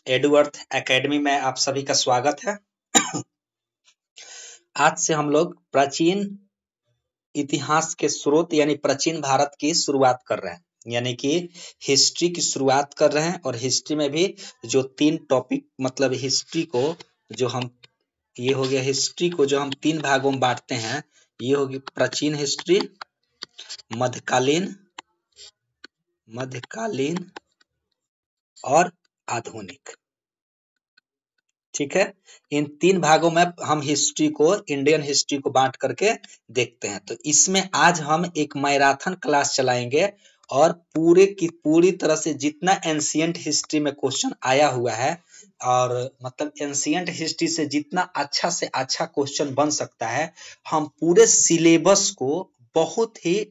एडुअर्थ academy में आप सभी का स्वागत है। आज से हम लोग प्राचीन इतिहास के स्रोत यानी प्राचीन भारत की शुरुआत कर रहे हैं, यानी कि हिस्ट्री की शुरुआत कर रहे हैं। और हिस्ट्री में भी जो 3 टॉपिक मतलब हिस्ट्री को जो हम ये हो गया हिस्ट्री को जो हम 3 भागों में बांटते हैं, ये होगी प्राचीन हिस्ट्री, मध्यकालीन और आधुनिक। ठीक है, इन 3 भागों में हम हिस्ट्री को इंडियन हिस्ट्री को बांट करके देखते हैं। तो इसमें आज हम एक मैराथन क्लास चलाएंगे और पूरे की पूरी तरह से जितना एंशिएंट हिस्ट्री में क्वेश्चन आया हुआ है और मतलब एंशिएंट हिस्ट्री से जितना अच्छा से अच्छा क्वेश्चन बन सकता है, हम पूरे सिलेबस को बहुत ही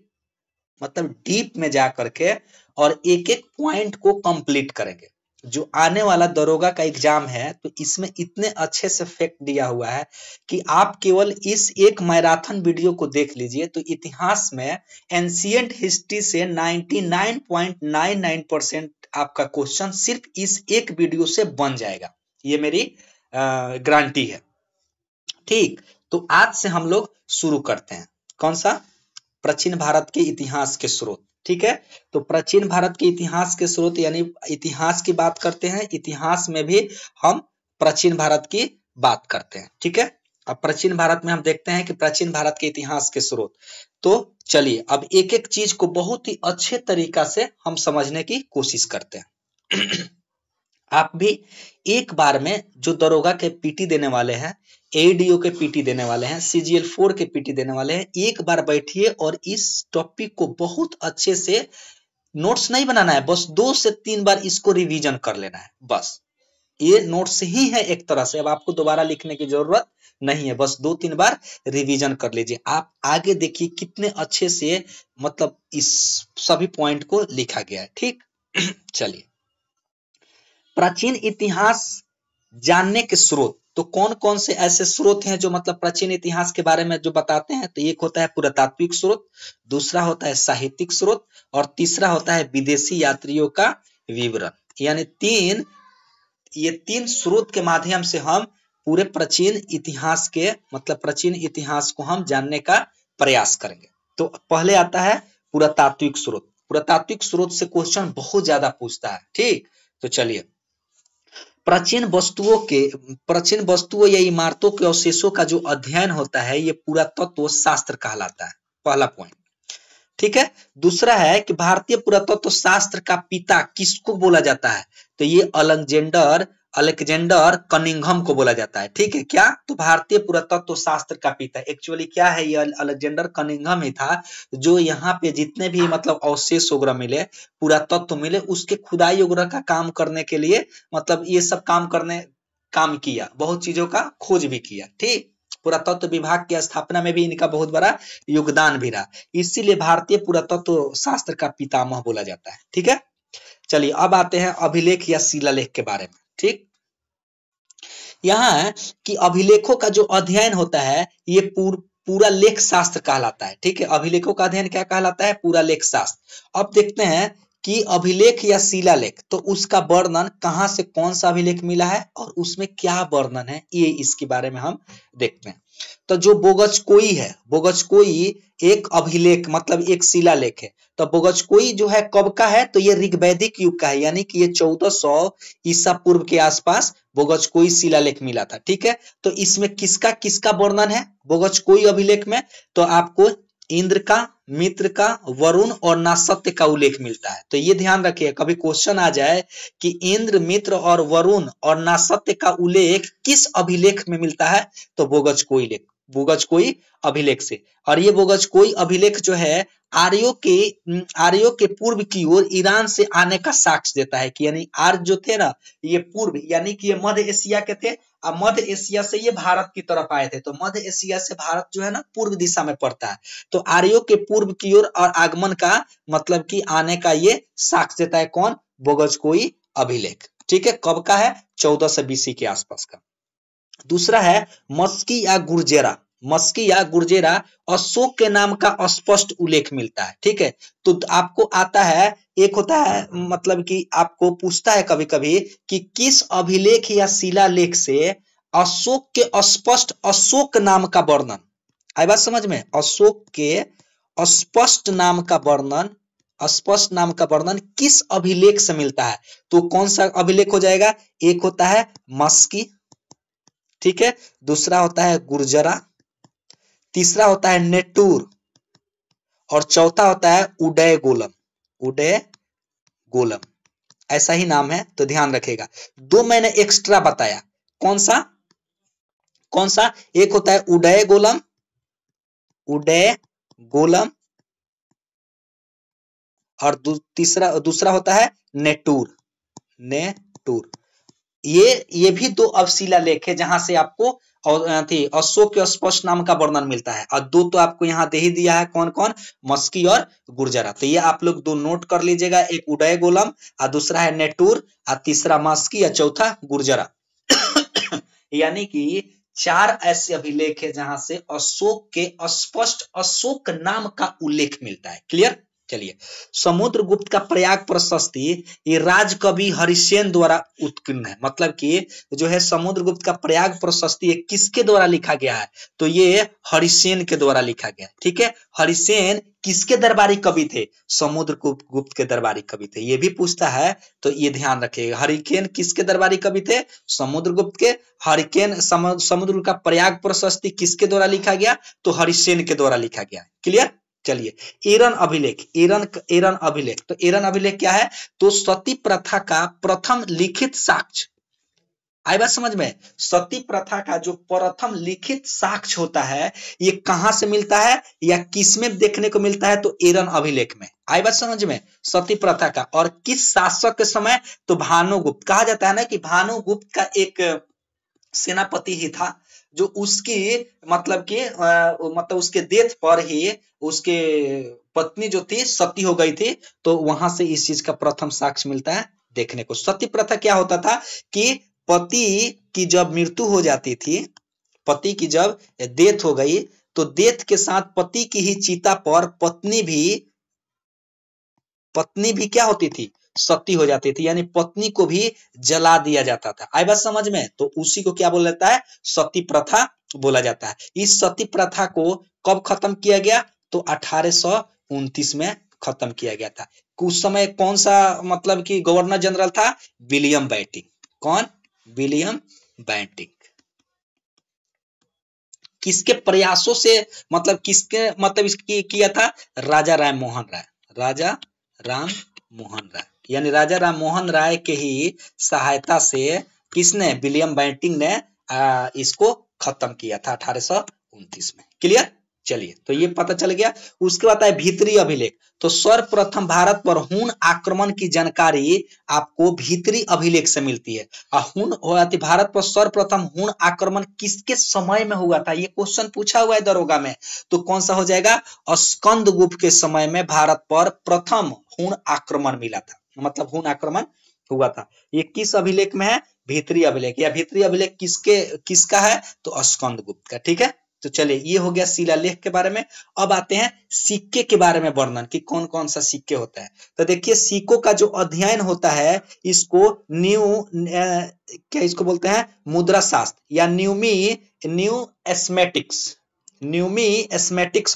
मतलब डीप में जा करके और एक एक पॉइंट को कंप्लीट करेंगे। जो आने वाला दरोगा का एग्जाम है तो इसमें इतने अच्छे से फैक्ट दिया हुआ है कि आप केवल इस एक मैराथन वीडियो को देख लीजिए तो इतिहास में एंशिएंट हिस्ट्री से 99.99% आपका क्वेश्चन सिर्फ इस एक वीडियो से बन जाएगा। ये मेरी गारंटी है। ठीक, तो आज से हम लोग शुरू करते हैं। कौन सा? प्राचीन भारत के इतिहास के स्रोत। ठीक है, तो प्राचीन भारत के इतिहास के स्रोत यानी इतिहास की बात करते हैं। इतिहास में भी हम प्राचीन भारत की बात करते हैं। ठीक है, अब प्राचीन भारत में हम देखते हैं कि प्राचीन भारत के इतिहास के स्रोत। तो चलिए अब एक एक चीज को बहुत ही अच्छे तरीका से हम समझने की कोशिश करते हैं। आप भी एक बार में जो दरोगा के पीटी देने वाले हैं, एडीओ के पीटी देने वाले हैं, सीजीएल 4 के पीटी देने वाले हैं, एक बार बैठिए और इस टॉपिक को बहुत अच्छे से नोट्स नहीं बनाना है, बस 2 से 3 बार इसको रिवीजन कर लेना है। बस ये नोट्स ही है एक तरह से, अब आपको दोबारा लिखने की जरूरत नहीं है, बस 2-3 बार रिवीजन कर लीजिए। आप आगे देखिए कितने अच्छे से मतलब इस सभी पॉइंट को लिखा गया है। ठीक चलिए, प्राचीन इतिहास जानने के स्रोत तो कौन कौन से ऐसे स्रोत हैं जो मतलब प्राचीन इतिहास के बारे में जो बताते हैं? तो एक होता है पुरातात्विक स्रोत, दूसरा होता है साहित्यिक स्रोत और तीसरा होता है विदेशी यात्रियों का विवरण। यानी ये तीन स्रोत के माध्यम से हम पूरे प्राचीन इतिहास के मतलब प्राचीन इतिहास को हम जानने का प्रयास करेंगे। तो पहले आता है पुरातात्विक स्रोत। पुरातात्विक स्रोत से क्वेश्चन बहुत ज्यादा पूछता है। ठीक, तो चलिए, प्राचीन वस्तुओं या इमारतों के अवशेषों का जो अध्ययन होता है ये पुरातत्व शास्त्र कहलाता है। पहला पॉइंट। ठीक है, दूसरा है कि भारतीय पुरातत्व शास्त्र का पिता किसको बोला जाता है? तो ये अलेक्जेंडर कनिंघम को बोला जाता है। ठीक है, क्या? तो भारतीय पुरातत्व शास्त्र का पिता एक्चुअली क्या है? ये अलेक्जेंडर कनिंघम ही था जो यहाँ पे जितने भी मतलब अवशेष वगैरह मिले, पुरातत्व मिले, उसके खुदाई वगैरह का काम करने के लिए मतलब ये सब काम किया, बहुत चीजों का खोज भी किया। ठीक, पुरातत्व विभाग की स्थापना में भी इनका बहुत बड़ा योगदान भी रहा, इसीलिए भारतीय पुरातत्व शास्त्र का पितामह बोला जाता है। ठीक है, चलिए अब आते हैं अभिलेख या शिलालेख के बारे में। ठीक, यहाँ है कि अभिलेखों का जो अध्ययन होता है ये पूरा लेख शास्त्र कहलाता है। ठीक है, अभिलेखों का अध्ययन क्या कहलाता है? पूरा लेख शास्त्र। अब देखते हैं कि अभिलेख या शिलालेख तो उसका वर्णन कहाँ से कौन सा अभिलेख मिला है और उसमें क्या वर्णन है, ये इसके बारे में हम देखते हैं। तो जो बोगचकोई है, बोगचकोई एक अभिलेख मतलब एक शिलालेख है। तो बोगचकोई जो है कब का है? तो ये ऋग्वैदिक युग का है, यानी कि ये 1400 ईसा पूर्व के आसपास बोगचकोई शिलालेख मिला था। ठीक है, तो इसमें किसका किसका वर्णन है बोगचकोई अभिलेख में? तो आपको इंद्र का, मित्र का, वरुण और नासत्य का उल्लेख मिलता है। तो ये ध्यान रखिए, कभी क्वेश्चन आ जाए कि इंद्र, मित्र और वरुण और नासत्य का उल्लेख किस अभिलेख में मिलता है? तो बोगचकोई अभिलेख से। और ये बोगचकोई अभिलेख जो है आर्यों के पूर्व की ओर ईरान से आने का साक्ष्य देता है कि यानी आर्य जो थे ना ये पूर्व यानी कि ये मध्य एशिया के थे और मध्य एशिया से ये भारत की तरफ आए थे। तो मध्य एशिया से भारत जो है ना पूर्व दिशा में पड़ता है। तो आर्यों के पूर्व की ओर और आगमन का मतलब कि आने का ये साक्ष्य देता है। कौन? बोगचकोई अभिलेख। ठीक है, कब का है? 1400 BC के आसपास का। दूसरा है मस्की या गुर्जेरा। मस्की या गुर्जेरा अशोक के नाम का स्पष्ट उल्लेख मिलता है। ठीक है, तो आपको आता है, एक होता है मतलब कि आपको पूछता है कभी कभी कि किस अभिलेख या शिलालेख से अशोक के स्पष्ट अशोक नाम का वर्णन, आई बात समझ में, अशोक के स्पष्ट नाम का वर्णन, स्पष्ट नाम का वर्णन किस अभिलेख से मिलता है, तो कौन सा अभिलेख हो जाएगा, एक होता है मस्की, ठीक है, दूसरा होता है गुर्जरा, तीसरा होता है नेटूर और चौथा होता है उदय गोलम, उदय गोलम, ऐसा ही नाम है तो ध्यान रखेगा। दो मैंने एक्स्ट्रा बताया, कौन सा कौन सा, एक होता है उदय गोलम, उदय गोलम, और दूसरा होता है नेटूर, नेटूर। ये भी दो अवशिला लेख है जहां से आपको अशोक के स्पष्ट नाम का वर्णन मिलता है, और दो तो आपको यहाँ दे ही दिया है, कौन कौन, मस्की और गुर्जरा। तो ये आप लोग दो नोट कर लीजिएगा, एक उदय गोलम और दूसरा है नेटूर और तीसरा मस्की या चौथा गुर्जरा। यानी कि 4 ऐसे अभिलेख है जहां से अशोक के स्पष्ट अशोक नाम का उल्लेख मिलता है। क्लियर, चलिए। समुद्रगुप्त का प्रयाग प्रशस्ति ये राजकवि हरिसेन द्वारा उत्कीर्ण है, मतलब कि जो है समुद्रगुप्त का प्रयाग प्रशस्ति ये किसके द्वारा लिखा गया है, तो ये हरिसेन के द्वारा लिखा गया है। ठीक है, हरिसेन किसके दरबारी कवि थे, समुद्रगुप्त के दरबारी कवि थे, ये भी पूछता है तो ये ध्यान रखिएगा। हरिकेन किसके दरबारी कवि थे, समुद्रगुप्त के। हरिकेन समुद्रगुप्त का प्रयाग प्रशस्ति किसके द्वारा लिखा गया, तो हरिसेन के द्वारा लिखा गया। क्लियर, चलिए। एरन अभिलेख, एरन अभिलेख, तो एरन अभिलेख क्या है, तो सती प्रथा का प्रथम लिखित साक्ष्य, आई बात समझ में, सती प्रथा का जो प्रथम लिखित साक्ष्य होता है ये कहां से मिलता है या किस में देखने को मिलता है, तो एरन अभिलेख में, आई बात समझ में, सती प्रथा का। और किस शासक के समय, तो भानुगुप्त, कहा जाता है ना कि भानुगुप्त का एक सेनापति ही था जो उसकी मतलब कि मतलब उसके डेथ पर ही उसके पत्नी जो थी सती हो गई थी, तो वहां से इस चीज का प्रथम साक्ष्य मिलता है देखने को। सती प्रथा क्या होता था कि पति की जब मृत्यु हो जाती थी, पति की जब डेथ हो गई तो डेथ के साथ पति की ही चिता पर पत्नी भी क्या होती थी, सती हो जाती थी, यानी पत्नी को भी जला दिया जाता था। आई बात समझ में, तो उसी को क्या बोला जाता है, सती प्रथा बोला जाता है। इस सती प्रथा को कब खत्म किया गया, तो 1829 में खत्म किया गया था। उस समय कौन सा मतलब कि गवर्नर जनरल था, विलियम बेंटिक। कौन, विलियम बेंटिक। किसके प्रयासों से, मतलब किसके मतलब इसकी किया था, राजा राम मोहन राय, राजा राम मोहन राय, यानी राजा राम मोहन राय के ही सहायता से किसने, विलियम बेंटिक ने इसको खत्म किया था 1829 में। क्लियर, चलिए, तो ये पता चल गया। उसके बाद है भीतरी अभिलेख, तो सर्वप्रथम भारत पर हुन आक्रमण की जानकारी आपको भीतरी अभिलेख से मिलती है। भारत पर सर्वप्रथम हुन आक्रमण किसके समय में हुआ था, ये क्वेश्चन पूछा हुआ है दरोगा में, तो कौन सा हो जाएगा, स्कंदगुप्त के समय में भारत पर प्रथम हुन आक्रमण मिला था, मतलब हुन आक्रमण हुआ था। ये किस अभिलेख में है, भीतरी अभिलेख, या भीतरी अभिलेख किसका है, तो स्कंदगुप्त का। ठीक है, तो चलिए, ये हो गया शिलालेख के बारे में। अब आते हैं सिक्के के बारे में वर्णन कि कौन कौन सा सिक्के होता है। तो देखिए, सिक्कों का जो अध्ययन होता है इसको क्या इसको बोलते हैं, मुद्रा शास्त्र या न्यूमिस्मेटिक्स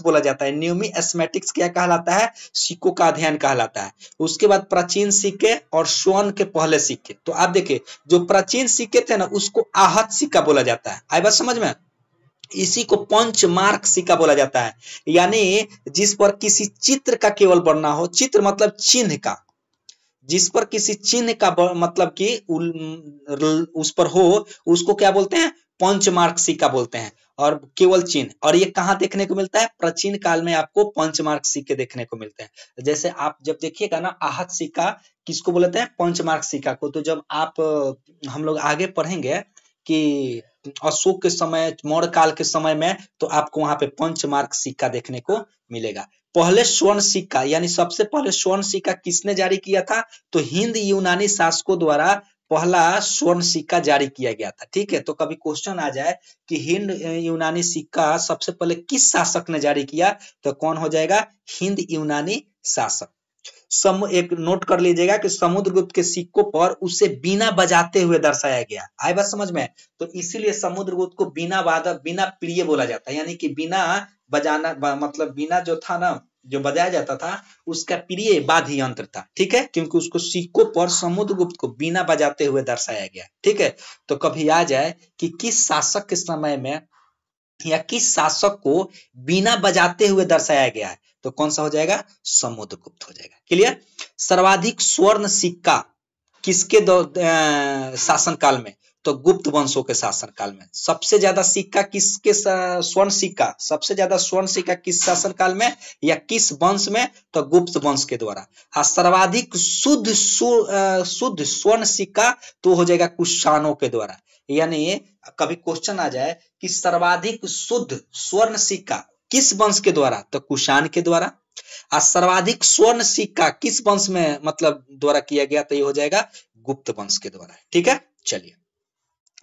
बोला जाता है। न्यूमिस्मेटिक्स क्या कहलाता है, सिक्कों का अध्ययन कहलाता है। उसके बाद प्राचीन सिक्के और स्वर्ण के पहले सिक्के। तो आप देखिए, जो प्राचीन सिक्के थे ना उसको आहत सिक्का बोला जाता है, आई बात समझ में। इसी को पंचमार्क सिक्का बोला जाता है, यानी जिस पर किसी चित्र का केवल बनना हो, चित्र मतलब चिन्ह का, जिस पर किसी चिन्ह का मतलब कि उस पर हो, उसको क्या बोलते हैं, पंचमार्क सिक्का बोलते हैं, और केवल चिन्ह। और ये कहाँ देखने को मिलता है, प्राचीन काल में आपको पंचमार्क सिक्के देखने को मिलते हैं। जैसे आप जब देखिएगा ना, आहत सिक्का किसको बोलते हैं, पंचमार्क सिक्का को। तो जब आप हम लोग आगे पढ़ेंगे कि अशोक के समय, मौर्य काल के समय में, तो आपको वहां पे पंचमार्क सिक्का देखने को मिलेगा। पहले स्वर्ण सिक्का, यानी सबसे पहले स्वर्ण सिक्का किसने जारी किया था, तो हिंद यूनानी शासकों द्वारा पहला स्वर्ण सिक्का जारी किया गया था। ठीक है, तो कभी क्वेश्चन आ जाए कि हिंद यूनानी सिक्का सबसे पहले किस शासक ने जारी किया, तो कौन हो जाएगा, हिंद यूनानी शासक। एक नोट कर लीजिएगा कि समुद्रगुप्त के सिक्कों पर उसे बीना बजाते हुए दर्शाया गया। आई बात समझ में? तो इसीलिए समुद्रगुप्त को बीना वादक, बीना प्रिय बोला जाता है, यानी कि बीना बजाना, मतलब बीना जो था ना, जो बजाया जाता था, उसका प्रिय वाद्य यंत्र था। ठीक है, क्योंकि उसको सिक्कों पर समुद्रगुप्त को बीना बजाते हुए दर्शाया गया। ठीक है, तो कभी आ जाए कि किस शासक के समय में या किस शासक को बीना बजाते हुए दर्शाया गया है, तो कौन सा हो जाएगा, समुद्रगुप्त हो जाएगा। क्लियर? सर्वाधिक स्वर्ण सिक्का किसके शासनकाल में, तो गुप्त वंशों के शासनकाल में। सबसे ज्यादा सिक्का किसके, स्वर्ण सिक्का, सबसे ज्यादा स्वर्ण सिक्का किस शासनकाल में या किस वंश में, तो गुप्त वंश के द्वारा। हाँ, सर्वाधिक शुद्ध स्वर्ण सिक्का तो हो जाएगा कुषाणों के द्वारा। यानी कभी क्वेश्चन आ जाए कि सर्वाधिक शुद्ध स्वर्ण सिक्का किस वंश के द्वारा, तो कुषाण के द्वारा। और सर्वाधिक स्वर्ण सिक्का किस वंश में मतलब द्वारा किया गया, तो ये हो जाएगा गुप्त वंश के द्वारा। ठीक है, चलिए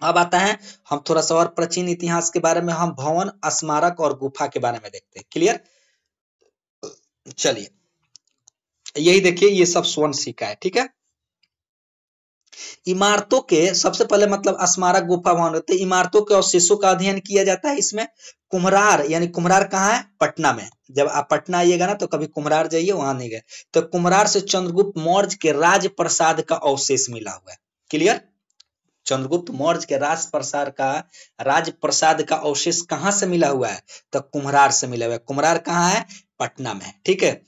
अब आता है हम थोड़ा सा और प्राचीन इतिहास के बारे में, हम भवन, स्मारक और गुफा के बारे में देखते हैं। क्लियर? चलिए यही देखिए, ये सब स्वर्ण सिक्का है। ठीक है, इमारतों के सबसे पहले मतलब स्मारक, गुफा, भवन होते हैं। इमारतों के अवशेषों का अध्ययन किया जाता है इसमें। कुम्हरार, यानी कुम्हरार कहाँ है, पटना में। जब आप पटना आइएगा ना, तो कभी कुम्हरार जाइए, वहां नहीं गए तो कुम्हरार से चंद्रगुप्त मौर्य के राजप्रसाद का अवशेष मिला हुआ है। क्लियर? चंद्रगुप्त मौर्य के राजप्रसाद का अवशेष कहां से मिला हुआ है, तो कुम्हरार से मिला हुआ है। कुम्हरार कहाँ है, पटना में। ठीक है,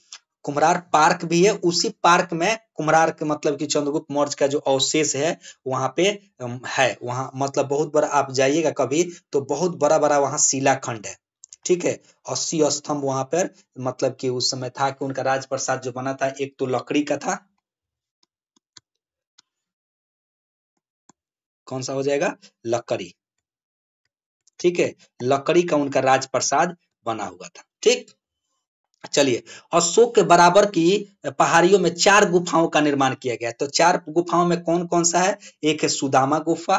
कुम्हरार पार्क भी है, उसी पार्क में कुम्हरार के मतलब कि चंद्रगुप्त मौर्य का जो अवशेष है वहां पे है। वहां मतलब बहुत बड़ा, आप जाइएगा कभी तो बहुत बड़ा बड़ा वहां शिलाखंड है। ठीक है, 80 स्तंभ वहां पर मतलब कि उस समय था कि उनका राजप्रसाद जो बना था, एक तो लकड़ी का था, कौन सा हो जाएगा, लकड़ी। ठीक है, लकड़ी का उनका राजप्रसाद बना हुआ था। ठीक, चलिए अशोक के बराबर की पहाड़ियों में 4 गुफाओं का निर्माण किया गया। तो 4 गुफाओं में कौन कौन सा है, एक है सुदामा गुफा,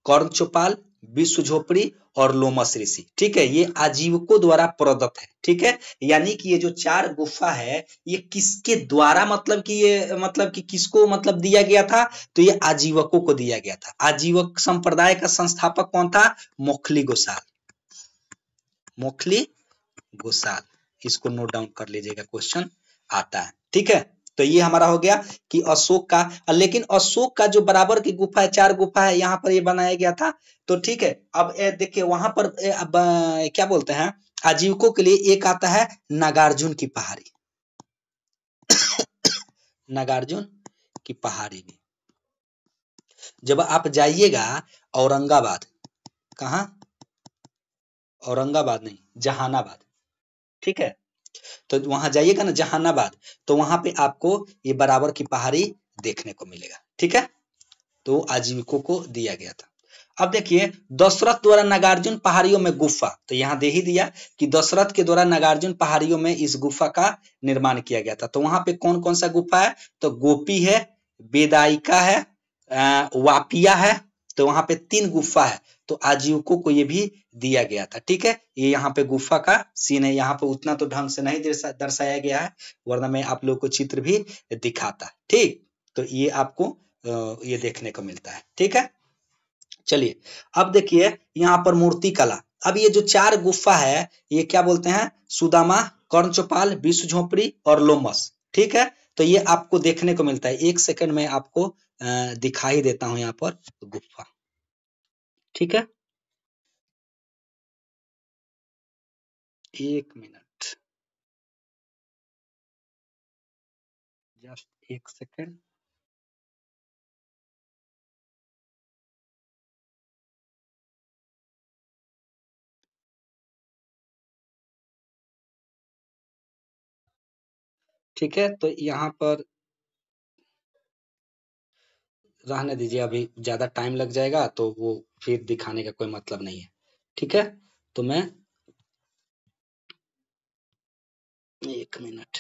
कर्ण चौपाल, विश्व झोपड़ी और लोमस ऋषि। ठीक है, ये आजीवकों द्वारा प्रदत्त है। ठीक है, यानी कि ये जो 4 गुफा है, ये किसके द्वारा मतलब कि ये मतलब कि किसको मतलब दिया गया था, तो ये आजीवकों को दिया गया था। आजीवक संप्रदाय का संस्थापक कौन था, मोखली गोसाल। मोखली गोसाल, इसको नोट डाउन कर लीजिएगा, क्वेश्चन आता है। ठीक है, तो ये हमारा हो गया कि अशोक का, लेकिन अशोक का जो बराबर की गुफा है, 4 गुफा है, यहाँ पर ये बनाया गया था। तो ठीक है, अब देखिए वहां पर अब क्या बोलते हैं, आजीविकों के लिए एक आता है नागार्जुन की पहाड़ी। नागार्जुन की पहाड़ी भी जब आप जाइएगा औरंगाबाद, कहा, औरंगाबाद नहीं, जहानाबाद। ठीक है, तो वहां जाइएगा ना जहानाबाद, तो वहां पे आपको ये बराबर की पहाड़ी देखने को मिलेगा। ठीक है, तो आजीविकों को दिया गया था। अब देखिए दशरथ द्वारा नागार्जुन पहाड़ियों में गुफा, तो यहाँ दे ही दिया कि दशरथ के द्वारा नागार्जुन पहाड़ियों में इस गुफा का निर्माण किया गया था। तो वहां पे कौन कौन सा गुफा है, तो गोपी है, बेदायिका है, वापिया है। तो वहां पे 3 गुफा है, तो आजीविकों को ये भी दिया गया था। ठीक है, ये यहाँ पे गुफा का सीन है, यहाँ पे उतना तो ढंग से नहीं दर्शाया गया है, वरना मैं आप लोग को चित्र भी दिखाता। ठीक, तो ये आपको ये देखने को मिलता है। ठीक है, चलिए अब देखिए यहाँ पर मूर्ति कला। अब ये जो 4 गुफा है, ये क्या बोलते हैं, सुदामा, कर्ण चौपाल, विश्व झोपड़ी और लोमस। ठीक है, तो ये आपको देखने को मिलता है। 1 सेकंड में आपको दिखाई देता हूं यहाँ पर गुफा। ठीक है, 1 मिनट, जस्ट 1 सेकंड। ठीक है, तो यहाँ पर रहने दीजिए, अभी ज्यादा टाइम लग जाएगा तो वो फिर दिखाने का कोई मतलब नहीं है। ठीक है, तो मैं 1 मिनट।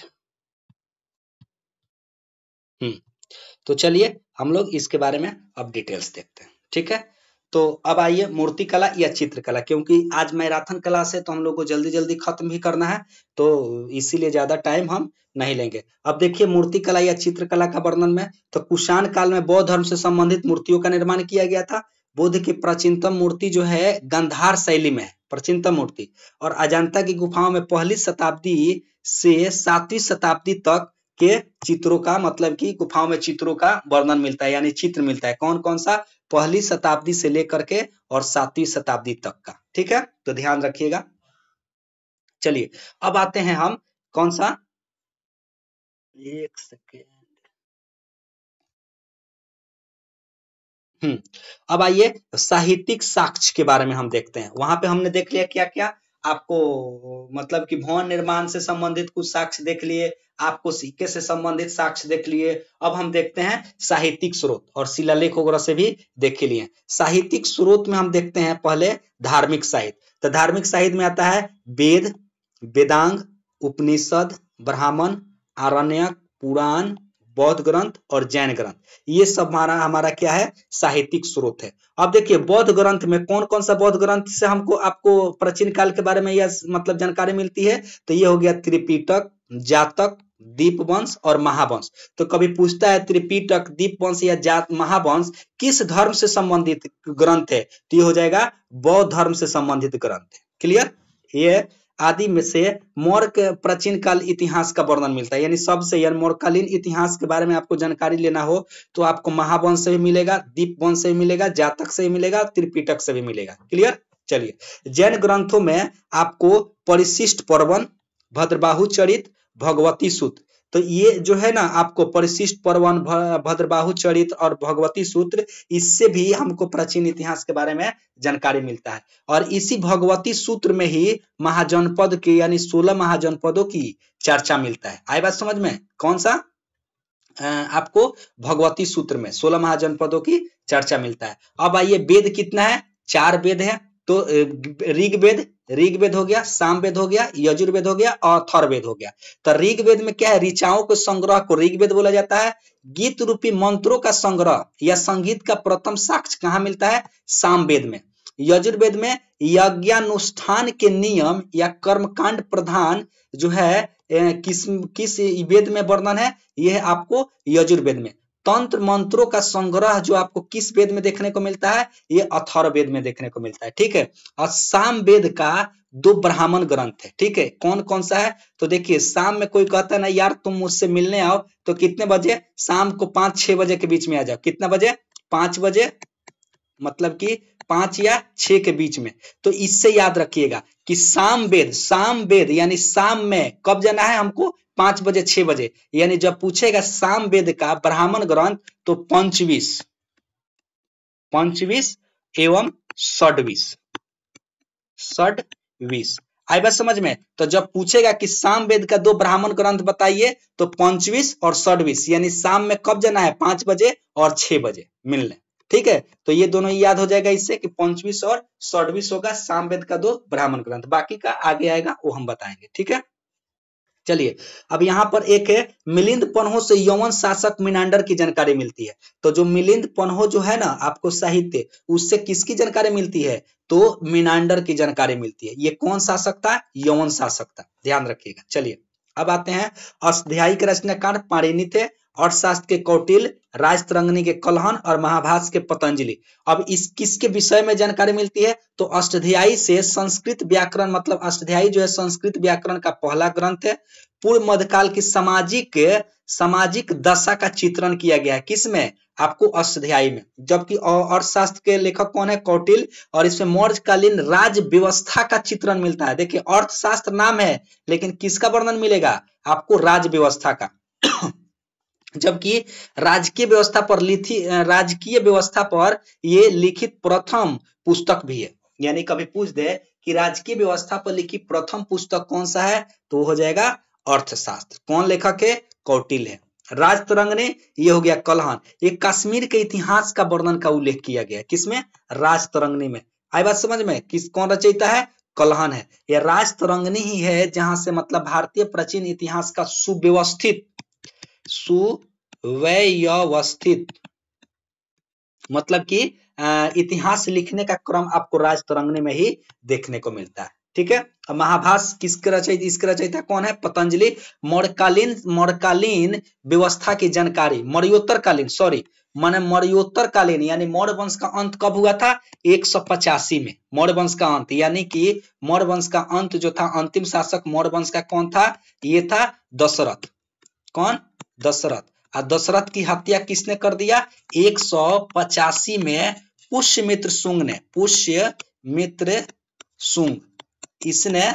तो चलिए हम लोग इसके बारे में अब डिटेल्स देखते हैं, ठीक है। तो अब आइए मूर्तिकला या चित्रकला, क्योंकि आज मैराथन क्लास है तो हम लोग को जल्दी जल्दी खत्म भी करना है, तो इसीलिए ज्यादा टाइम हम नहीं लेंगे। अब देखिए मूर्तिकला या चित्रकला का वर्णन में, तो कुषाण काल में बौद्ध धर्म से संबंधित मूर्तियों का निर्माण किया गया था। बुद्ध की प्राचीनतम मूर्ति जो है गांधार शैली में है, प्राचीनतम मूर्ति। और अजंता की गुफाओं में पहली शताब्दी से 7वीं शताब्दी तक के चित्रों का, मतलब कि गुफाओं में चित्रों का वर्णन मिलता है, यानी चित्र मिलता है। कौन कौन सा? पहली शताब्दी से लेकर के और 7वीं शताब्दी तक का, ठीक है, तो ध्यान रखिएगा। चलिए अब आते हैं हम कौन सा, एक सेकेंड, अब आइए साहित्यिक साक्ष्य के बारे में हम देखते हैं। वहां पे हमने देख लिया क्या क्या आपको, मतलब कि भवन निर्माण से संबंधित कुछ साक्ष्य देख लिए, आपको सिक्के से संबंधित साक्ष्य देख लिए। अब हम देखते हैं साहित्यिक स्रोत और शिलालेख वगैरह से भी देख लिए। साहित्यिक स्रोत में हम देखते हैं पहले धार्मिक साहित्य। तो धार्मिक साहित्य में आता है वेद, वेदांग, उपनिषद, ब्राह्मण, आरण्यक, पुराण, बौद्ध ग्रंथ और जैन ग्रंथ। ये सब हमारा हमारा क्या है? साहित्यिक स्रोत है। अब देखिए बौद्ध ग्रंथ में कौन कौन सा बौद्ध ग्रंथ से हमको आपको प्राचीन काल के बारे में यह मतलब जानकारी मिलती है? तो ये हो गया त्रिपिटक, जातक, दीपवंश और महावंश। तो कभी पूछता है त्रिपिटक, दीपवंश या जात महावंश किस धर्म से संबंधित ग्रंथ है? तो ये हो जाएगा बौद्ध धर्म से संबंधित ग्रंथ है। क्लियर? ये आदि में से मौर्य के प्राचीन काल इतिहास का वर्णन मिलता है, यानी सबसे, यानी मौर्यकालीन इतिहास के बारे में आपको जानकारी लेना हो तो आपको महावंश से भी मिलेगा, दीपवंश से भी मिलेगा, जातक से भी मिलेगा, त्रिपिटक से भी मिलेगा। क्लियर? चलिए जैन ग्रंथों में आपको परिशिष्ट पर्वन, भद्रबाहु चरित, भगवती सूत्र। तो ये जो है ना आपको परिशिष्ट पर्वन, भद्रबाहु चरित और भगवती सूत्र, इससे भी हमको प्राचीन इतिहास के बारे में जानकारी मिलता है। और इसी भगवती सूत्र में ही महाजनपद के, यानी 16 महाजनपदों की चर्चा मिलता है। आई बात समझ में? कौन सा? आपको भगवती सूत्र में 16 महाजनपदों की चर्चा मिलता है। अब आइए वेद कितना है? 4 वेद है। तो ऋग्वेद हो गया, सामवेद हो गया, यजुर्वेद हो गया और अथर्ववेद हो गया। तो ऋग्वेद में क्या है? ऋचाओं के संग्रह को ऋग्वेद बोला जाता है। गीत रूपी मंत्रों का संग्रह या संगीत का प्रथम साक्ष्य कहाँ मिलता है? सामवेद में। यजुर्वेद में यज्ञानुष्ठान के नियम या कर्मकांड प्रधान जो है किस किस वेद में वर्णन है? यह आपको यजुर्वेद में। तंत्र मंत्रों का संग्रह जो आपको किस वेद में देखने को मिलता है? ये अथर्ववेद में देखने को मिलता है। ठीक है। और सामवेद का 2 ब्राह्मण ग्रंथ है। ठीक है, कौन कौन सा है? तो देखिए शाम में कोई कहता है ना यार तुम मुझसे मिलने आओ, तो कितने बजे? शाम को 5-6 बजे के बीच में आ जाओ। कितना बजे? 5 बजे, मतलब कि 5 या 6 के बीच में। तो इससे याद रखिएगा कि सामवेद यानी शाम में कब जाना है हमको? 5 बजे 6 बजे। यानी जब पूछेगा सामवेद का ब्राह्मण ग्रंथ तो पंचविश एवं षड्विश। आई बात समझ में? तो जब पूछेगा कि सामवेद का 2 ब्राह्मण ग्रंथ बताइए तो पंचविश और षड्विश, यानी शाम में कब जाना है? 5 बजे और 6 बजे मिलने। ठीक है, तो ये दोनों ही याद हो जाएगा इससे कि पंचविश और षड्विश होगा सामवेद का 2 ब्राह्मण ग्रंथ। बाकी का आगे आएगा वो हम बताएंगे। ठीक है, चलिए अब यहाँ पर एक है मिलिंद पन्हो से यवन शासक मिनांडर की जानकारी मिलती है। तो जो मिलिंद पन्हो जो है ना आपको साहित्य, उससे किसकी जानकारी मिलती है? तो मिनांडर की जानकारी मिलती है। ये कौन शासक था? यवन शासक था, ध्यान रखिएगा। चलिए अब आते हैं अष्टध्यायी के रचनाकार पाणिनि थे, अर्थशास्त्र के कौटिल्य, राजतरंगिणी के कलहन और महाभाष्य के पतंजलि। अब इस किसके विषय में जानकारी मिलती है? तो अष्टध्यायी से संस्कृत व्याकरण, मतलब अष्टध्यायी जो है संस्कृत व्याकरण का पहला ग्रंथ है। पूर्व मध्यकाल की सामाजिक दशा का चित्रण किया गया है। किसमें? आपको अष्टध्यायी में। जबकि अर्थशास्त्र के लेखक कौन है? कौटिल्य। और इसमें मौर्यकालीन राज व्यवस्था का चित्रण मिलता है। देखिए अर्थशास्त्र नाम है लेकिन किसका वर्णन मिलेगा? आपको राज व्यवस्था का। जबकि राजकीय व्यवस्था पर ये लिखित प्रथम पुस्तक भी है। यानी कभी पूछ दे कि राजकीय व्यवस्था पर लिखी प्रथम पुस्तक कौन सा है, तो हो जाएगा अर्थशास्त्र। कौन लेखक है? कौटिल्य है। राजतरंगिणी ये हो गया कलहन, ये कश्मीर के इतिहास का वर्णन का उल्लेख किया गया है। किसमें? राजतरंगिणी में। आई बात समझ में? कौन रचयिता है? कलहन है। यह राजतरंगिणी ही है जहां से मतलब भारतीय प्राचीन इतिहास का सुव्यवस्थित व्यवस्थित, मतलब कि इतिहास लिखने का क्रम आपको राजतरंगिणी में ही देखने को मिलता है। ठीक है, महाभाष्य किसके रचयिता, इसके रचयिता कौन है? पतंजलि। मौर्यकालीन व्यवस्था की जानकारी, मौर्योत्तरकालीन सॉरी माने मौर्योत्तरकालीन यानी मौर्य वंश का अंत कब हुआ था? 185 में मौर्य वंश का अंत, यानी कि मौर्य वंश का अंत जो था, अंतिम शासक मौर्य वंश का कौन था? ये था दशरथ। कौन? दशरथ। दशरथ की हत्या किसने कर दिया? 185 में पुष्यमित्र शुंग ने, पुष्यमित्र शुंग, इसने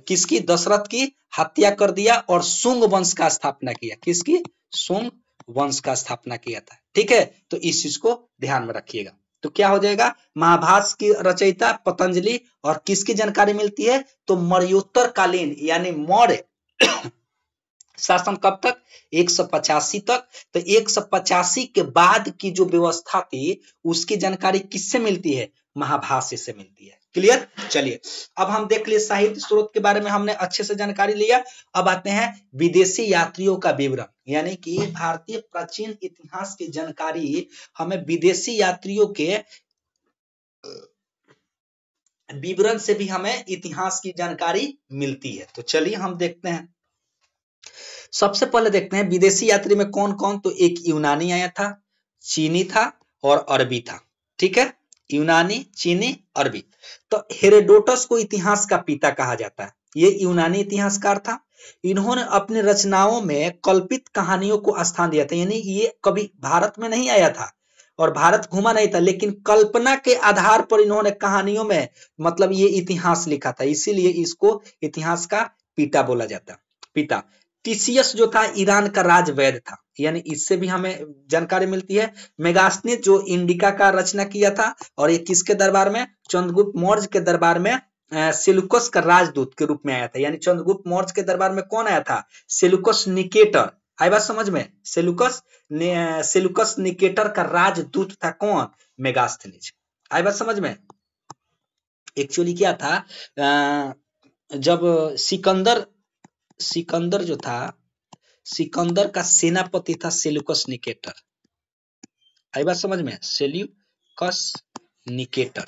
किसकी? दशरथ की हत्या कर दिया और शुंग वंश का स्थापना किया। किसकी? शुंग वंश का स्थापना किया था। ठीक है, तो इस चीज को ध्यान में रखिएगा। तो क्या हो जाएगा? महाभाष्य की रचयिता पतंजलि, और किसकी जानकारी मिलती है? तो मौर्योत्तरकालीन यानी मौर्य शासन कब तक? 185 तक। तो 185 के बाद की जो व्यवस्था थी उसकी जानकारी किससे मिलती है? महाभाष्य से मिलती है। क्लियर? चलिए अब हम देख लिए साहित्य स्रोत के बारे में, हमने अच्छे से जानकारी लिया। अब आते हैं विदेशी यात्रियों का विवरण, यानी कि भारतीय प्राचीन इतिहास की जानकारी हमें विदेशी यात्रियों के विवरण से भी हमें इतिहास की जानकारी मिलती है। तो चलिए हम देखते हैं। सबसे पहले देखते हैं विदेशी यात्री में कौन कौन। तो एक यूनानी आया था, चीनी था और अरबी था। ठीक है, यूनानी, चीनी, अरबी। तो हेरोडोटस को इतिहास का पिता कहा जाता है। ये यूनानी इतिहासकार था। इन्होंने अपनी रचनाओं में कल्पित कहानियों को स्थान दिया था, यानी ये कभी भारत में नहीं आया था और भारत घूमा नहीं था, लेकिन कल्पना के आधार पर इन्होंने कहानियों में मतलब ये इतिहास लिखा था, इसीलिए इसको इतिहास का पिता बोला जाता। पिता। टीसीएस जो था ईरान का राजवैद्य था, यानी इससे भी हमें जानकारी मिलती है। मेगास्थनीज जो इंडिका का रचना किया था, और ये किसके दरबार में? चंद्रगुप्त मौर्य के दरबार में सेल्यूकस का राजदूत के रूप में आया था। यानी चंद्रगुप्त मौर्य के दरबार में कौन आया था? Seleucus Nicator. आई बात समझ में? सेल्यूकस निकेटर का राजदूत था कौन? मेगास्थनीज। आई बात समझ में? एक्चुअली क्या था, जब सिकंदर जो था, सिकंदर का सेनापति था सेल्यूकस निकेटर। आई बात समझ में? Seleucus Nicator.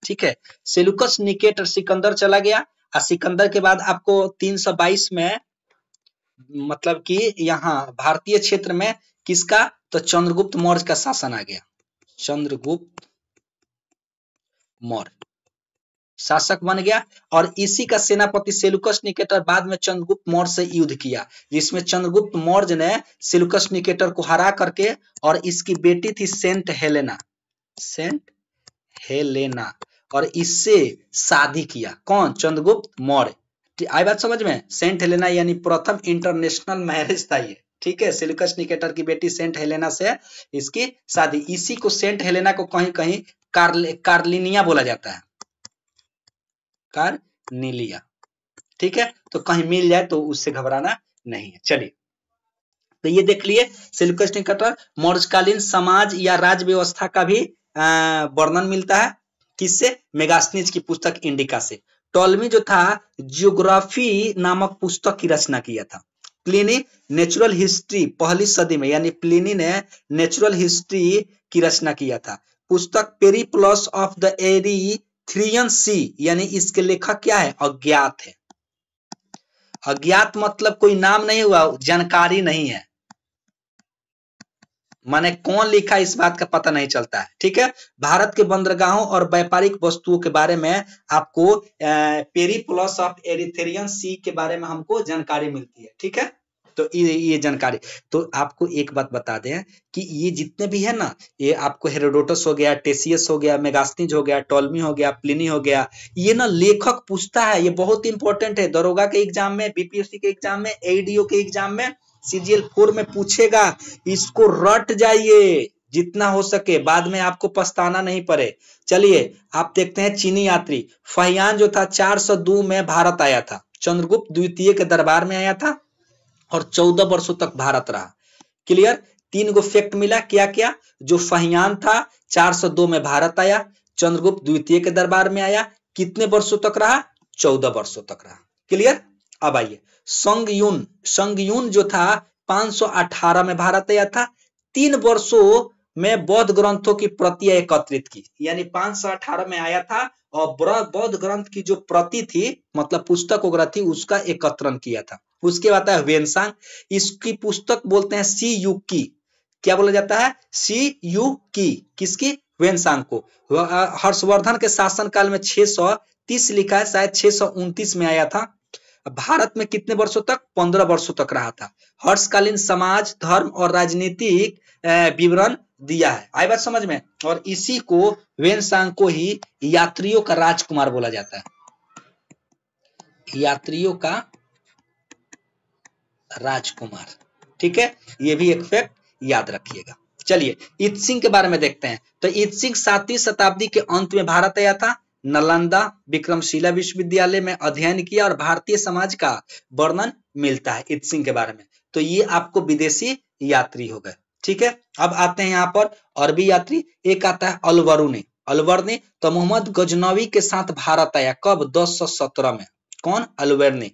ठीक है, सेल्यूकस निकेटर, सिकंदर चला गया, और सिकंदर के बाद आपको 322 में मतलब कि यहाँ भारतीय क्षेत्र में किसका? तो चंद्रगुप्त मौर्य का शासन आ गया। चंद्रगुप्त मौर्य शासक बन गया, और इसी का सेनापति सेल्यूकस निकेटर बाद में चंद्रगुप्त मौर्य से युद्ध किया, जिसमें चंद्रगुप्त मौर्य ने सेल्यूकस निकेटर को हरा करके, और इसकी बेटी थी सेंट हेलेना, और इससे शादी किया। कौन? चंद्रगुप्त मौर्य। आई बात समझ में? सेंट हेलेना यानी प्रथम इंटरनेशनल मैरिज था ये। ठीक है, सेल्यूकस निकेटर की बेटी सेंट हेलेना से इसकी शादी। इसी को सेंट हेलेना को कहीं कहीं कार्लिनिया बोला जाता है, कार्निलिया। ठीक है, तो कहीं मिल जाए तो उससे घबराना नहीं है। चलिए, तो ये देख लिए सेल्यूकस निकेटर। मौर्यकालीन समाज या राज व्यवस्था का भी वर्णन मिलता है। किससे? मेगास्थनीज की पुस्तक इंडिका से। टॉलमी जो था जियोग्राफी नामक पुस्तक की रचना किया था। प्लिनी नेचुरल हिस्ट्री पहली सदी में, यानी प्लिनी ने नेचुरल हिस्ट्री की रचना किया था। पुस्तक पेरिप्लस ऑफ द एरिथ्रियन सी, यानी इसके लेखक क्या है? अज्ञात है। अज्ञात मतलब कोई नाम नहीं हुआ, जानकारी नहीं है, माने कौन लिखा इस बात का पता नहीं चलता है। ठीक है, भारत के बंदरगाहों और व्यापारिक वस्तुओं के बारे में आपको पेरिप्लस ऑफ एरिथ्रियन सी के बारे में हमको जानकारी मिलती है। ठीक है, तो ये जानकारी। तो आपको एक बात बता दें कि ये जितने भी है ना, ये आपको हेरोडोटस हो गया, टेसियस हो गया, मेगास्थनीज हो गया, टॉलमी हो गया, प्लिनी हो गया, ये ना लेखक पूछता है, ये बहुत इंपॉर्टेंट है। दरोगा के एग्जाम में, बीपीएससी के एग्जाम में, एडीओ के एग्जाम में, सीजीएल 4 में पूछेगा। इसको रट जाइए जितना हो सके, बाद में आपको पछताना नहीं पड़े। चलिए आप देखते हैं चीनी यात्री फहियान जो था 402 में भारत आया था, चंद्रगुप्त द्वितीय के दरबार में आया था और 14 वर्षों तक भारत रहा। क्लियर? 3 गो फैक्ट मिला। क्या क्या? जो फहियान था 402 में भारत आया, चंद्रगुप्त द्वितीय के दरबार में आया, कितने वर्षों तक रहा? 14 वर्षों तक रहा। क्लियर? अब आइए, संगयुन जो था 518 में भारत आया था। 3 वर्षों में बौद्ध ग्रंथों की प्रतियां एकत्रित की, यानी 518 में आया था और बौद्ध ग्रंथ की जो प्रति थी, मतलब पुस्तक वगैरह थी, उसका एकत्रण किया था। उसके बाद है वेनसांग, इसकी पुस्तक बोलते हैं सी युग की। क्या बोला जाता है? सी युग की। किसकी? वेनसांग को। हर्षवर्धन के शासन काल में 630 लिखा है, शायद 629 में आया था। भारत में कितने वर्षों तक? 15 वर्षों तक रहा था। हर्षकालीन समाज, धर्म और राजनीतिक विवरण दिया है। आई बात समझ में? और इसी को, वेनसांग को ही यात्रियों का राजकुमार बोला जाता है। यात्रियों का राजकुमार, ठीक है, ये भी एक फैक्ट याद रखिएगा। चलिए इत्सिंग के बारे में देखते हैं। तो इत्सिंग 7वीं शताब्दी के अंत में भारत आया था। नालंदा विक्रमशिला विश्वविद्यालय में अध्ययन किया और भारतीय समाज का वर्णन मिलता है इत्सिंग के बारे में। तो ये आपको विदेशी यात्री हो गए, ठीक है। अब आते हैं यहाँ पर अरबी यात्री। एक आता है अलवर्नी। तो मोहम्मद गजनवी के साथ भारत आया। कब? 1017 में। कौन? अलवर्नी।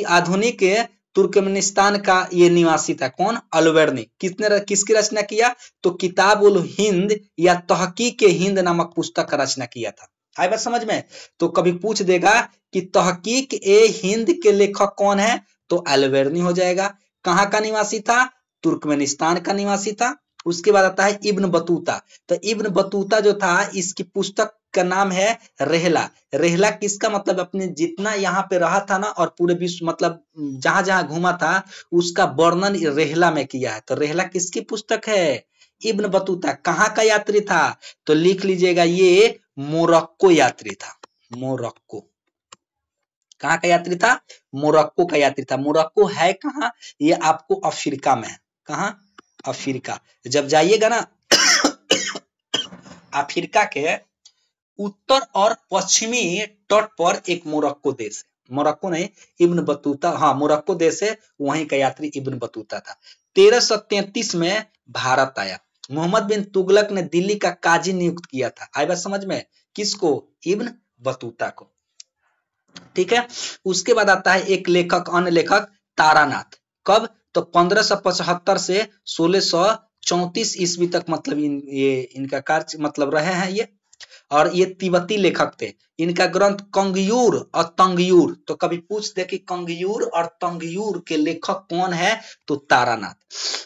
आधुनिक तुर्कमेनिस्तान का ये निवासी था। कौन? अलवर्नी। किसकी रचना किया? तो किताब उल हिंद या तहकीक हिंद नामक पुस्तक का रचना किया था। आई बात समझ में? तो कभी पूछ देगा कि तहकीक ए हिंद के लेखक कौन है, तो अलवर्नी हो जाएगा। कहाँ का निवासी था? तुर्कमेनिस्तान का निवासी था। उसके बाद आता है इब्न बतूता। तो इब्न बतूता जो था, इसकी पुस्तक का नाम है रेहला। रेहला किसका मतलब? अपने जितना यहाँ पे रहा था ना, और पूरे विश्व, मतलब जहां जहां घूमा था, उसका वर्णन रेहला में किया है। तो रेहला किसकी पुस्तक है? Ibn Battuta. कहाँ का यात्री था? तो लिख लीजिएगा, ये मोरक्को यात्री था। मोरक्को। कहाँ का यात्री था? मोरक्को का यात्री था। मोरक्को है कहाँ? ये आपको अफ्रीका में है। कहाँ? अफ्रीका। जब जाइएगा ना अफ्रीका के उत्तर और पश्चिमी तट पर एक मोरक्को देश है। मोरक्को नहीं, इब्न बतूता, हाँ मोरक्को देश है, वहीं का यात्री इब्न बतूता था। 1333 में भारत आया। मोहम्मद बिन तुगलक ने दिल्ली का काजी नियुक्त किया था। आई बात समझ में? किसको? इब्न बतूता को, ठीक है। उसके बाद आता है एक लेखक, अन्य लेखक तारानाथ। कब? तो 1575 से 1634 ईस्वी तक, मतलब ये इनका कार्य मतलब रहे हैं ये। और ये तिब्बती लेखक थे। इनका ग्रंथ कंगयूर और तंगयूर। तो कभी पूछ दे कि कंगयूर और तंगयूर के लेखक कौन है, तो तारानाथ।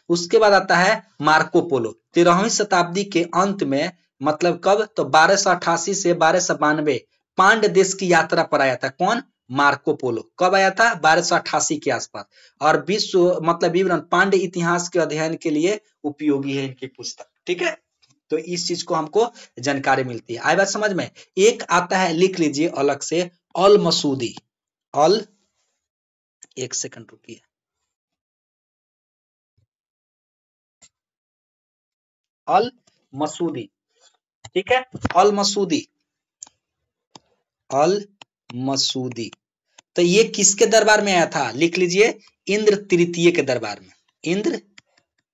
उसके बाद आता है मार्को पोलो। 13वीं शताब्दी के अंत में, मतलब कब? तो 1288 से 1292 पांड देश की यात्रा पर आया था। कौन? Marco Polo. कब आया था? 1288 के आसपास। और विश्व, मतलब विवरण, पांड्य इतिहास के अध्ययन के लिए उपयोगी है इनकी पुस्तक, ठीक है। तो इस चीज को हमको जानकारी मिलती है। आई बात समझ में? एक आता है, लिख लीजिए अलग से, अल मसूदी। एक सेकंड रुकिए। अल मसूदी, ठीक है। अल मसूदी, अल मसूदी। तो ये किसके दरबार में आया था? लिख लीजिए, इंद्र तृतीय के दरबार में। इंद्र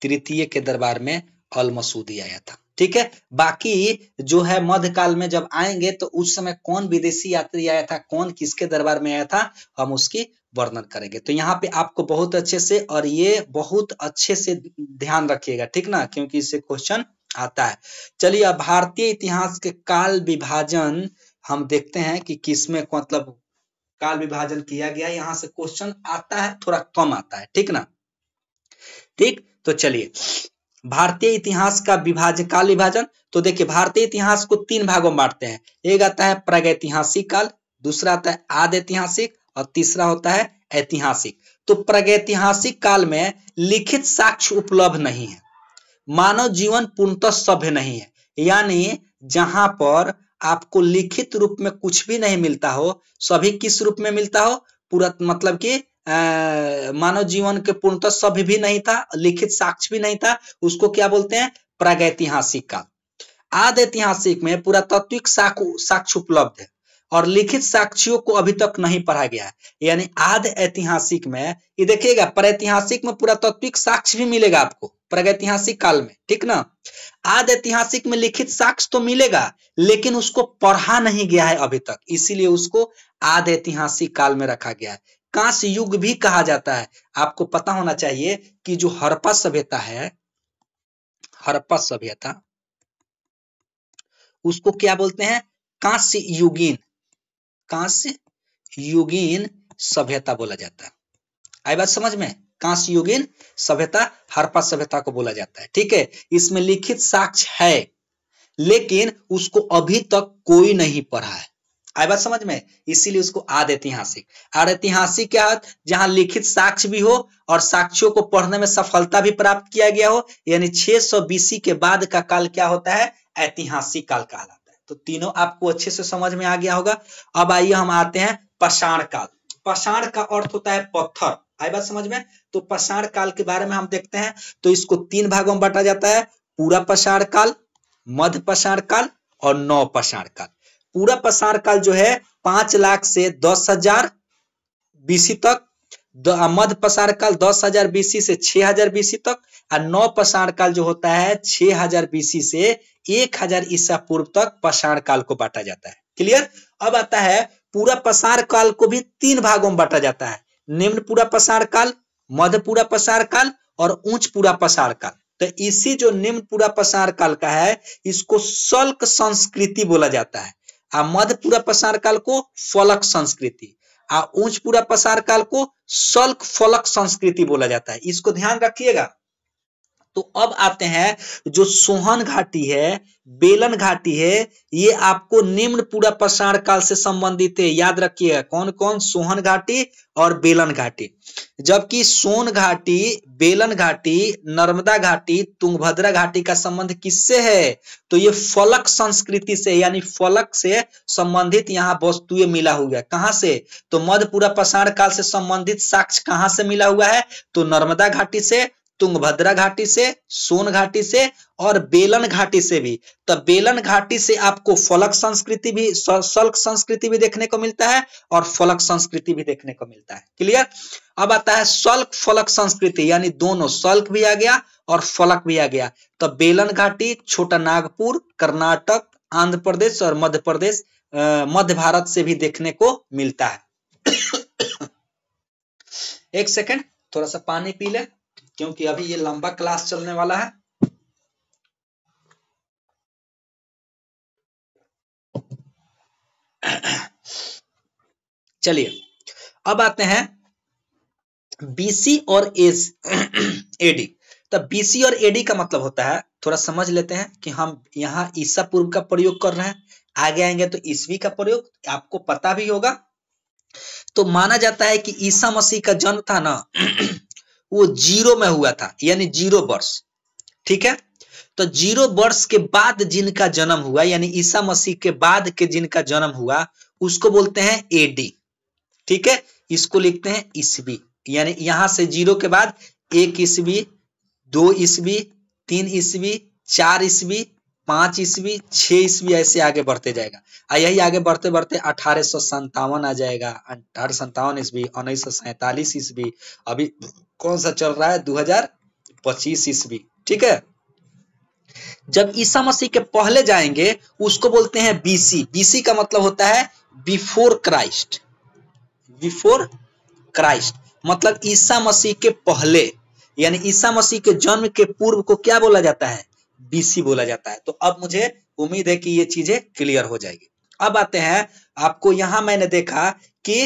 तृतीय के दरबार में अल मसूदी आया था, ठीक है। बाकी जो है मध्यकाल में जब आएंगे, तो उस समय कौन विदेशी यात्री आया था, कौन किसके दरबार में आया था, हम उसकी वर्णन करेंगे। तो यहाँ पे आपको बहुत अच्छे से, और ये बहुत अच्छे से ध्यान रखिएगा, ठीक ना, क्योंकि इससे क्वेश्चन आता है। चलिए अब भारतीय इतिहास के काल विभाजन हम देखते हैं कि किसमें, मतलब काल विभाजन किया गया। यहाँ से क्वेश्चन आता है, थोड़ा कम आता है, ठीक ना। ठीक, तो चलिए भारतीय इतिहास का विभाजन, काल विभाजन। तो देखिए भारतीय इतिहास को 3 भागों में बांटते हैं। एक आता है प्रागैतिहासिक काल, दूसरा आता है आद ऐतिहासिक, और तीसरा होता है ऐतिहासिक। तो प्रागैतिहासिक काल में लिखित साक्ष्य उपलब्ध नहीं है, मानव जीवन पूर्णतः सभ्य नहीं है। यानी जहां पर आपको लिखित रूप में कुछ भी नहीं मिलता हो, सभी किस रूप में मिलता हो? पूरा, मतलब कि मानव जीवन के पूर्णतः सभ्य भी नहीं था, लिखित साक्ष्य भी नहीं था, उसको क्या बोलते हैं? प्रागैतिहासिक काल। आद ऐतिहासिक में पुरातात्विक साक्ष्य उपलब्ध है और लिखित साक्ष्यों को अभी तक नहीं पढ़ा गया है। यानी आद ऐतिहासिक में, ये देखिएगा, प्रागैतिहासिक में पुरातात्विक साक्ष्य भी मिलेगा आपको प्रागैतिहासिक काल में, ठीक ना। आद ऐतिहासिक में लिखित साक्ष्य तो मिलेगा, लेकिन उसको पढ़ा नहीं गया है अभी तक, इसीलिए उसको आद ऐतिहासिक काल में रखा गया है। कांस्य युग भी कहा जाता है। आपको पता होना चाहिए कि जो हड़प्पा सभ्यता है, हड़प्पा सभ्यता, उसको क्या बोलते हैं? कांस्य युगीन, कांस्य युगीन सभ्यता बोला जाता है। आई बात समझ में? कांस्य युगीन सभ्यता हड़प्पा सभ्यता को बोला जाता है। ठीक है, इसमें लिखित साक्ष्य है लेकिन उसको अभी तक कोई नहीं पढ़ा है। आई बात समझ में? इसीलिए उसको आद ऐतिहासिक। और ऐतिहासिक क्या है? जहां लिखित साक्ष्य भी हो और साक्ष्यों को पढ़ने में सफलता भी प्राप्त किया गया हो, यानी 600 BC के बाद का काल क्या होता है? ऐतिहासिक काल कहलाता है। तो तीनों आपको अच्छे से समझ में आ गया होगा। अब आइए हम आते हैं पाषाण काल। पाषाण का अर्थ होता है पत्थर। आई बात समझ में? तो पाषाण काल के बारे में हम देखते हैं तो इसको 3 भागों में बांटा जाता है, पूरा पाषाण काल, मध्य पाषाण काल और नव पाषाण काल। पूरा पाषाण काल जो है 5 लाख से 10,000 BC तक, मध्य पाषाण काल 10,000 BC से 6,000 BC तक, और नव पाषाण काल जो होता है 6,000 BC से 1,000 ईसा पूर्व तक पाषाण काल को बांटा जाता है। क्लियर? अब आता है पूरा पाषाण काल को भी 3 भागों में बांटा जाता है, निम्न पूरा पाषाण काल, मध्य पूरा पाषाण काल और उच्च पूरा पाषाण काल। तो इसी जो निम्न पूरा पाषाण काल का है इसको शल्क संस्कृति बोला जाता है, और मध्य पूरा पाषाण काल को फलक संस्कृति, और उच्च पूरा पाषाण काल को शल्क फलक संस्कृति बोला जाता है। इसको ध्यान रखिएगा। तो अब आते हैं जो सोहन घाटी है, बेलन घाटी है, ये आपको निम्न पूरा पाषाण काल से संबंधित है। याद रखिएगा कौन कौन? सोहन घाटी और बेलन घाटी। जबकि सोन घाटी, बेलन घाटी, नर्मदा घाटी, तुंगभद्रा घाटी का संबंध किससे है? तो ये फलक संस्कृति से, यानी फलक से संबंधित यहाँ वस्तुएं मिला हुआ है। कहां से? तो मध्य पूरा पाषाण काल से संबंधित साक्ष्य कहां से मिला हुआ है? तो नर्मदा घाटी से, तुंगभद्रा घाटी से, सोन घाटी से और बेलन घाटी से भी। तो बेलन घाटी से आपको फलक संस्कृति भी, शल्क संस्कृति भी देखने को मिलता है और फलक संस्कृति भी देखने को मिलता है। क्लियर? अब आता है शल्क फलक संस्कृति, यानी दोनों, शल्क भी आ गया और फलक भी आ गया। तो बेलन घाटी छोटा नागपुर, कर्नाटक, आंध्र प्रदेश और मध्य प्रदेश, मध्य भारत से भी देखने को मिलता है। एक सेकंड, थोड़ा सा पानी पी ले, क्योंकि अभी ये लंबा क्लास चलने वाला है। चलिए अब आते हैं BC और AD। तो BC और AD का मतलब होता है, थोड़ा समझ लेते हैं कि हम यहाँ ईसा पूर्व का प्रयोग कर रहे हैं, आगे आएंगे तो ईसवी का प्रयोग आपको पता भी होगा। तो माना जाता है कि ईसा मसीह का जन्म था ना वो 0 में हुआ था, यानी 0 वर्ष। ठीक है? तो 0 वर्ष के बाद जिनका जन्म हुआ, यानी ईसा मसीह के बाद के जिनका जन्म हुआ, उसको बोलते हैं AD। ठीक है? इसको लिखते हैं ईसवी, यानी यहां से 0 के बाद 1 ईसवी, 2 ईसवी, 3 ईसवी, 4 ईसवी, 5 ईसवी, 6 ईसवी, ऐसे आगे बढ़ते जाएगा। यही आगे बढ़ते बढ़ते 1857 आ जाएगा, 1857 ईसवी, 1947 ईसवी, अभी कौन सा चल रहा है? 2025 ईसवी। ठीक है? जब ईसा मसीह के पहले जाएंगे उसको बोलते हैं BC। BC का मतलब होता है बिफोर क्राइस्ट। बिफोर क्राइस्ट मतलब ईसा मसीह के पहले, यानी ईसा मसीह के जन्म के पूर्व को क्या बोला जाता है? BC बोला जाता है। तो अब मुझे उम्मीद है कि ये चीजें क्लियर हो जाएगी। अब आते हैं, आपको यहां मैंने देखा कि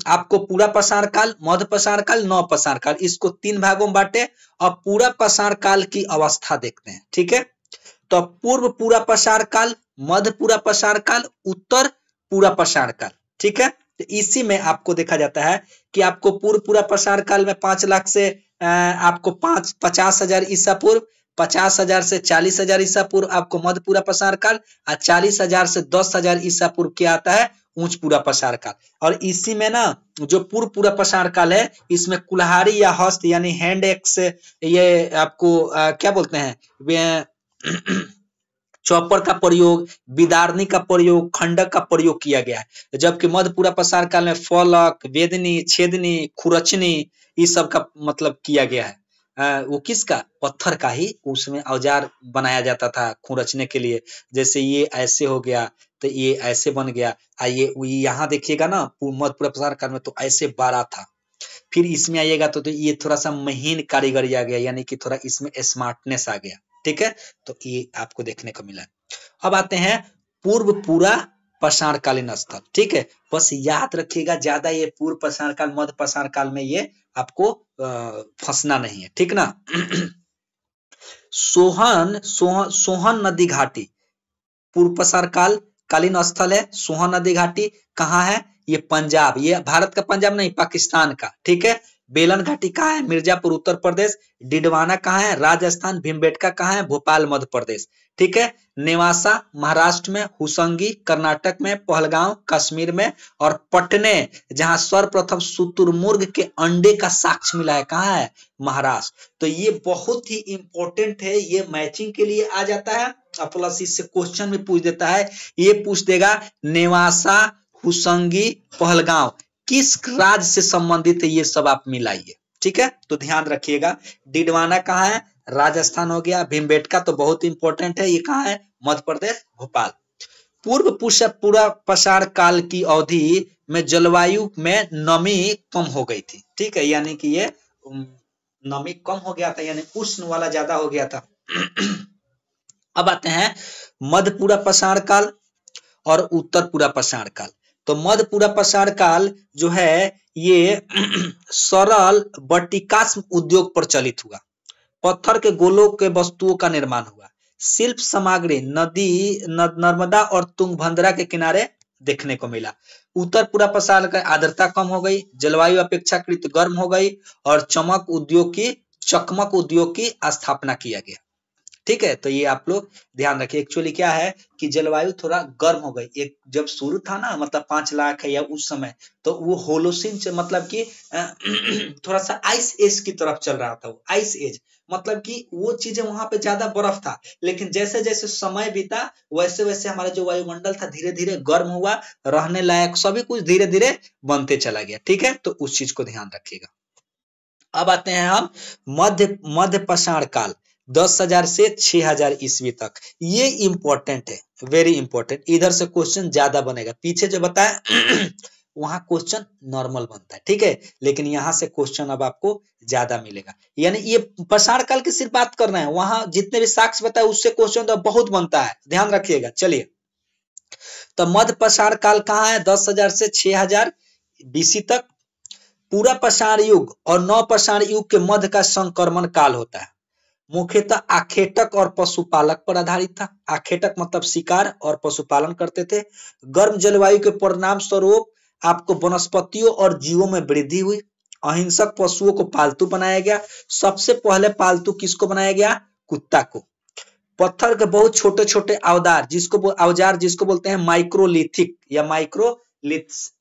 आपको पूरा पाषाण काल, मध्य पाषाण काल, नव पाषाण काल, इसको 3 भागों में बांटे। अब पूरा पाषाण काल की अवस्था देखते हैं। ठीक है? तो पूर्व पूरा पाषाण काल, मध्य पूरा पाषाण काल, उत्तर पूरा पाषाण काल। ठीक है? तो इसी में आपको देखा जाता है कि आपको पूर्व पूरा पाषाण काल में 5 लाख से आपको 50,000 ईसा पूर्व, 50,000 से 40,000 ईसा पूर्व आपको मध्य पूरा पाषाण काल, और 40,000 से 10,000 ईसा पूर्व क्या आता है? उच्च पूरा पाषाण काल। और इसी में ना जो पूर्व पूरा पाषाण काल है, इसमें कुल्हाड़ी या हस्त यानी हैंड एक्स, ये आपको क्या बोलते हैं, चौपर का प्रयोग, विदारनी का प्रयोग, खंडक का प्रयोग किया गया है। जबकि मध्य पूरा पाषाण काल में फलक, वेदनी, छेदनी, खुरचनी, इस सब का मतलब किया गया है। वो किसका, पत्थर का ही उसमें औजार बनाया जाता था खुरचने के लिए। जैसे ये ऐसे हो गया तो ये ऐसे बन गया, ये यहाँ देखिएगा ना मध्य प्रसार काल में तो ऐसे बारह था। फिर इसमें आइएगा तो ये थोड़ा सा महीन कारीगरी आ गया, यानी कि थोड़ा इसमें स्मार्टनेस आ गया। ठीक है, तो ये आपको देखने को मिला। अब आते हैं पूर्व पूरा पाषाण कालीन स्थल। ठीक है, बस याद रखिएगा, ज्यादा ये पूर्व पाषाण काल मध्य पाषाण काल में ये आपको फंसना नहीं है, ठीक ना। सोहन नदी घाटी पूर्व पाषाण काल कालीन स्थल है। सोहन नदी घाटी कहाँ है, ये पंजाब, ये भारत का पंजाब नहीं, पाकिस्तान का। ठीक है, बेलन घाटी कहाँ है, मिर्जापुर उत्तर प्रदेश। डिडवाना कहाँ है, राजस्थान। भीमबेटका कहाँ है, भोपाल मध्य प्रदेश। ठीक है, नेवासा महाराष्ट्र में, हुसंगी कर्नाटक में, पहलगांव कश्मीर में, और पटने जहां सर्वप्रथम शुतुरमुर्ग के अंडे का साक्ष्य मिला है, कहाँ है, महाराष्ट्र। तो ये बहुत ही इंपॉर्टेंट है, ये मैचिंग के लिए आ जाता है, प्लस इससे क्वेश्चन भी पूछ देता है। ये पूछ देगा नेवासा, हुसंगी, पहलगांव किस राज्य से संबंधित है, ये सब आप मिलाइए। ठीक है, तो ध्यान रखिएगा। डिडवाना कहाँ है, राजस्थान हो गया। भीमबेटका तो बहुत इंपॉर्टेंट है, ये कहाँ है, मध्य प्रदेश, भोपाल। पूर्व पूरा पाषाण काल की अवधि में जलवायु में नमी कम हो गई थी। ठीक है, यानी कि ये नमी कम हो गया था, यानी उष्ण वाला ज्यादा हो गया था। अब आते हैं मध्य पूरा पाषाण काल और उत्तर पूरा पाषाण काल। तो मध्य पूरा पाषाण काल जो है ये सरल बट्टिकास्म उद्योग पर चलित हुआ। पत्थर के गोलों के वस्तुओं का निर्माण हुआ। शिल्प सामग्री नर्मदा और तुंगभद्रा के किनारे देखने को मिला। उत्तर पूरा पाषाण का आर्द्रता कम हो गई, जलवायु अपेक्षाकृत गर्म हो गई, और चकमक उद्योग की स्थापना किया गया। ठीक है, तो ये आप लोग ध्यान रखिए। एक्चुअली क्या है कि जलवायु थोड़ा गर्म हो गई। एक जब शुरू था ना, मतलब 5 लाख है या उस समय, तो वो होलोसिन मतलब कि थोड़ा सा आइस एज की तरफ चल रहा था। वो आइस एज मतलब कि वो चीजें वहां पे ज्यादा बर्फ था, लेकिन जैसे जैसे समय बीता वैसे वैसे हमारा जो वायुमंडल था धीरे धीरे गर्म हुआ, रहने लायक सभी कुछ धीरे धीरे बनते चला गया। ठीक है, तो उस चीज को ध्यान रखिएगा। अब आते हैं हम मध्य पाषाण काल 10,000 से 6,000 ईस्वी तक। ये इंपॉर्टेंट है, वेरी इंपॉर्टेंट। इधर से क्वेश्चन ज्यादा बनेगा, पीछे जो बताया वहां क्वेश्चन नॉर्मल बनता है। ठीक है, लेकिन यहाँ से क्वेश्चन अब आपको ज्यादा मिलेगा। यानी ये पाषाण काल की सिर्फ बात करना है, वहां जितने भी साक्ष्य बताए उससे क्वेश्चन तो बहुत बनता है, ध्यान रखिएगा। चलिए, तो मध्य पाषाण काल कहाँ है, 10,000 से 6,000 बीसी तक। पूरा पाषाण युग और नवपाषाण युग के मध्य का संक्रमण काल होता है। मुख्यतः आखेटक और पशुपालक पर आधारित था। आखेटक मतलब शिकार और पशुपालन करते थे। गर्म जलवायु के परिणाम स्वरूप आपको वनस्पतियों और जीवों में वृद्धि हुई। अहिंसक पशुओं को पालतू बनाया गया। सबसे पहले पालतू किसको बनाया गया, कुत्ता को। पत्थर के बहुत छोटे छोटे औजार जिसको बोलते हैं माइक्रोलिथिक या माइक्रोलिथ्स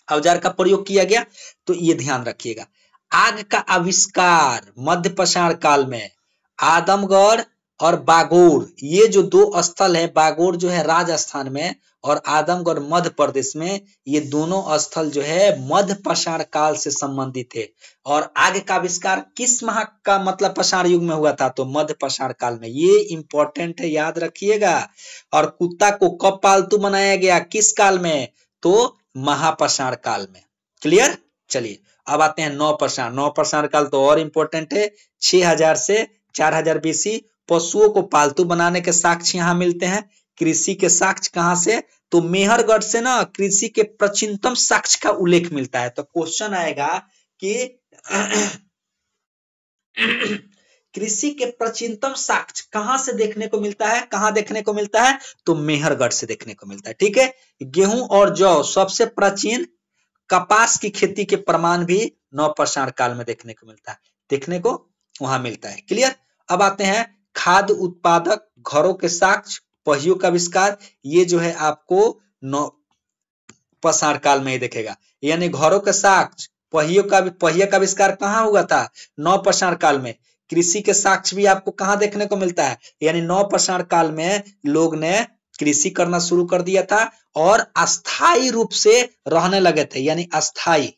औजार का प्रयोग किया गया। तो ये ध्यान रखिएगा। आग का आविष्कार मध्य पाषाण काल में आदमगढ़ और बागोर, ये जो दो स्थल है, बागोर जो है राजस्थान में और आदमगढ़ मध्य प्रदेश में, ये दोनों स्थल जो है मध्य पाषाण काल से संबंधित है। और आग का आविष्कार किस माह का मतलब पाषाण युग में हुआ था, तो मध्य पाषाण काल में। ये इंपॉर्टेंट है, याद रखिएगा। और कुत्ता को कब पालतू बनाया गया, किस काल में, तो महापाषाण काल में। क्लियर। चलिए, अब आते हैं नवपाषाण काल तो और इंपॉर्टेंट है। 6,000 से 4,000 बीसी। पशुओं को पालतू बनाने के साक्ष्य यहाँ मिलते हैं। कृषि के साक्ष्य कहाँ से, तो मेहरगढ़ से ना कृषि के प्राचीनतम साक्ष्य का उल्लेख मिलता है। तो क्वेश्चन आएगा कि कृषि के प्राचीनतम साक्ष्य कहां से देखने को मिलता है, कहां देखने को मिलता है, तो मेहरगढ़ से देखने को मिलता है। ठीक है, गेहूं और जौ सबसे प्राचीन, कपास की खेती के प्रमाण भी नवपाषाण काल में देखने को वहां मिलता है। क्लियर। अब आते हैं खाद्य उत्पादक घरों के साक्ष्य, पहियों का आविष्कार। ये जो है आपको नवपाषाण काल में ही देखेगा। यानी घरों के साक्ष्य, पहिया का आविष्कार कहाँ हुआ था, नवपाषाण काल में। कृषि के साक्ष्य भी आपको कहाँ देखने को मिलता है, यानी नवपाषाण काल में लोग ने कृषि करना शुरू कर दिया था और अस्थायी रूप से रहने लगे थे। यानी अस्थायी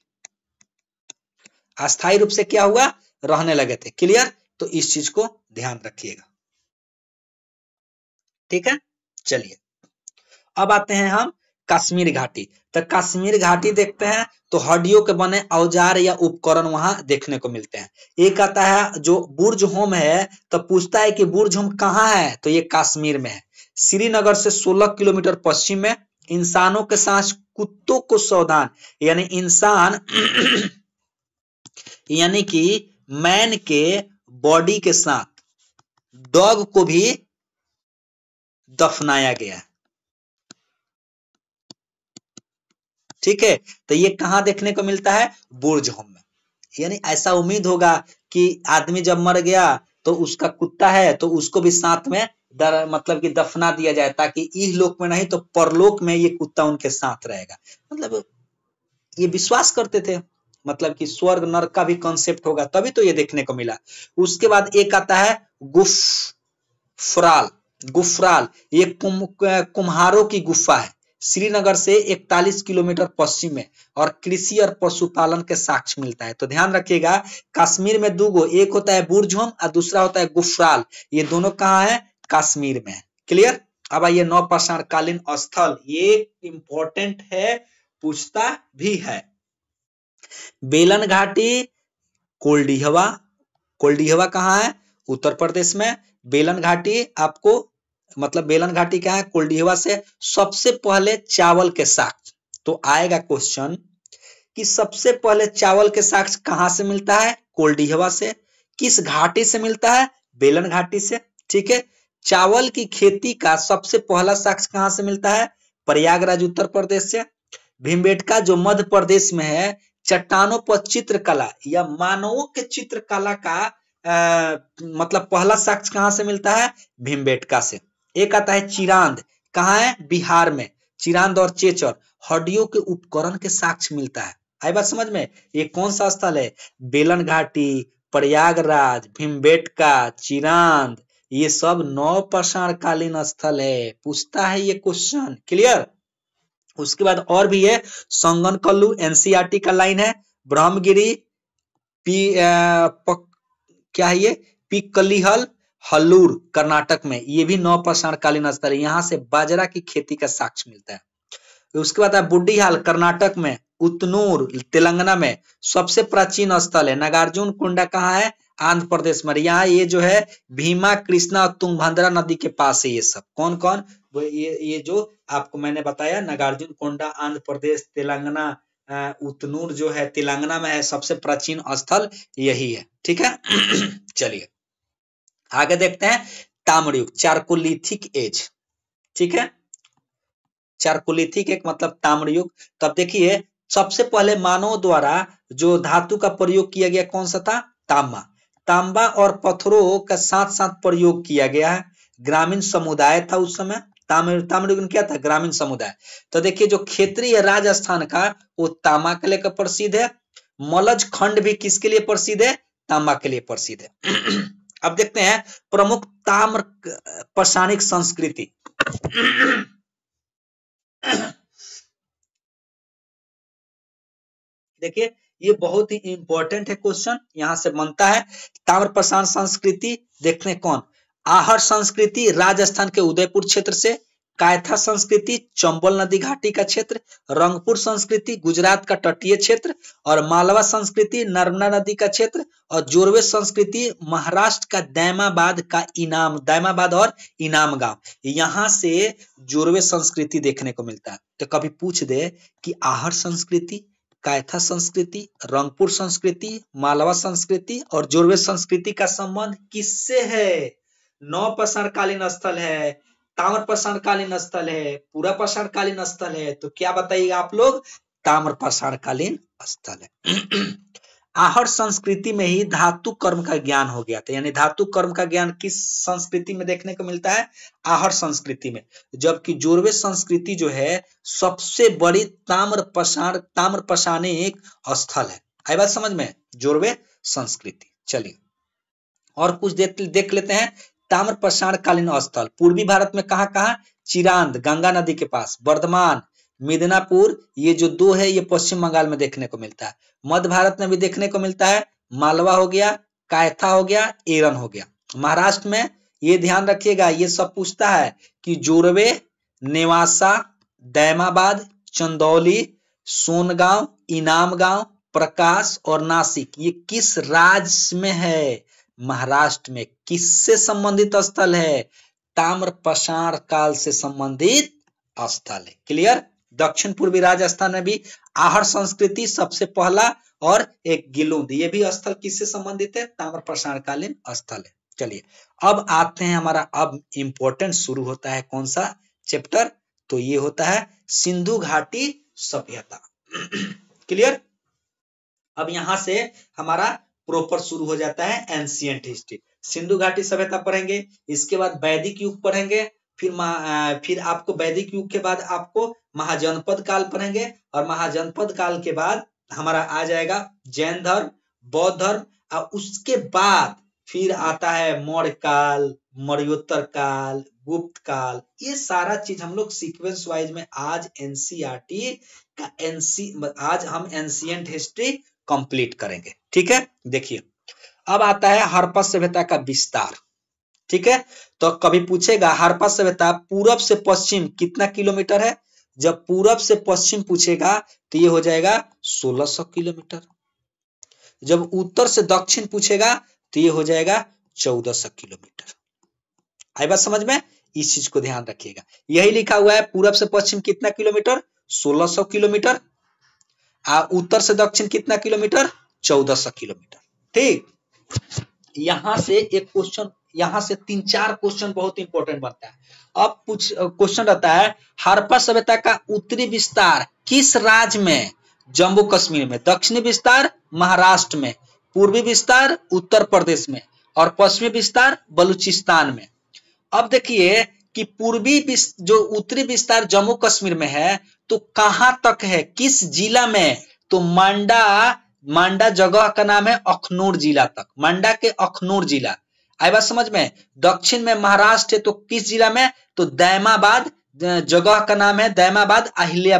रूप से क्या हुआ, रहने लगे थे। क्लियर? तो इस चीज को ध्यान रखिएगा। ठीक है, चलिए अब आते हैं हम कश्मीर घाटी। तो कश्मीर घाटी देखते हैं तो हड्डियों के बने औजार या उपकरण वहां देखने को मिलते हैं। एक आता है जो बुर्ज होम है, तो पूछता है कि बुर्ज होम कहाँ है, तो ये कश्मीर में है। श्रीनगर से 16 किलोमीटर पश्चिम में। इंसानों के साथ कुत्तों को सावधान, यानी इंसान यानी कि मैन के बॉडी के साथ डॉग को भी दफनाया गया है। ठीक है, तो ये कहां देखने को मिलता है? बुर्ज होम में। यानी ऐसा उम्मीद होगा कि आदमी जब मर गया तो उसका कुत्ता है तो उसको भी साथ में मतलब कि दफना दिया जाए, ताकि इस लोक में नहीं तो परलोक में ये कुत्ता उनके साथ रहेगा। मतलब ये विश्वास करते थे, मतलब कि स्वर्ग नरक का भी कॉन्सेप्ट होगा, तभी तो ये देखने को मिला। उसके बाद एक आता है गुफराल। गुफराल ये कुम्हारों की गुफा है। श्रीनगर से 41 किलोमीटर पश्चिम में, और कृषि और पशुपालन के साक्ष्य मिलता है। तो ध्यान रखिएगा, कश्मीर में दो गो, एक होता है बुर्ज होम और दूसरा होता है गुफराल। ये दोनों कहाँ है? कश्मीर में है। क्लियर? अब आइए नवपाषाण कालीन स्थल, ये इंपॉर्टेंट है, पूछता भी है। बेलन घाटी, कोल्डिहवा। कोल्डिहवा कहाँ है? उत्तर प्रदेश में। बेलन घाटी आपको मतलब बेलन घाटी क्या है? कोल्डिहवा से सबसे पहले चावल के साक्ष्य। तो आएगा क्वेश्चन कि सबसे पहले चावल के साक्ष्य कहां से मिलता है? कोल्डिहवा से। किस घाटी से मिलता है? बेलन घाटी से। ठीक है, चावल की खेती का सबसे पहला साक्ष्य कहां से मिलता है? प्रयागराज उत्तर प्रदेश से। भीमबेटका जो मध्य प्रदेश में है, चट्टानों पर चित्रकला या मानवों के चित्रकला का मतलब पहला साक्ष्य कहां से मिलता है? भीमबेटका से। एक आता है चिरांद, कहाँ है? बिहार में। चिरांद और चेचर हड्डियों के उपकरण के साक्ष्य मिलता है। आई बात समझ में? ये कौन सा स्थल है? बेलन घाटी, प्रयागराज, भीमबेटका, चिरांद, ये सब नवपाषाण कालीन स्थल है। पूछता है ये क्वेश्चन। क्लियर? उसके बाद और भी है, संगनकल्लू एनसीईआरटी का लाइन है। ब्रह्मगिरी क्या है ये? पिक्कलिहल हल्लूर कर्नाटक में, ये भी नवपाषाण कालीन स्थल है। यहाँ से बाजरा की खेती का साक्ष्य मिलता है। उसके बाद बुड्डीहाल कर्नाटक में, उतनूर तेलंगाना में सबसे प्राचीन स्थल है। नागार्जुन कोंडा कहाँ है? आंध्र प्रदेश में। यहाँ ये जो है भीमा, कृष्णा और तुंगभद्रा नदी के पास है। ये सब कौन कौन? ये जो आपको मैंने बताया, नागार्जुन कोंडा आंध्र प्रदेश, तेलंगाना, उतनूर जो है तेलंगाना में है, सबसे प्राचीन स्थल यही है। ठीक है चलिए आगे देखते हैं। ताम्रयुग, चारकोलिथिक एज। ठीक है, चारकोलिथिक एक मतलब ताम्रयुग। तो अब देखिए, सबसे पहले मानव द्वारा जो धातु का प्रयोग किया गया कौन सा था? तांबा। तांबा और पत्थरों का साथ साथ प्रयोग किया गया है। ग्रामीण समुदाय था उस समय। ताम्रयुग में क्या था? ग्रामीण समुदाय। तो देखिए, जो क्षेत्रीय राजस्थान का वो तांबा के लिए प्रसिद्ध है। मलज खंड भी किसके लिए प्रसिद्ध है? तांबा के लिए प्रसिद्ध है। अब देखते हैं प्रमुख ताम्र पाषाणिक संस्कृति। देखिए, ये बहुत ही इंपॉर्टेंट है क्वेश्चन, यहां से बनता है। ताम्रपाषाण संस्कृति देखते हैं कौन? आहर संस्कृति राजस्थान के उदयपुर क्षेत्र से। कायथा संस्कृति चंबल नदी घाटी का क्षेत्र। रंगपुर संस्कृति गुजरात का तटीय क्षेत्र। और मालवा संस्कृति नर्मदा नदी का क्षेत्र। और जोरवे संस्कृति महाराष्ट्र का दायमाबाद और इनाम गांव, यहां से जोरवे संस्कृति देखने को मिलता है। तो कभी पूछ दे कि आहर संस्कृति, कायथा संस्कृति, रंगपुर संस्कृति, मालवा संस्कृति और जोरवे संस्कृति का संबंध किससे है? नवपाषाण कालीन स्थल है, ताम्रपाषाण कालीन स्थल है, पूरा पाषाण कालीन स्थल है। तो क्या बताइएगा आप लोग? ताम्रपाषाण कालीन स्थल है। आहर संस्कृति में ही धातु कर्म का ज्ञान हो गया था। यानी धातु कर्म का ज्ञान किस संस्कृति में देखने को मिलता है? आहर संस्कृति में। जबकि जोरवे संस्कृति जो है सबसे बड़ी ताम्रपाषाणिक स्थल है। आई बात समझ में? जोरवे संस्कृति। चलिए और कुछ देख लेते हैं। ताम्रपाषाण कालीन स्थल पूर्वी भारत में कहाँ कहाँ? चिरांद गंगा नदी के पास, वर्धमान, मिदनापुर, ये जो दो है ये पश्चिम बंगाल में देखने को मिलता है। मध्य भारत में भी देखने को मिलता है, मालवा हो गया, कायथा हो गया, एरन हो गया। महाराष्ट्र में ये ध्यान रखिएगा, ये सब पूछता है कि जोरवे, नेवासा, दैमाबाद, चंदौली, सोनगांव, इनाम गांव, प्रकाश और नासिक ये किस राज्य में है? महाराष्ट्र में। किससे संबंधित स्थल है? ताम्रपाषाण काल से संबंधित स्थल है। क्लियर? दक्षिण पूर्वी राजस्थान में भी आहर संस्कृति सबसे पहला और एक गिलुंद, ये भी स्थल किससे संबंधित है? ताम्रपाषाण कालीन स्थल है। चलिए अब आते हैं, हमारा अब इंपॉर्टेंट शुरू होता है कौन सा चैप्टर? तो ये होता है सिंधु घाटी सभ्यता। क्लियर? अब यहां से हमारा प्रॉपर शुरू हो जाता है एंशिएंट हिस्ट्री। सिंधु घाटी सभ्यता पढ़ेंगे, इसके बाद वैदिक युग पढ़ेंगे, फिर आपको वैदिक युग के बाद आपको महाजनपद काल पढ़ेंगे, और महाजनपद काल के बाद हमारा आ जाएगा जैन धर्म, बौद्ध धर्म, और उसके बाद फिर आता है मौर्य काल, मौर्योत्तर काल, गुप्त काल। ये सारा चीज हम लोग सीक्वेंस वाइज में आज एनसीईआरटी का आज हम एंशिएंट हिस्ट्री कंप्लीट करेंगे। ठीक है, देखिए अब आता है हड़प्पा सभ्यता का विस्तार। ठीक है, तो कभी पूछेगा हड़प्पा सभ्यता पूरब से पश्चिम कितना किलोमीटर है? जब पूरब से पश्चिम पूछेगा तो ये हो जाएगा 1600 किलोमीटर। जब उत्तर से दक्षिण पूछेगा तो ये हो जाएगा 1400 किलोमीटर। आई बात समझ में? इस चीज को ध्यान रखिएगा, यही लिखा हुआ है पूरब से पश्चिम कितना किलोमीटर? 1600 किलोमीटर। उत्तर से दक्षिण कितना किलोमीटर? 1400 किलोमीटर। ठीक, यहां से एक क्वेश्चन, यहां से 3-4 क्वेश्चन बहुत इंपॉर्टेंट बनता है। अब कुछ क्वेश्चन रहता है हड़प्पा सभ्यता का उत्तरी विस्तार किस राज्य में? जम्मू कश्मीर में। दक्षिणी विस्तार महाराष्ट्र में, पूर्वी विस्तार उत्तर प्रदेश में, और पश्चिमी विस्तार बलूचिस्तान में। अब देखिए कि जो उत्तरी विस्तार जम्मू कश्मीर में है तो कहां तक है, किस जिला में? तो मांडा जगह का नाम है अखनूर जिला तक, मांडा के अखनूर जिला। आई बात समझ में? दक्षिण में महाराष्ट्र है तो किस जिला में? तो दैमाबाद जगह का नाम है दैमाबाद, अहिल्या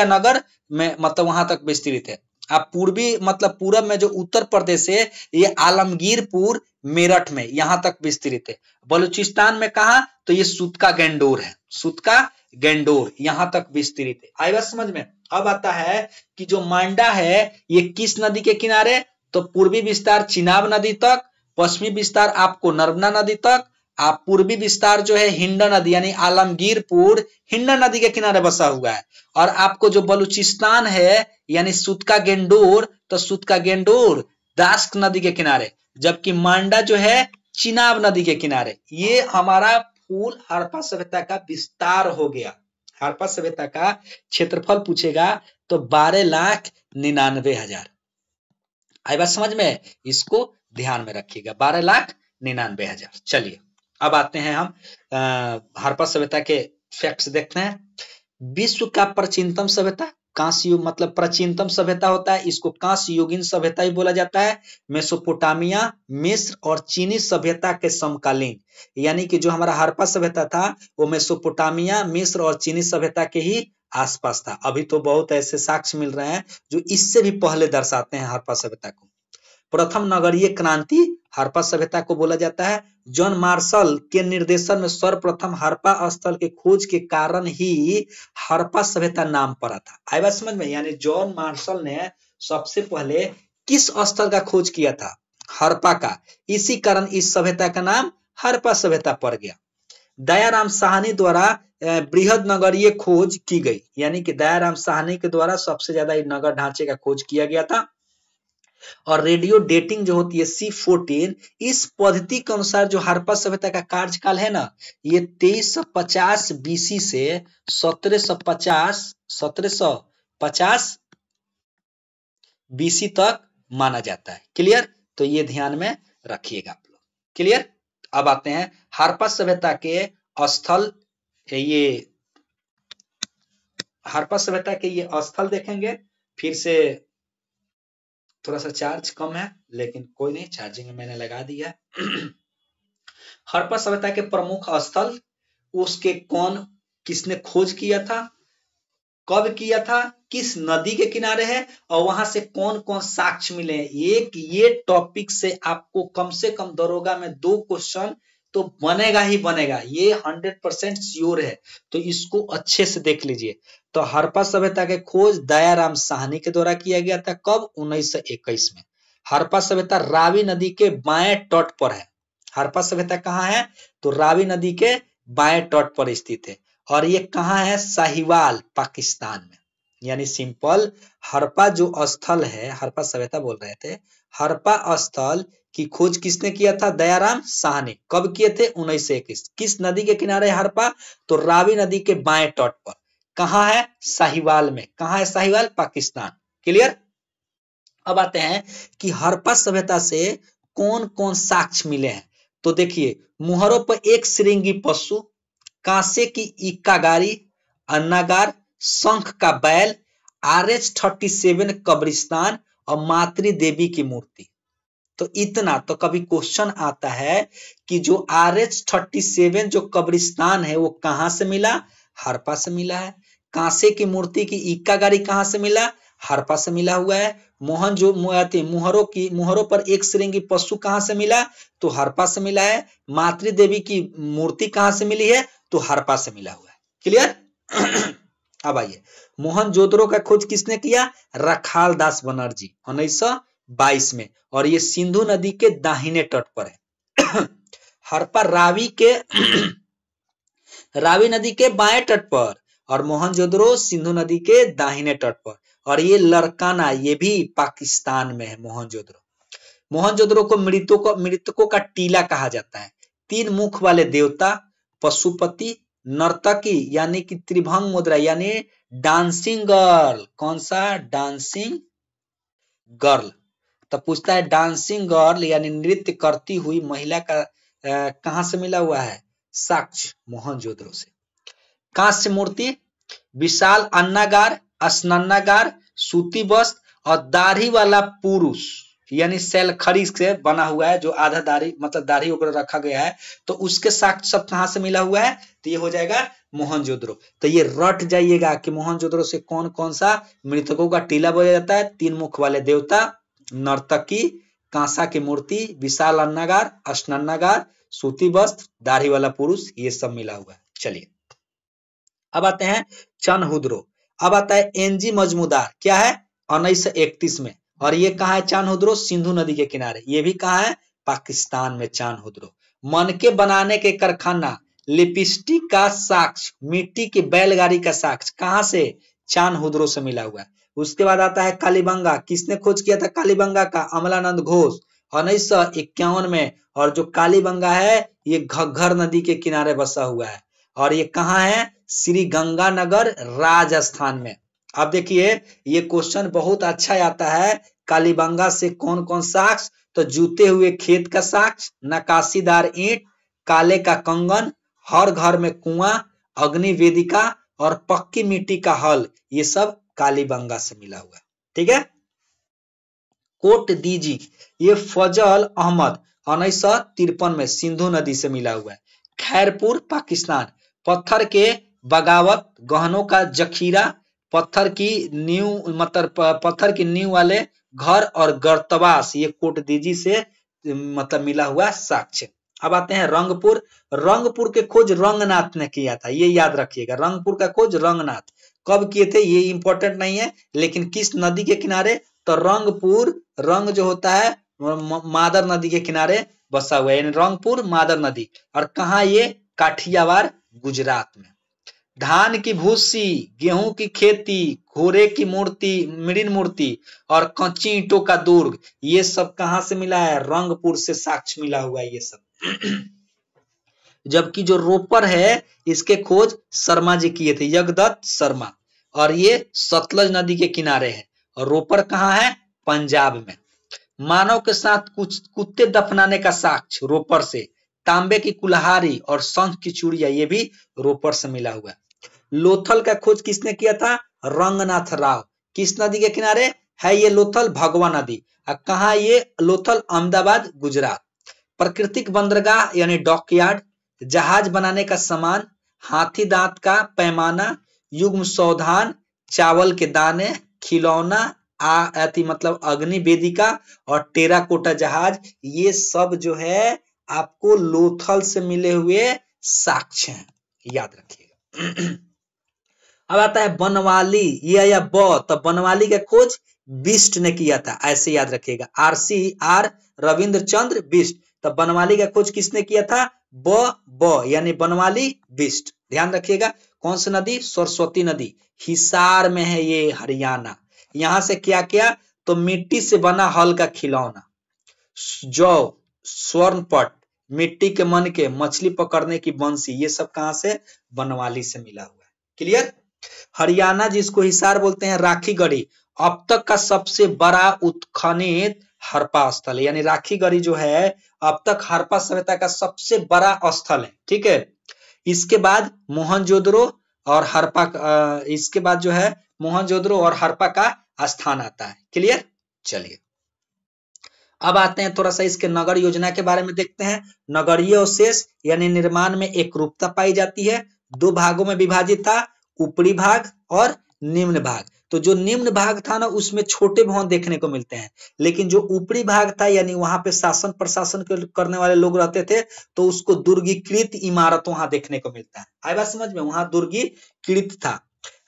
नगर में, मतलब वहां तक विस्तृत है। आप पूर्वी मतलब पूरब में जो उत्तर प्रदेश है ये आलमगीरपुर मेरठ में यहां तक विस्तृत है। बलूचिस्तान में कहा? तो ये सुतका गेंडोर है, सुतका गेंडोर यहां तक विस्तृत है। आई बात समझ में? अब आता है कि जो मांडा है ये किस नदी के किनारे? तो पूर्वी विस्तार चिनाब नदी तक, पश्चिमी विस्तार आपको नर्मदा नदी तक, आप पूर्वी विस्तार जो है हिंडा नदी यानी आलमगीरपुर हिंडा नदी के किनारे बसा हुआ है। और आपको जो बलूचिस्तान है यानी सुतका गेंडोर, तो सुतका गेंडोर दास्क नदी के किनारे, जबकि मांडा जो है चिनाब नदी के किनारे। ये हमारा फुल हड़प्पा सभ्यता का विस्तार हो गया। हड़प्पा सभ्यता का क्षेत्रफल पूछेगा तो 12,99,000। आई बात समझ में? इसको ध्यान में रखिएगा, 12,99,000। चलिए अब आते हैं हम हड़प्पा सभ्यता के फैक्ट्स देखते हैं। विश्व का प्राचीनतम सभ्यता कांस्य युग, मतलब प्राचीनतम सभ्यता होता है, इसको कांस्य युगीन सभ्यता ही बोला जाता है। मेसोपोटामिया, मिस्र और चीनी सभ्यता के समकालीन, यानी कि जो हमारा हड़प्पा सभ्यता था वो मेसोपोटामिया, मिस्र और चीनी सभ्यता के ही आसपास था। अभी तो बहुत ऐसे साक्ष्य मिल रहे हैं जो इससे भी पहले दर्शाते हैं हड़प्पा सभ्यता को। प्रथम नगरीय क्रांति हड़प्पा सभ्यता को बोला जाता है। जॉन मार्शल के निर्देशन में सर्वप्रथम हड़प्पा स्थल के खोज के कारण ही हड़प्पा सभ्यता नाम पड़ा था। आई बात समझ में? यानी जॉन मार्शल ने सबसे पहले किस स्थल का खोज किया था? हड़प्पा का, इसी कारण इस सभ्यता का नाम हड़प्पा सभ्यता पड़ गया। दयाराम साहनी द्वारा बृहद नगरीय खोज की गई, यानी कि दयाराम साहनी के द्वारा सबसे ज्यादा नगर ढांचे का खोज किया गया था। और रेडियो डेटिंग जो होती है C14, इस पद्धति के अनुसार जो हड़प्पा सभ्यता का कार्यकाल है ना, ये 2350 BC से 1750 BC तक माना जाता है। क्लियर? तो ये ध्यान में रखिएगा आप लोग। क्लियर? अब आते हैं हड़प्पा सभ्यता के स्थल, ये हड़प्पा सभ्यता के ये स्थल देखेंगे। फिर से थोड़ा सा चार्ज कम है लेकिन कोई नहीं, चार्जिंग में मैंने लगा दिया। हड़प्पा सभ्यता के प्रमुख स्थल, उसके कौन किसने खोज किया था, कब किया था, किस नदी के किनारे है और वहां से कौन कौन साक्ष्य मिले हैं। एक ये टॉपिक से आपको कम से कम दरोगा में 2 क्वेश्चन तो बनेगा ही बनेगा, ये 100% श्योर है। तो इसको अच्छे से देख लीजिए। तो हड़प्पा सभ्यता के खोज दयाराम साहनी के द्वारा किया गया था, कब? 1921 में। हड़प्पा सभ्यता रावी नदी के बाएं तट पर है। हड़प्पा सभ्यता कहाँ है? तो रावी नदी के बाएं तट पर स्थित है। और ये कहाँ है? साहिवाल, पाकिस्तान में। यानी सिंपल, हड़प्पा जो स्थल है, हड़प्पा सभ्यता बोल रहे थे, हड़प्पा स्थल की खोज किसने किया था? दयाराम साहनी। कब किए थे? 1921। किस नदी के किनारे हड़प्पा? तो रावी नदी के बाएं तट पर। कहाँ है? साहिवाल में। कहाँ है साहिवाल? पाकिस्तान। क्लियर? अब आते हैं कि हड़प्पा सभ्यता से कौन कौन साक्ष्य मिले हैं। तो देखिए, मुहरों पर एक श्रृंगी पशु, कांसे की इक्का गाड़ी, अन्नागार, शंख का बैल, RH-37 कब्रिस्तान और मातृ देवी की मूर्ति। तो इतना तो कभी क्वेश्चन आता है कि जो RH-37 जो कब्रिस्तान है वो कहां से मिला? हड़प्पा से मिला है। कांसे की मूर्ति की इक्का गाड़ी कहां से मिला? हड़प्पा से मिला हुआ है। मुहरों पर एक श्रृंगी पशु कहां से मिला? तो हड़प्पा से मिला है। मातृ देवी की मूर्ति कहां से मिली है? तो हड़प्पा से मिला हुआ है। क्लियर? अब आइए, मोहनजोदड़ो का खोज किसने किया? रखाल दास बनर्जी, 1922 में। और ये सिंधु नदी के दाहिने तट पर है। हड़प्पा रावी नदी के बाएं तट पर और मोहनजोदड़ो सिंधु नदी के दाहिने तट पर। और ये लरकाना, ये भी पाकिस्तान में है। मोहनजोदड़ो को मृतकों का टीला कहा जाता है। 3 मुख वाले देवता, पशुपति, नर्तकी यानी कि त्रिभंग मुद्रा यानी डांसिंग गर्ल। कौन सा? Dancing girl. तो पूछता है डांसिंग गर्ल यानी नृत्य करती हुई महिला का कहां से मिला हुआ है? साक्ष्य मोहनजोदड़ो से। कांस्य मूर्ति, विशाल अन्नागार, स्नानागार, सूती वस्त्र और दाढ़ी वाला पुरुष यानी शैलखड़ी से बना हुआ है, जो आधा दाढ़ी मतलब दाढ़ी ऊपर रखा गया है। तो उसके साक्ष्य सब कहां से मिला हुआ है? तो ये हो जाएगा मोहनजोदड़ो। तो ये रट जाइएगा कि मोहनजोदड़ो से कौन कौन सा मृतकों का टीला बोया जाता है? 3 मुख वाले देवता, नर्तकी, कांसा की मूर्ति, विशाल अन्नागार, स्नानागार, सूती वस्त्र, दाढ़ी वाला पुरुष, ये सब मिला हुआ है। चलिए अब आते हैं चान्हुद्रो। अब आता है एनजी मजमूदार, क्या है? 1931 में। और ये कहा है चान्हुद्रो? सिंधु नदी के किनारे। ये भी कहा है? पाकिस्तान में चान्हुद्रो। मनके बनाने के कारखाना, लिपस्टिक का साक्ष्य, मिट्टी की बैलगाड़ी का साक्ष्य कहां से? चान्हुद्रो से मिला हुआ है। उसके बाद आता है कालीबंगा। किसने खोज किया था कालीबंगा का? अमलानंद घोष, 1951 में। और जो कालीबंगा है ये घग्गर नदी के किनारे बसा हुआ है। और ये कहाँ है? श्री गंगानगर, राजस्थान में। अब देखिए, ये क्वेश्चन बहुत अच्छा आता है। कालीबंगा से कौन कौन साक्ष्य? तो जूते हुए खेत का साक्ष्य, नकाशीदार ईंट, काले का कंगन, हर घर में कुआं, अग्नि वेदिका और पक्की मिट्टी का हल, ये सब कालीबंगा से मिला हुआ। ठीक है। कोट दीजी, ये फजल अहमद, 1953 में सिंधु नदी से मिला हुआ है। खैरपुर, पाकिस्तान, पत्थर के बगावत, गहनों का जखीरा, पत्थर की नींव वाले घर और गर्तवास, ये कोट दीजी से मतलब मिला हुआ साक्ष्य। अब आते हैं रंगपुर। रंगपुर के खोज रंगनाथ ने किया था, ये याद रखिएगा। रंगपुर का खोज रंगनाथ कब किए थे ये इंपॉर्टेंट नहीं है, लेकिन किस नदी के किनारे? तो रंगपुर, रंग जो होता है मादर नदी के किनारे बसा हुआ है, यानी रंगपुर मादर नदी। और कहा ये? काठियावाड़, गुजरात में। धान की भूसी, गेहूं की खेती, घोड़े की मूर्ति, मृण मूर्ति और कच्ची ईंटों का दुर्ग, ये सब कहां से मिला है? रंगपुर से साक्ष्य मिला हुआ है ये सब। जबकि जो रोपर है इसके खोज शर्मा जी किए थे, जगदत्त शर्मा। और ये सतलज नदी के किनारे है। और रोपर कहाँ है? पंजाब में। मानव के साथ कुछ कुत्ते दफनाने का साक्ष्य रोपर से। तांबे की कुल्हाड़ी और शंख की चूड़िया, ये भी रोपर से मिला हुआ है। लोथल का खोज किसने किया था? रंगनाथ राव। किस नदी के किनारे है ये लोथल? भगवा नदी। कहा ये लोथल? अहमदाबाद, गुजरात। प्राकृतिक बंदरगाह यानी डॉकयार्ड, जहाज बनाने का सामान, हाथी दांत का पैमाना, युग्म सावधान, चावल के दाने, खिलौना, मतलब अग्नि वेदिका और टेराकोटा जहाज, ये सब जो है आपको लोथल से मिले हुए साक्ष्य हैं, याद रखिएगा। अब आता है बनवाली, ये आया ब, तो बनवाली का खोज बिष्ट ने किया था, ऐसे याद रखिएगा। RCR रविंद्र चंद्र बिष्ट, तो बनवाली का खोज किसने किया था? ब यानी बनवाली बिष्ट, ध्यान रखिएगा। कौन सी नदी? सरस्वती नदी, हिसार में है ये, हरियाणा। यहां से क्या किया? तो मिट्टी से बना हल का खिलौना, जौ, स्वर्ण पट, मिट्टी के मन के, मछली पकड़ने की बंसी, ये सब कहां से? बनवाली से मिला हुआ है। क्लियर? हरियाणा जिसको हिसार बोलते हैं, राखीगढ़ी अब तक का सबसे बड़ा उत्खनित हड़प्पा स्थल है, यानी राखीगढ़ी जो है अब तक हड़प्पा सभ्यता का सबसे बड़ा स्थल है, ठीक है। इसके बाद मोहनजोदड़ो और हड़प्पा, इसके बाद जो है मोहनजोदड़ो और हड़प्पा का स्थान आता है। क्लियर? चलिए अब आते हैं थोड़ा सा इसके नगर योजना के बारे में देखते हैं। नगरीय अवशेष यानी निर्माण में एकरूपता पाई जाती है, दो भागों में विभाजित था, ऊपरी भाग और निम्न भाग। तो जो निम्न भाग था ना, उसमें छोटे भवन देखने को मिलते हैं, लेकिन जो ऊपरी भाग था यानी वहां पे शासन प्रशासन करने वाले लोग रहते थे, तो उसको दुर्गीकृत इमारत वहां देखने को मिलता है। आई बात समझ में? वहां दुर्गीकृत था।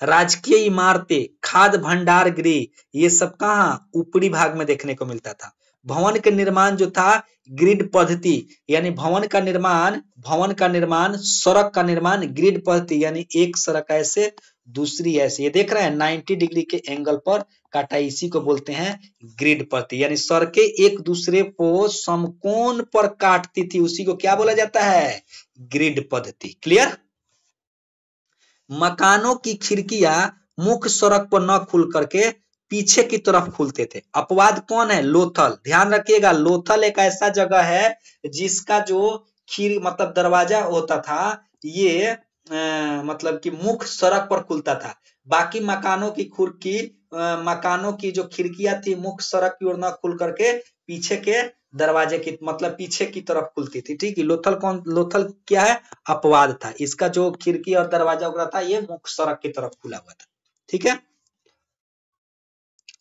राजकीय इमारतें, खाद्य भंडार गृह, ये सब कहाँ? ऊपरी भाग में देखने को मिलता था। भवन के निर्माण जो था ग्रिड पद्धति, यानी भवन का निर्माण, सड़क का निर्माण ग्रिड पद्धति, यानी एक सड़क ऐसे दूसरी ऐसे, ये देख रहे हैं 90 डिग्री के एंगल पर काटा, इसी को बोलते हैं ग्रिड पद्धति, यानी सड़कें एक दूसरे को समकोण पर काटती थी, उसी को क्या बोला जाता है? ग्रिड पद्धति। क्लियर? मकानों की खिड़कियां मुख्य सड़क पर न खुल करके पीछे की तरफ खुलते थे। अपवाद कौन है? लोथल। ध्यान रखिएगा, लोथल एक ऐसा जगह है जिसका जो मतलब दरवाजा होता था, ये मतलब कि मुख्य सड़क पर खुलता था। बाकी मकानों की जो खिड़कियां थी मुख्य सड़क की ओर न खुल करके पीछे के दरवाजे की, मतलब पीछे की तरफ खुलती थी। ठीक है, लोथल क्या है? अपवाद था। इसका जो खिड़की और दरवाजा वगैरह था, ये मुख्य सड़क की तरफ खुला हुआ था। ठीक है,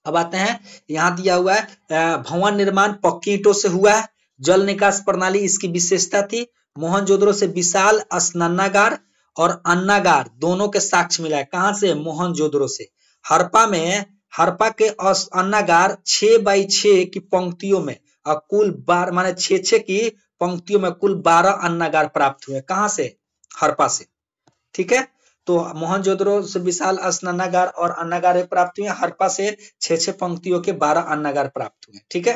अब आते हैं, यहां दिया हुआ है भवन निर्माण पक्की ईंटों से हुआ है। जल निकास प्रणाली इसकी विशेषता थी। मोहनजोदड़ो से विशाल स्नानागार और अन्नागार दोनों के साक्ष्य मिला है। कहां से? मोहनजोदड़ो से। हड़प्पा के अन्नागार 6x6 की पंक्तियों में और कुल 12 माने 6-6 की पंक्तियों में कुल 12 अन्नागार प्राप्त हुए। कहां से? हड़प्पा से। ठीक है, तो मोहनजोदड़ो से विशाल स्नानागार और अन्नागार प्राप्त हुए, हड़प्पा से 6-6 पंक्तियों के 12 अन्नागार प्राप्त हुए। ठीक है,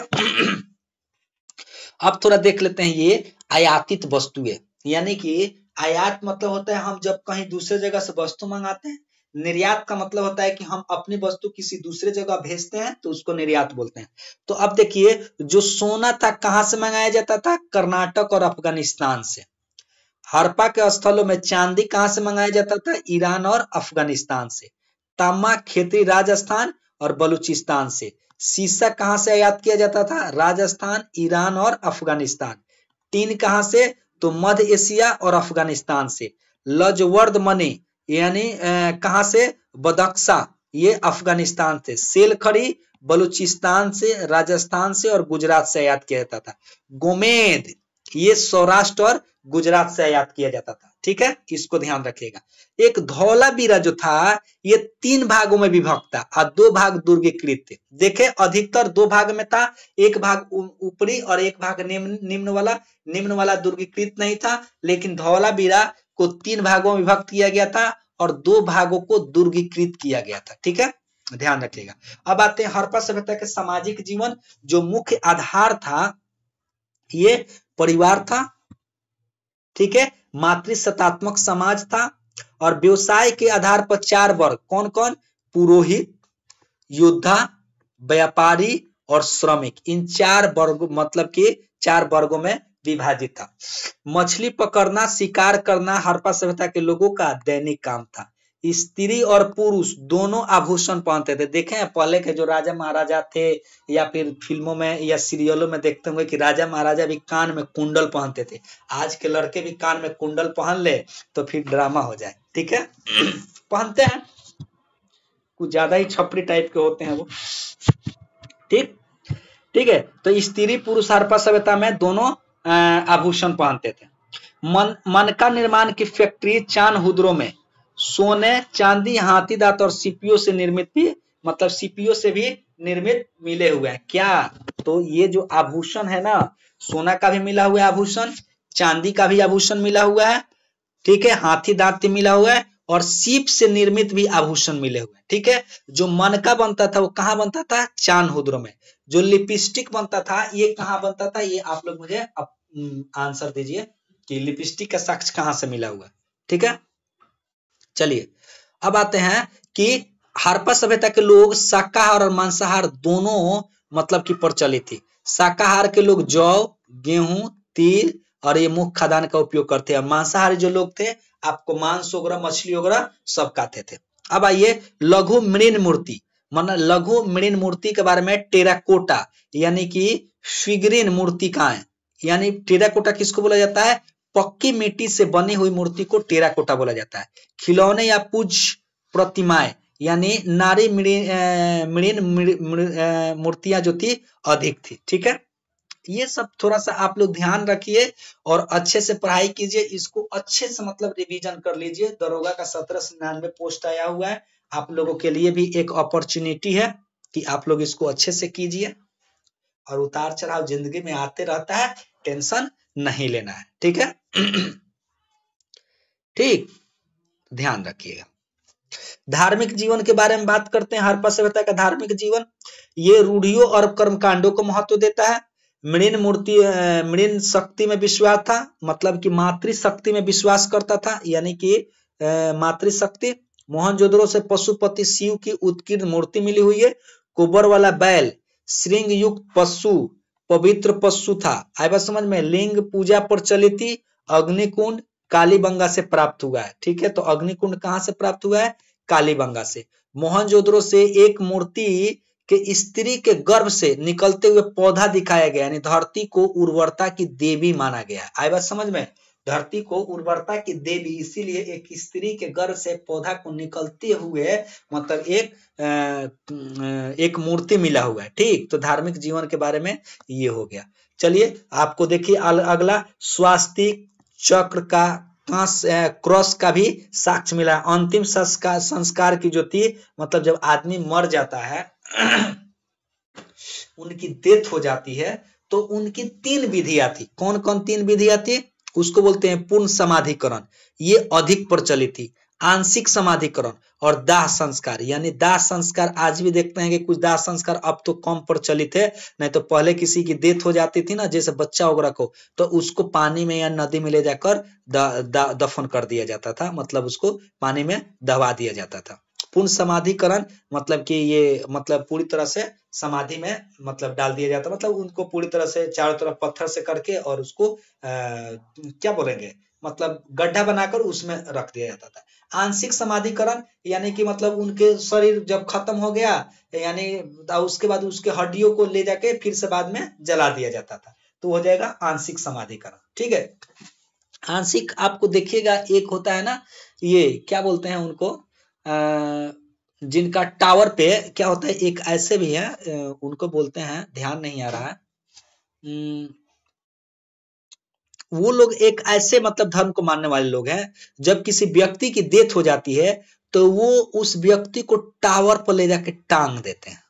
अब थोड़ा देख लेते हैं ये आयातित वस्तुएं, यानी कि आयात मतलब होता है हम जब कहीं दूसरे जगह से वस्तु मंगाते हैं। निर्यात का मतलब होता है कि हम अपनी वस्तु किसी दूसरे जगह भेजते हैं, तो उसको निर्यात बोलते हैं। तो अब देखिए, जो सोना था कहां से मंगाया जाता था? कर्नाटक और अफगानिस्तान से। हड़प्पा के स्थलों में चांदी कहां से मंगाया जाता था? ईरान और अफगानिस्तान से। तांबा खेती राजस्थान और बलूचिस्तान से। सीसा कहां से आयात किया जाता था? राजस्थान, ईरान और अफगानिस्तान। टीन कहां से? तो मध्य एशिया और अफगानिस्तान से। लजवर्द मनी यानी कहां से? बदख्शा, ये अफगानिस्तान से। सेल खड़ी बलूचिस्तान से, राजस्थान से और गुजरात से आयात किया जाता था। गोमेद ये सौराष्ट्र और गुजरात से आयात किया जाता था। ठीक है, इसको ध्यान रखिएगा। एक धौलावीरा जो था ये 3 भागों में विभक्त था और 2 भाग दुर्गीकृत थे। देखे, अधिकतर 2 भाग में था, एक भाग ऊपरी और एक भाग निम्न वाला दुर्गीकृत नहीं था, लेकिन धौलावीरा को 3 भागों में विभक्त किया गया था और 2 भागों को दुर्गीकृत किया गया था। ठीक है, ध्यान रखिएगा। अब आते हैं हड़प्पा सभ्यता के सामाजिक जीवन। जो मुख्य आधार था ये परिवार था। ठीक है, मातृसत्तात्मक समाज था और व्यवसाय के आधार पर 4 वर्ग, कौन कौन? पुरोहित, योद्धा, व्यापारी और श्रमिक। इन 4 वर्ग मतलब कि 4 वर्गों में विभाजित था। मछली पकड़ना, शिकार करना हड़प्पा सभ्यता के लोगों का दैनिक काम था। स्त्री और पुरुष दोनों आभूषण पहनते थे। देखें पहले के जो राजा महाराजा थे, या फिर फिल्मों में या सीरियलों में देखते होंगे कि राजा महाराजा भी कान में कुंडल पहनते थे। आज के लड़के भी कान में कुंडल पहन ले तो फिर ड्रामा हो जाए। ठीक है, पहनते हैं, कुछ ज्यादा ही छपरी टाइप के होते हैं वो। ठीक ठीक है। तो स्त्री पुरुष हड़प्पा सभ्यता में दोनों आभूषण पहनते थे। मन का निर्माण की फैक्ट्री चानहुद्रो में सोने, चांदी, हाथी दांत और सीपीओ से निर्मित भी, मतलब सीपीओ से भी निर्मित मिले हुए हैं। क्या? तो ये जो आभूषण है ना, सोना का भी मिला हुआ है आभूषण, चांदी का भी आभूषण मिला हुआ है, ठीक है, हाथी दांत मिला हुआ है, और सीप से निर्मित भी आभूषण मिले हुए हैं। ठीक है। जो मन का बनता था वो कहाँ बनता था? चानहुद्रो में। जो लिपस्टिक बनता था ये कहाँ बनता था? ये आप लोग मुझे आंसर दीजिए कि लिपस्टिक का साक्ष्य कहाँ से मिला हुआ है। ठीक है। चलिए अब आते हैं कि हड़प्पा सभ्यता के लोग शाकाहार और मांसाहार दोनों मतलब की प्रचलित थी। शाकाहार के लोग जौ, गेहूं, तिल और ये मुख्य खाद्यान्न का उपयोग करते हैं। मांसाहारी जो लोग थे आपको मांस वगैरह, मछली वगैरह सब खाते थे। अब आइए लघु मृण मूर्ति, मतलब लघु मृण मूर्ति के बारे में। टेराकोटा यानी कि फिगरीन मूर्तिकाएं, यानी टेराकोटा किसको बोला जाता है? पक्की मिट्टी से बनी हुई मूर्ति को टेराकोटा बोला जाता है। खिलौने या पूज्य प्रतिमाएं यानी नारी मृण मूर्तियां जो थी अधिक थी। ठीक है। ये सब थोड़ा सा आप लोग ध्यान रखिए और अच्छे से पढ़ाई कीजिए। इसको अच्छे से मतलब रिवीजन कर लीजिए। दरोगा का 1799 पोस्ट आया हुआ है। आप लोगों के लिए भी एक अपॉर्चुनिटी है कि आप लोग इसको अच्छे से कीजिए। और उतार चढ़ाव जिंदगी में आते रहता है, टेंशन नहीं लेना है। ठीक है। ठीक, ध्यान रखिएगा। धार्मिक जीवन के बारे में बात करते हैं। हड़प्पा सभ्यता का धार्मिक जीवन, ये रूढ़ियों और कर्मकांडों को महत्व देता है। मृण शक्ति में विश्वास था, मतलब कि मातृशक्ति में विश्वास करता था, यानी कि मातृशक्ति। मोहनजोदड़ो से पशुपति शिव की उत्कीर्ण मूर्ति मिली हुई है। कुबर वाला बैल श्रृंग युक्त पशु, पवित्र पशु था। आई बात समझ में? लिंग पूजा प्रचलित थी। अग्निकुंड कालीबंगा से प्राप्त हुआ है। ठीक है। तो अग्निकुंड कहां से प्राप्त हुआ है? कालीबंगा से। मोहनजोदड़ो से एक मूर्ति के स्त्री के गर्भ से निकलते हुए पौधा दिखाया गया, यानी धरती को उर्वरता की देवी माना गया। आई बात समझ में? धरती को उर्वरता की देवी, इसीलिए एक स्त्री के गर्भ से पौधा को निकलते हुए मतलब एक मूर्ति मिला हुआ है। ठीक। तो धार्मिक जीवन के बारे में ये हो गया। चलिए आपको देखिए अगला, स्वास्तिक चक्र का क्रॉस का भी साक्ष्य मिला। अंतिम संस्कार की जो थी, मतलब जब आदमी मर जाता है उनकी डेथ हो जाती है, तो उनकी 3 विधियां थी। कौन कौन 3 विधियां थी? उसको बोलते हैं पूर्ण समाधिकरण, ये अधिक प्रचलित थी। आंशिक समाधिकरण और दाह संस्कार, यानी दाह संस्कार आज भी देखते हैं कि कुछ दाह संस्कार अब तो कम प्रचलित है, नहीं तो पहले किसी की डेथ हो जाती थी ना, जैसे बच्चा वगैरह को, तो उसको पानी में या नदी में ले जाकर दफन कर दिया जाता था, मतलब उसको पानी में दबा दिया जाता था। पूर्ण समाधिकरण मतलब कि ये मतलब पूरी तरह से समाधि में मतलब डाल दिया जाता, मतलब उनको पूरी तरह से चारों तरफ पत्थर से करके और उसको क्या बोलेंगे, मतलब गड्ढा बनाकर उसमें रख दिया जाता था। आंशिक समाधिकरण यानी कि मतलब उनके शरीर जब खत्म हो गया, यानी उसके बाद उसके हड्डियों को ले जाके फिर से बाद में जला दिया जाता था, तो हो जाएगा आंशिक समाधिकरण। ठीक है। आंशिक आपको देखिएगा एक होता है ना, ये क्या बोलते हैं उनको, जिनका टावर पे क्या होता है, एक ऐसे भी है उनको बोलते हैं, ध्यान नहीं आ रहा है, वो लोग एक ऐसे मतलब धर्म को मानने वाले लोग हैं, जब किसी व्यक्ति की डेथ हो जाती है तो वो उस व्यक्ति को टावर पर ले जाके टांग देते हैं।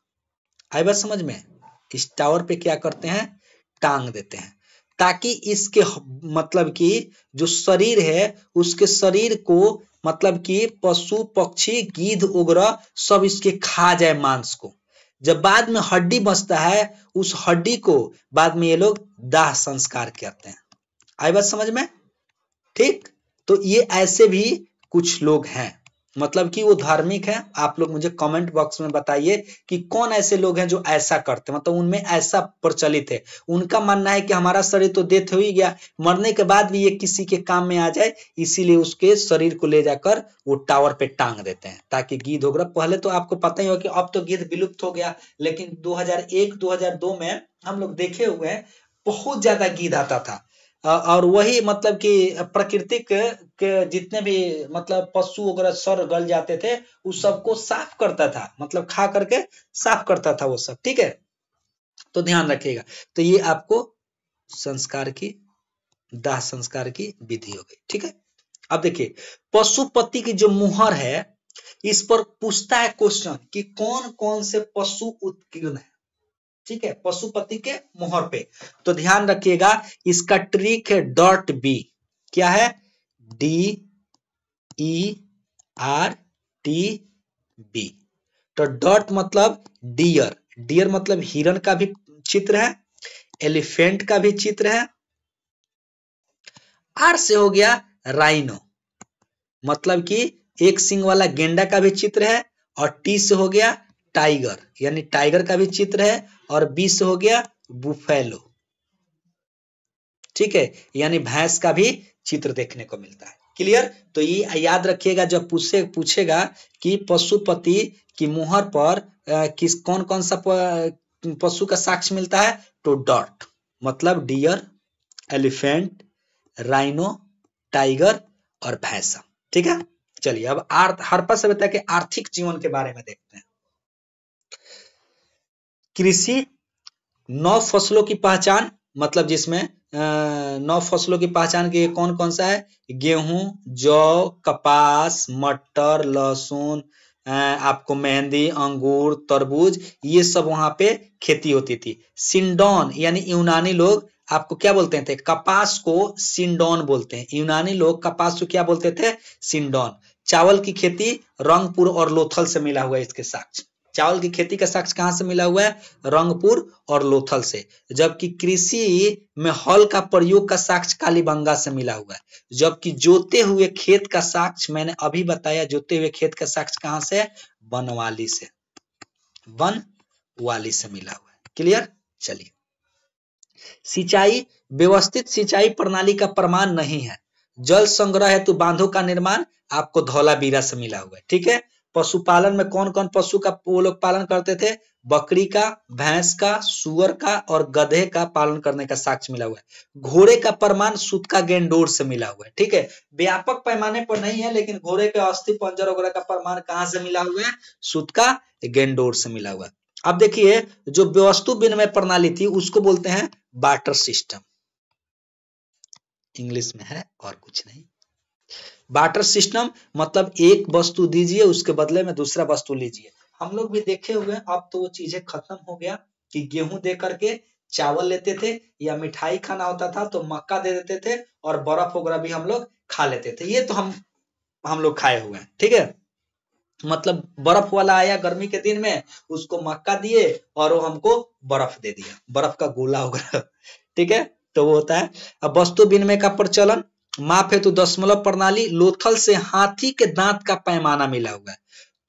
आई बात समझ में? इस टावर पे क्या करते हैं? टांग देते हैं, ताकि इसके मतलब कि जो शरीर है उसके शरीर को मतलब कि पशु पक्षी गिद्ध वगैरह सब इसके खा जाए मांस को। जब बाद में हड्डी बचता है, उस हड्डी को बाद में ये लोग दाह संस्कार करते हैं। आई बात समझ में? ठीक। तो ये ऐसे भी कुछ लोग हैं, मतलब कि वो धार्मिक है। आप लोग मुझे कमेंट बॉक्स में बताइए कि कौन ऐसे लोग हैं जो ऐसा करते हैं, मतलब उनमें ऐसा प्रचलित है। उनका मानना है कि हमारा शरीर तो डेथ हो ही गया, मरने के बाद भी ये किसी के काम में आ जाए, इसीलिए उसके शरीर को ले जाकर वो टावर पे टांग देते हैं, ताकि गिद्ध वगैरह, पहले तो आपको पता ही हो कि अब तो गिद्ध विलुप्त हो गया, लेकिन 2001-2002 में हम लोग देखे हुए हैं बहुत ज्यादा गिद्ध आता था। और वही मतलब कि प्राकृतिक के जितने भी मतलब पशु वगैरह सर गल जाते थे उस सबको साफ करता था, मतलब खा करके साफ करता था वो सब। ठीक है, तो ध्यान रखिएगा। तो ये आपको संस्कार की, दाह संस्कार की विधि हो गई। ठीक है, अब देखिए पशुपति की जो मुहर है इस पर पूछता है क्वेश्चन कि कौन कौन से पशु उत्कीर्ण है। ठीक है, पशुपति के मुहर पे। तो ध्यान रखिएगा इसका ट्रिक है डॉट बी। क्या है? DERTB। तो डॉट मतलब डियर, डियर मतलब हिरण का भी चित्र है, एलिफेंट का भी चित्र है। आर से हो गया राइनो, मतलब कि एक सिंग वाला गेंडा का भी चित्र है। और टी से हो गया टाइगर, यानी टाइगर का भी चित्र है। और बी से हो गया बुफेलो। ठीक है, यानी भैंस का भी चित्र देखने को मिलता है। क्लियर? तो ये याद रखिएगा जब पूछेगा कि पशुपति की मुहर पर किस कौन कौन सा पशु का साक्ष्य मिलता है, तो डॉट मतलब डियर, एलिफेंट, राइनो, टाइगर और भैंसा। ठीक है, चलिए अब हड़प्पा सभ्यता के आर्थिक जीवन के बारे में देखते हैं। कृषि 9 फसलों की पहचान, मतलब जिसमें 9 फसलों की पहचान की कौन कौन सा है? गेहूं, जौ, कपास, मटर, लहसुन, आपको मेहंदी, अंगूर, तरबूज, ये सब वहां पे खेती होती थी। सिंडोन यानी यूनानी लोग आपको क्या बोलते थे? कपास को सिंडोन बोलते हैं। यूनानी लोग कपास को क्या बोलते थे? सिंडोन। चावल की खेती रंगपुर और लोथल से मिला हुआ है इसके साक्ष्य। चावल की खेती का साक्ष्य कहां से मिला हुआ है? रंगपुर और लोथल से। जबकि कृषि में हल का प्रयोग का साक्ष्य कालीबंगा से मिला हुआ है। जबकि जोते हुए खेत का साक्ष्य मैंने अभी बताया, जोते हुए खेत का साक्ष्य कहां से? बनवाली से, बनवाली से मिला हुआ है। क्लियर? चलिए, सिंचाई, व्यवस्थित सिंचाई प्रणाली का प्रमाण नहीं है। जल संग्रह हेतु बांधों का निर्माण आपको धौलावीरा से मिला हुआ है। ठीक है, पशुपालन में कौन कौन पशु का वो लोग पालन करते थे? बकरी का, भैंस का, सुअर का और गधे का पालन करने का साक्ष्य मिला हुआ है। घोड़े का प्रमाण सूत का गेंडोर से मिला हुआ है। ठीक है, व्यापक पैमाने पर नहीं है, लेकिन घोड़े के अस्थि पंजर वगैरह का प्रमाण कहां से मिला हुआ है? सूत का गेंडोर से मिला हुआ है। अब देखिए जो वस्तु विनिमय प्रणाली थी उसको बोलते हैं बार्टर सिस्टम। इंग्लिश में है और कुछ नहीं। बार्टर सिस्टम मतलब एक वस्तु दीजिए उसके बदले में दूसरा वस्तु लीजिए। हम लोग भी देखे हुए, अब तो वो चीजें खत्म हो गया कि गेहूं दे करके चावल लेते थे, या मिठाई खाना होता था तो मक्का दे देते थे, और बर्फ वगैरह भी हम लोग खा लेते थे। ये तो हम लोग खाए हुए हैं। ठीक है, मतलब बर्फ वाला आया गर्मी के दिन में, उसको मक्का दिए और वो हमको बर्फ दे दिया, बर्फ का गोला वगैरह। ठीक है, तो वो होता है। अब वस्तु विनिमय का प्रचलन, माप हेतु दशमलव प्रणाली, लोथल से हाथी के दांत का पैमाना मिला हुआ है।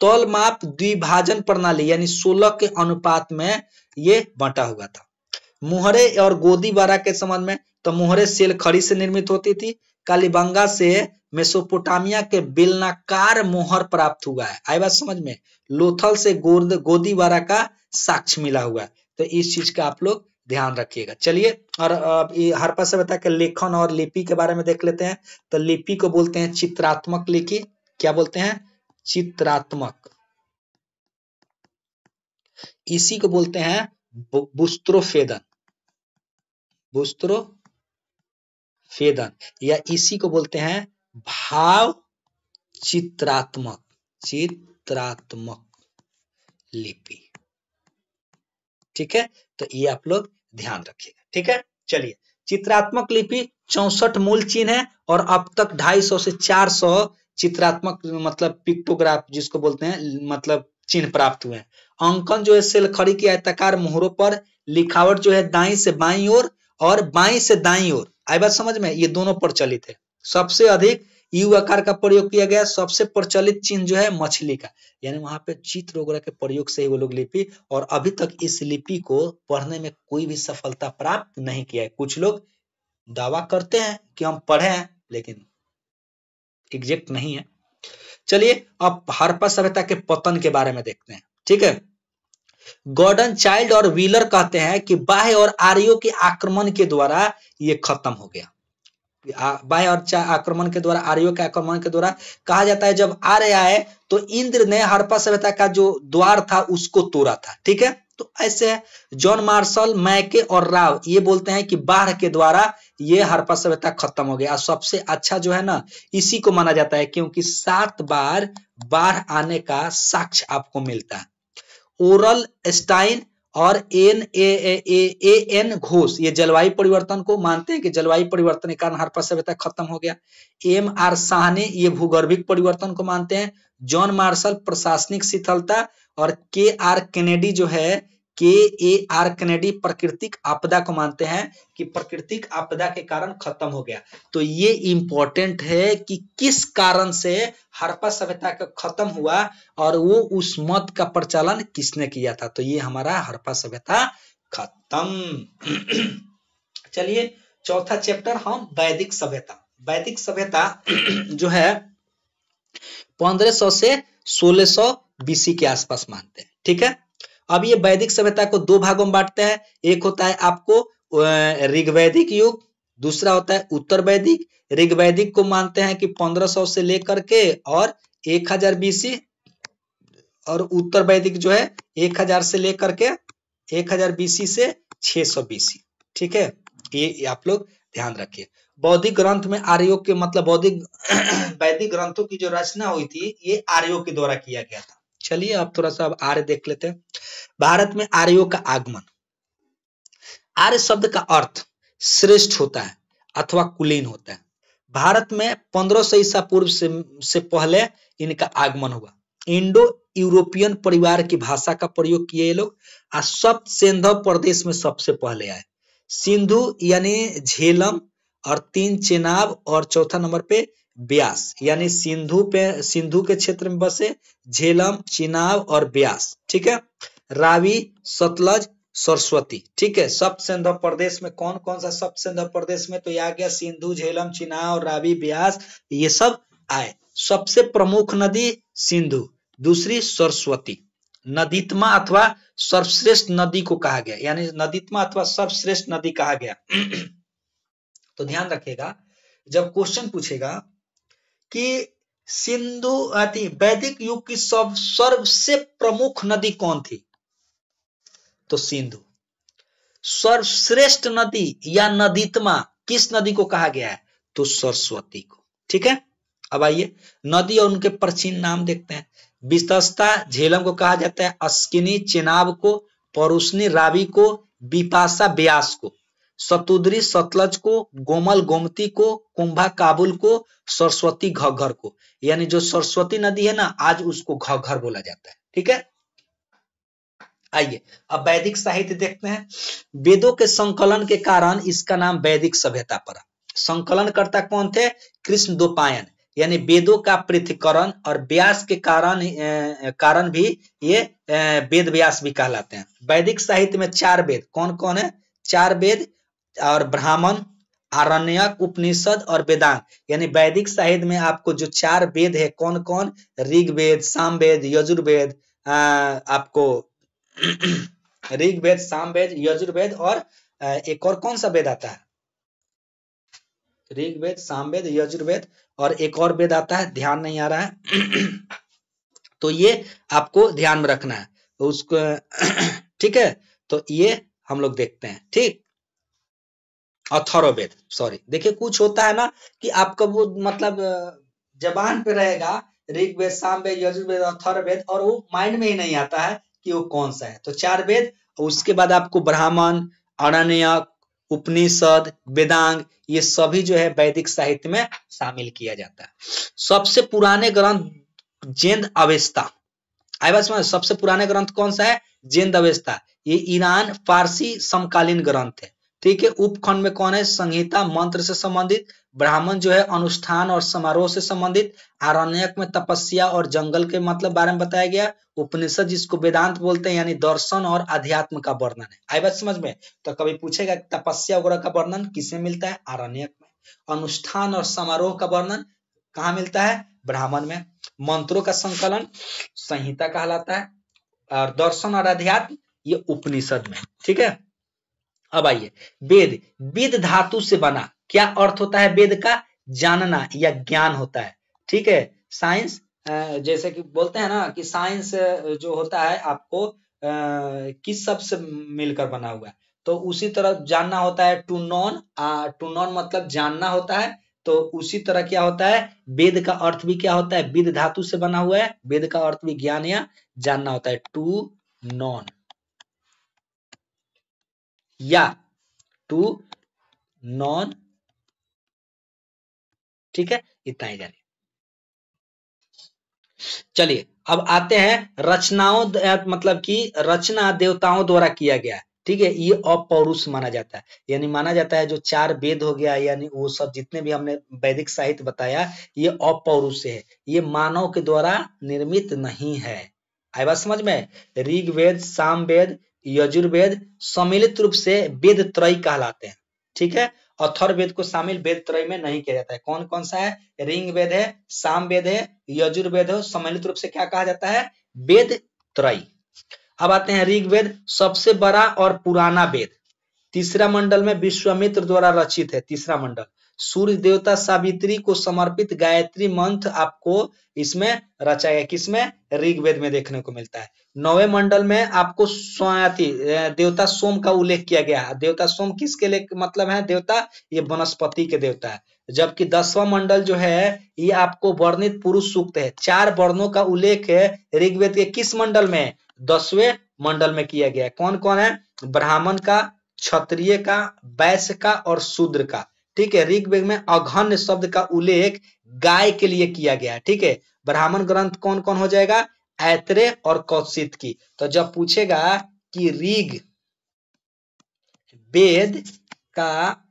तौल माप द्विभाजन प्रणाली यानी 16 के अनुपात में ये बंटा हुआ था। मुहरे और गोदी बारा के संबंध में, तो मुहरे सेल खड़ी से निर्मित होती थी। कालीबंगा से मेसोपोटामिया के बेलनाकार मोहर प्राप्त हुआ है। आई बात समझ में? लोथल से गोदी बारा का साक्ष्य मिला हुआ है। तो इस चीज का आप लोग ध्यान रखिएगा। चलिए, और हड़प्पा सभ्यता के लेखन और लिपि के बारे में देख लेते हैं। तो लिपि को बोलते हैं चित्रात्मक लिपि। क्या बोलते हैं? चित्रात्मक। इसी को बोलते हैं बुस्त्रोफेदन, बुस्त्रोफेदन, या इसी को बोलते हैं भाव चित्रात्मक लिपि। ठीक है, तो ये आप लोग ध्यान रखिएगा। ठीक है, चलिए, चित्रात्मक लिपि 64 मूल चिन्ह है और अब तक 250 से 400 चित्रात्मक मतलब पिक्टोग्राफ जिसको बोलते हैं मतलब चिन्ह प्राप्त हुए हैं। अंकन जो है सेलखड़ी की आयताकार मोहरों पर, लिखावट जो है दाईं से बाईं ओर और बाईं से दाईं ओर। आई बात समझ में? ये दोनों प्रचलित है। सबसे अधिक यू आकार का प्रयोग किया गया। सबसे प्रचलित चिन्ह जो है मछली का, यानी वहां पे चित्र वगैरह के प्रयोग से ही वो लोग लिपि, और अभी तक इस लिपि को पढ़ने में कोई भी सफलता प्राप्त नहीं किया है। कुछ लोग दावा करते हैं कि हम पढ़े हैं, लेकिन एग्जैक्ट नहीं है। चलिए, अब हड़प्पा सभ्यता के पतन के बारे में देखते हैं। ठीक है, गॉर्डन चाइल्ड और व्हीलर कहते हैं कि बाह्य और आर्यों के आक्रमण के द्वारा ये खत्म हो गया। बाह्य और आक्रमण के द्वारा, आर्यों के आक्रमण के द्वारा कहा जाता है। जब आर्य आए तो इंद्र ने हड़प्पा सभ्यता का जो द्वार था उसको तोड़ा था, ठीक है। तो ऐसे है। जॉन मार्शल, मैके और राव ये बोलते हैं कि बाढ़ के द्वारा ये हड़प्पा सभ्यता खत्म हो गया। और सबसे अच्छा जो है ना इसी को माना जाता है, क्योंकि 7 बार बाढ़ आने का साक्ष्य आपको मिलता है। ओरल स्टाइन और एन घोष ये जलवायु परिवर्तन को मानते हैं कि जलवायु परिवर्तन के कारण हड़प्पा सभ्यता खत्म हो गया। एम.आर. साहनी ये भूगर्भिक परिवर्तन को मानते हैं। जॉन मार्शल प्रशासनिक शिथिलता और के.आर. केनेडी जो है के.ए.आर. केनेडी प्राकृतिक आपदा को मानते हैं कि प्राकृतिक आपदा के कारण खत्म हो गया। तो ये इंपॉर्टेंट है कि किस कारण से हड़प्पा सभ्यता का खत्म हुआ और वो उस मत का प्रचलन किसने किया था। तो ये हमारा हड़प्पा सभ्यता खत्म। चलिए चौथा चैप्टर हम वैदिक सभ्यता। वैदिक सभ्यता जो है 1500 से 1600 बीसी के आसपास मानते हैं, ठीक है। अब ये वैदिक सभ्यता को 2 भागों में बांटते हैं। एक होता है आपको ऋग्वैदिक युग, दूसरा होता है उत्तर वैदिक। ऋग्वैदिक को मानते हैं कि 1500 से लेकर के और 1000 बीसी, और उत्तर वैदिक जो है 1000 से लेकर के 1000 बीसी से 600 बीसी, ठीक है। ये आप लोग ध्यान रखिए। बौद्धिक ग्रंथ में आर्यों के मतलब बौद्धिक वैदिक ग्रंथों की जो रचना हुई थी ये आर्यों के द्वारा किया गया था। चलिए अब थोड़ा सा अब आर्य देख लेते हैं। भारत में आर्यों का आगमन। आर्य शब्द का अर्थ श्रेष्ठ होता है अथवा कुलीन होता है। भारत में 1500 ईसा पूर्व से पहले इनका आगमन हुआ। इंडो यूरोपियन परिवार की भाषा का प्रयोग किए ये लोग। सप्त सिंधु प्रदेश में सबसे पहले आए। सिंधु यानी झेलम, और 3 चेनाब, और चौथा नंबर पे ब्यास, यानी सिंधु के क्षेत्र में बसे झेलम, चिनाब और ब्यास, ठीक है। रावी, सतलज, सरस्वती, ठीक है। सप्त सिंधु प्रदेश में कौन कौन सा सप्त सिंधु प्रदेश में, तो ये आ गया सिंधु, झेलम, चिनाब, रावी, ब्यास, ये सब आए। सबसे प्रमुख नदी सिंधु, दूसरी सरस्वती। नदीतमा अथवा सर्वश्रेष्ठ नदी को कहा गया, यानी नदीतमा अथवा सर्वश्रेष्ठ नदी कहा गया। तो ध्यान रखिएगा जब क्वेश्चन पूछेगा कि सिंधु वैदिक युग की सबसे प्रमुख नदी कौन थी, तो सिंधु। सर्वश्रेष्ठ नदी या नदीतमा किस नदी को कहा गया है, तो सरस्वती को, ठीक है। अब आइए नदी और उनके प्राचीन नाम देखते हैं। वितस्ता झेलम को कहा जाता है, अस्किनी चेनाब को, परुष्णी रावी को, बिपाशा ब्यास को, सतुद्री सतलज को, गोमल गोमती को, कुंभा काबुल को, सरस्वती घग्घर को। यानी जो सरस्वती नदी है ना आज उसको घग्घर बोला जाता है, ठीक है। आइए अब वैदिक साहित्य देखते हैं। वेदों के संकलन के कारण इसका नाम वैदिक सभ्यता पड़ा। संकलन करता कौन थे, कृष्ण द्वैपायन, यानी वेदों का पृथक्करण, और व्यास के कारण भी ये वेद व्यास भी कहलाते हैं। वैदिक साहित्य में 4 वेद कौन कौन है, 4 वेद, और ब्राह्मण, आरण्यक, उपनिषद और वेदांग। यानी वैदिक साहित्य में आपको जो 4 वेद है कौन कौन, ऋग्वेद, सामवेद, यजुर्वेद, आपको ऋग्वेद, सामवेद, यजुर्वेद, और एक और कौन सा वेद आता है, ऋग्वेद, सामवेद, यजुर्वेद, और एक और वेद आता है ध्यान नहीं आ रहा है। तो ये आपको ध्यान में रखना है उसको, ठीक है। तो ये हम लोग देखते हैं, ठीक। अथर्ववेद, सॉरी, देखिए कुछ होता है ना कि आपका वो मतलब जबान पे रहेगा ऋग्वेद, सामवेद, यजुर्वेद, अथर्ववेद, और वो माइंड में ही नहीं आता है कि वो कौन सा है। तो 4 वेद, उसके बाद आपको ब्राह्मण, आरण्यक, उपनिषद, वेदांग, ये सभी जो है वैदिक साहित्य में शामिल किया जाता है। सबसे पुराने ग्रंथ जेंद अवेस्ता, सबसे पुराने ग्रंथ कौन सा है, जेंद अवेस्ता। ये ईरान फारसी समकालीन ग्रंथ है, ठीक है। उपखंड में कौन है, संहिता मंत्र से संबंधित, ब्राह्मण जो है अनुष्ठान और समारोह से संबंधित, आरण्यक में तपस्या और जंगल के मतलब बारे में बताया गया, उपनिषद जिसको वेदांत बोलते हैं यानी दर्शन और अध्यात्म का वर्णन है। आई बात समझ में। तो कभी पूछेगा तपस्या वगैरह का वर्णन किसमें मिलता है, आरण्यक में। अनुष्ठान और समारोह का वर्णन कहाँ मिलता है, ब्राह्मण में। मंत्रों का संकलन संहिता कहलाता है, और दर्शन और अध्यात्म ये उपनिषद में, ठीक है। अब आइए वेद, विद धातु से बना, क्या अर्थ होता है वेद का? जानना या ज्ञान होता है। ठीक है, साइंस जैसे कि बोलते हैं ना कि साइंस जो होता है आपको किस सब से मिलकर बना हुआ है, तो उसी तरह जानना होता है टू नॉन। टू नॉन मतलब जानना होता है, तो उसी तरह क्या होता है, वेद का अर्थ भी क्या होता है, वेद धातु से बना हुआ है, वेद का अर्थ भी ज्ञान या जानना होता है, टू नॉन या टू नॉन। ठीक है, इतना ही जानिए। चलिए अब आते हैं रचनाओं, मतलब कि रचना देवताओं द्वारा किया गया है। ठीक है, ये अपौरुष माना जाता है, यानी माना जाता है जो 4 वेद हो गया, यानी वो सब जितने भी हमने वैदिक साहित्य बताया, ये अपौरुष है, ये मानव के द्वारा निर्मित नहीं है। आई बात समझ में? ऋग्वेद, सामवेद, यजुर्वेद सम्मिलित रूप से वेद त्रय कहलाते हैं। ठीक है, अथर्ववेद को शामिल वेद त्रय में नहीं किया जाता है। कौन कौन सा है? ऋग्वेद है, सामवेद है, यजुर्वेद है, सम्मिलित रूप से क्या कहा जाता है? वेद त्रय। अब आते हैं ऋग्वेद, सबसे बड़ा और पुराना वेद, तीसरा मंडल में विश्वामित्र द्वारा रचित है। तीसरा मंडल सूर्य देवता सावित्री को समर्पित गायत्री मंत्र आपको इसमें रचा गया, किसमें? ऋग्वेद में देखने को मिलता है। 9वें मंडल में आपको देवता सोम का उल्लेख किया गया है। देवता सोम किसके लिए मतलब है देवता? ये वनस्पति के देवता है। जबकि 10वां मंडल जो है ये आपको वर्णित पुरुष सूक्त है। 4 वर्णों का उल्लेख है ऋग्वेद के किस मंडल में? 10वें मंडल में किया गया है। कौन कौन है? ब्राह्मण का, क्षत्रिय का, वैश्य का और शूद्र का। ठीक है, ऋग्वेद में अघन्य शब्द का उल्लेख गाय के लिए किया गया है। ठीक है, ब्राह्मण ग्रंथ कौन कौन हो जाएगा? ऐत्रेय और कौशिक की। तो जब पूछेगा कि ऋग वेद का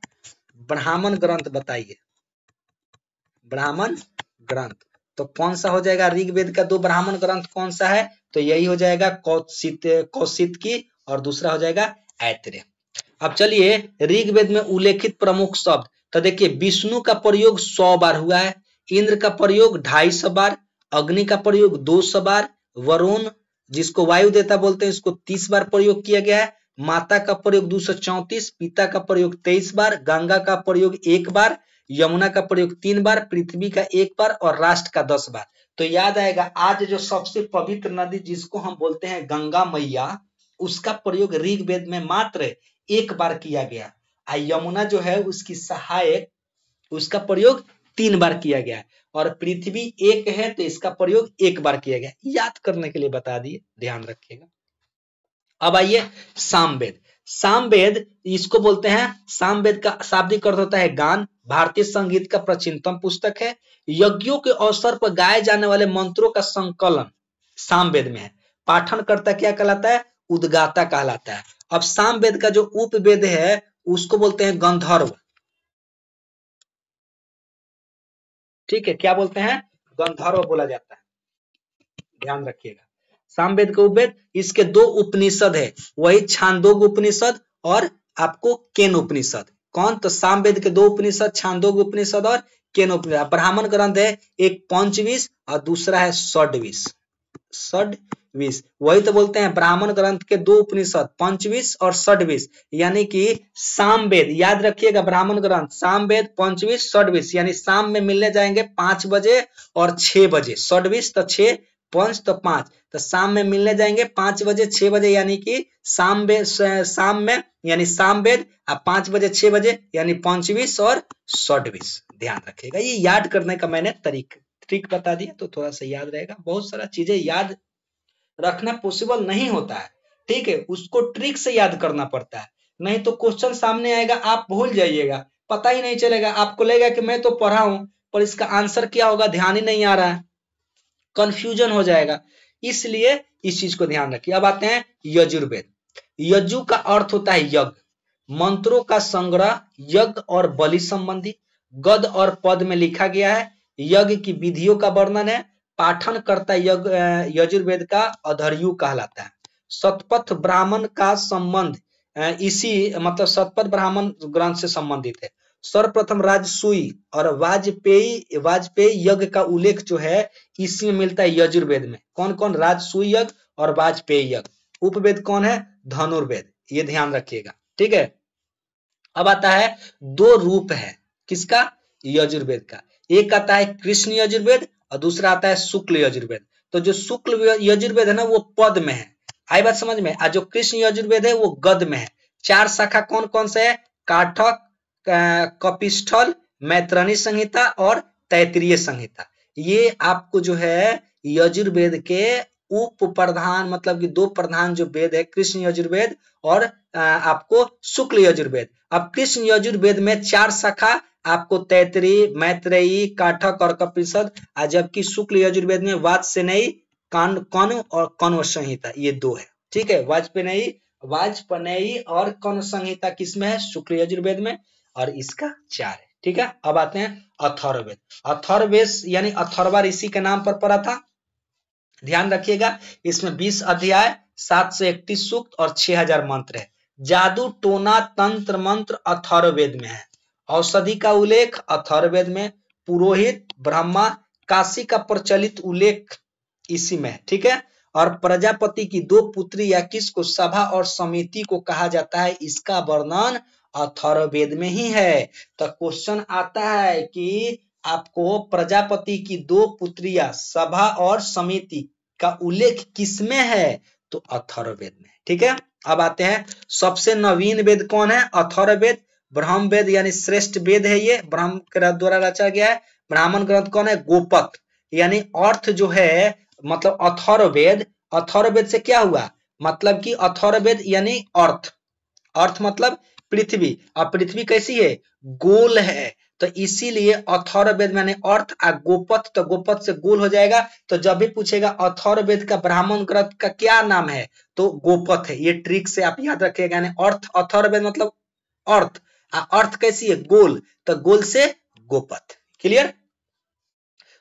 ब्राह्मण ग्रंथ बताइए, ब्राह्मण ग्रंथ, तो कौन सा हो जाएगा? ऋग्वेद का 2 ब्राह्मण ग्रंथ कौन सा है? तो यही हो जाएगा कौशिक की, और दूसरा हो जाएगा ऐत्रेय। अब चलिए ऋग्वेद में उल्लेखित प्रमुख शब्द, तो देखिए विष्णु का प्रयोग 100 बार हुआ है, इंद्र का प्रयोग 250 बार, अग्नि का प्रयोग 200 बार, वरुण जिसको वायु देवता बोलते हैं इसको 30 बार प्रयोग किया गया है, माता का प्रयोग 234, पिता का प्रयोग 23 बार, गंगा का प्रयोग 1 बार, यमुना का प्रयोग 3 बार, पृथ्वी का 1 बार और राष्ट्र का 10 बार। तो याद आएगा आज जो सबसे पवित्र नदी जिसको हम बोलते हैं गंगा मैया, उसका प्रयोग ऋग्वेद में मात्र 1 बार किया गया। यमुना जो है उसकी सहायक, उसका प्रयोग 3 बार किया गया, और पृथ्वी 1 है तो इसका प्रयोग 1 बार किया गया। याद करने के लिए बता दिए, ध्यान रखिएगा। अब आइए सामवेद। सामवेद इसको बोलते हैं, सामवेद का शाब्दिक अर्थ होता है गान, भारतीय संगीत का प्राचीनतम पुस्तक है, यज्ञों के अवसर पर गाए जाने वाले मंत्रों का संकलन सामवेद में है। पाठनकर्ता क्या कहलाता है? उद्गाता कहलाता है। अब सामवेद का जो उपवेद है उसको बोलते हैं गंधर्व। ठीक है, क्या बोलते हैं? गंधर्व बोला जाता है, ध्यान रखिएगा। सामवेद का उपवेद, इसके 2 उपनिषद है, वही छांदोग उपनिषद और आपको केन उपनिषद। कौन? तो सामवेद के 2 उपनिषद, छांदोग उपनिषद और केन उपनिषद। ब्राह्मण ग्रंथ है एक पंचविश और दूसरा है षड्विश। षड्विश, वही तो बोलते हैं ब्राह्मण ग्रंथ के 2 उपनिषद, पंचविश और षड्विश, यानी कि सामवेद। याद रखिएगा ब्राह्मण ग्रंथ, सामवेद, पंचविश, षड्विश, यानी शाम में मिलने जाएंगे 5 बजे और 6 बजे। षड्विश तो 6, पंच तो 5, तो शाम में मिलने जाएंगे 5 बजे 6 बजे, यानी कि शाम में यानी सामवेद, 5 बजे 6 बजे यानी पंचविश और षड्विश। ध्यान रखिएगा, ये याद करने का मैंने ट्रिक बता दिया तो थोड़ा सा याद रहेगा। बहुत सारा चीजें याद रखना पॉसिबल नहीं होता है, ठीक है, उसको ट्रिक से याद करना पड़ता है, नहीं तो क्वेश्चन सामने आएगा आप भूल जाइएगा, पता ही नहीं चलेगा, आपको लगेगा कि मैं तो पढ़ा हूं पर इसका आंसर क्या होगा ध्यान ही नहीं आ रहा है, कंफ्यूजन हो जाएगा। इसलिए इस चीज को ध्यान रखिए। अब आते हैं यजुर्वेद। यजु का अर्थ होता है यज्ञ, मंत्रों का संग्रह, यज्ञ और बलि संबंधी, गद और पद में लिखा गया है, यज्ञ की विधियों का वर्णन है, पाठन करता यजुर्वेद का अधर्यु कहलाता है। शतपथ ब्राह्मण का संबंध इसी मतलब शतपथ ब्राह्मण ग्रंथ से संबंधित है। सर्वप्रथम राजसूय और वाजपेयी यज्ञ का उल्लेख जो है इसमें मिलता है यजुर्वेद में। कौन कौन? राजसूय यज्ञ और वाजपेयी यज्ञ। उपवेद कौन है? धनुर्वेद, ये ध्यान रखिएगा, ठीक है। अब आता है 2 रूप है, किसका? यजुर्वेद का। एक आता है कृष्ण यजुर्वेद और दूसरा आता है शुक्ल यजुर्वेद। तो जो शुक्ल यजुर्वेद है ना वो पद में है, आई बात समझ में। और जो कृष्ण यजुर्वेद है वो गद में है। 4 शाखा कौन कौन से है? काठक, कपिस्थल, मैत्रेयी संहिता और तैत्तिरीय संहिता। ये आपको जो है यजुर्वेद के उप प्रधान मतलब कि 2 प्रधान जो वेद है, कृष्ण यजुर्वेद और आपको शुक्ल यजुर्वेद। अब कृष्ण यजुर्वेद में 4 शाखा आपको तैत्तिरीय, मैत्रेयी, काठक और कपिस्थल, जबकि शुक्ल यजुर्वेद में वाजपेयी, कण्व और कण्व संहिता, ये 2 है। ठीक है, वाजपेयी और कण्व संहिता किसमें है? शुक्ल यजुर्वेद में, और इसका 4 है। ठीक है, अब आते हैं अथर्ववेद। अथर्ववेद यानी अथर्वा ऋषि के नाम पर पड़ा था। ध्यान रखिएगा, इसमें 20 अध्याय, 731 सूक्त और 6000 मंत्र है। जादू, टोना, तंत्र मंत्र अथर्ववेद में है। औषधि का उल्लेख अथर्ववेद में, पुरोहित, ब्रह्मा, काशी का प्रचलित उल्लेख इसी में है। ठीक है, और प्रजापति की 2 पुत्री या किसको सभा और समिति को कहा जाता है, इसका वर्णन अथर्ववेद में ही है। तो क्वेश्चन आता है कि आपको प्रजापति की 2 पुत्रियां सभा और समिति का उल्लेख किसमें है? तो अथर्ववेद में। ठीक है, अब आते हैं सबसे नवीन वेद कौन है? अथर्ववेद। ब्रह्म वेद यानी श्रेष्ठ वेद है, ये ब्रह्म के द्वारा रचा गया है। ब्राह्मण ग्रंथ कौन है? गोपक, यानी अर्थ जो है मतलब अथर्ववेद। अथर्ववेद से क्या हुआ? मतलब कि अथर्ववेद यानी अर्थ, अर्थ मतलब पृथ्वी। अब पृथ्वी कैसी है? गोल है, तो इसीलिए अथर्ववेद माने अर्थ, गोपथ तो गोपथ से गोल हो जाएगा। तो जब भी पूछेगा अथर्ववेद का ब्राह्मण ग्रंथ का क्या नाम है, तो गोपथ है। ये ट्रिक से आप याद रखिएगा, यानी अर्थ, अथर्ववेद मतलब अर्थ, अर्थ कैसी है? गोल, तो गोल से गोपथ। क्लियर?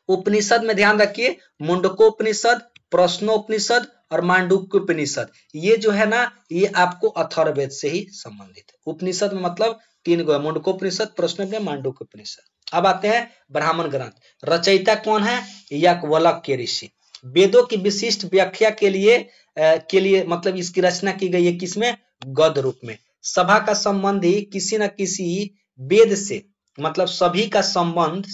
उपनिषद में ध्यान रखिए, मुंडकोपनिषद, प्रश्नोपनिषद और मांडुक्योपनिषद, ये जो है ना ये आपको अथर्ववेद से ही संबंधित है। उपनिषद में मतलब 3 गो, मुंडकोपनिषद, प्रश्नोपनिषद, मांडुक्योपनिषद। अब आते हैं ब्राह्मण ग्रंथ। रचयिता कौन है? याज्ञवल्क्य ऋषि। वेदों की विशिष्ट व्याख्या के लिए मतलब इसकी रचना की गई है किसमें? गद्य रूप में। सभा का संबंध ही किसी न किसी वेद से, मतलब सभी का संबंध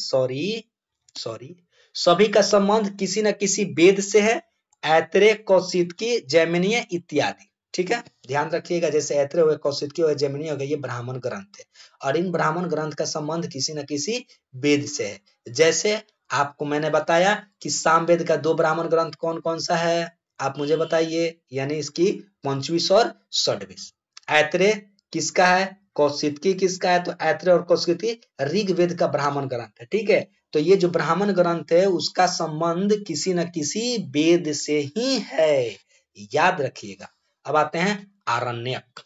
सभी का संबंध किसी न किसी वेद से है। ऐत्रेय, कौशिकी, जैमिनीय इत्यादि। ठीक है, ध्यान रखिएगा, जैसे ऐत्रेय हो गए, कौशिकी हो गए, जैमिनीय हो गए, ये ब्राह्मण ग्रंथ है और इन ब्राह्मण ग्रंथ का संबंध किसी न किसी वेद से है। जैसे आपको मैंने बताया कि सामवेद का 2 ब्राह्मण ग्रंथ कौन कौन सा है, आप मुझे बताइए, यानी इसकी 25 और 26। ऐत्रेय किसका है? कौशिकी किसका है? तो ऐत्रेय और कौशिकी ऋग्वेद का ब्राह्मण ग्रंथ है। ठीक है, तो ये जो ब्राह्मण ग्रंथ है उसका संबंध किसी न किसी वेद से ही है, याद रखिएगा। अब आते हैं आरण्यक।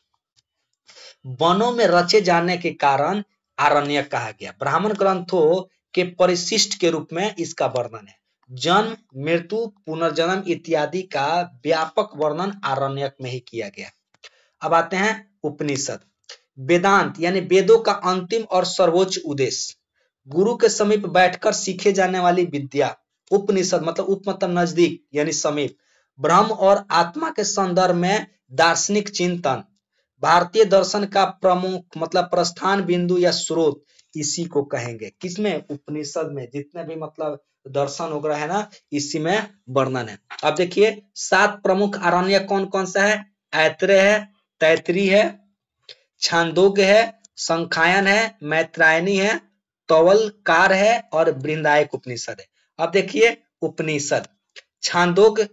वनों में रचे जाने के कारण आरण्यक कहा गया। ब्राह्मण ग्रंथों के परिशिष्ट के रूप में इसका वर्णन है। जन्म, मृत्यु, पुनर्जन्म इत्यादि का व्यापक वर्णन आरण्यक में ही किया गया। अब आते हैं उपनिषद। वेदांत यानी वेदों का अंतिम और सर्वोच्च उद्देश्य, गुरु के समीप बैठकर सीखे जाने वाली विद्या। उपनिषद मतलब उप मतलब नजदीक यानी समीप। ब्रह्म और आत्मा के संदर्भ में दार्शनिक चिंतन। भारतीय दर्शन का प्रमुख मतलब प्रस्थान बिंदु या स्रोत इसी को कहेंगे। किसमें? उपनिषद में। जितने भी मतलब दर्शन वगैरह है ना, इसी में वर्णन है। अब देखिए 7 प्रमुख आरण्य कौन कौन सा है? ऐत्रेय है, तैत्तिरीय है, छांदोग्य है, संखायन है, मैत्रायणी है, तवलकार है और बृहदारण्यक उपनिषद है। अब देखिए उपनिषद, छांदोग्य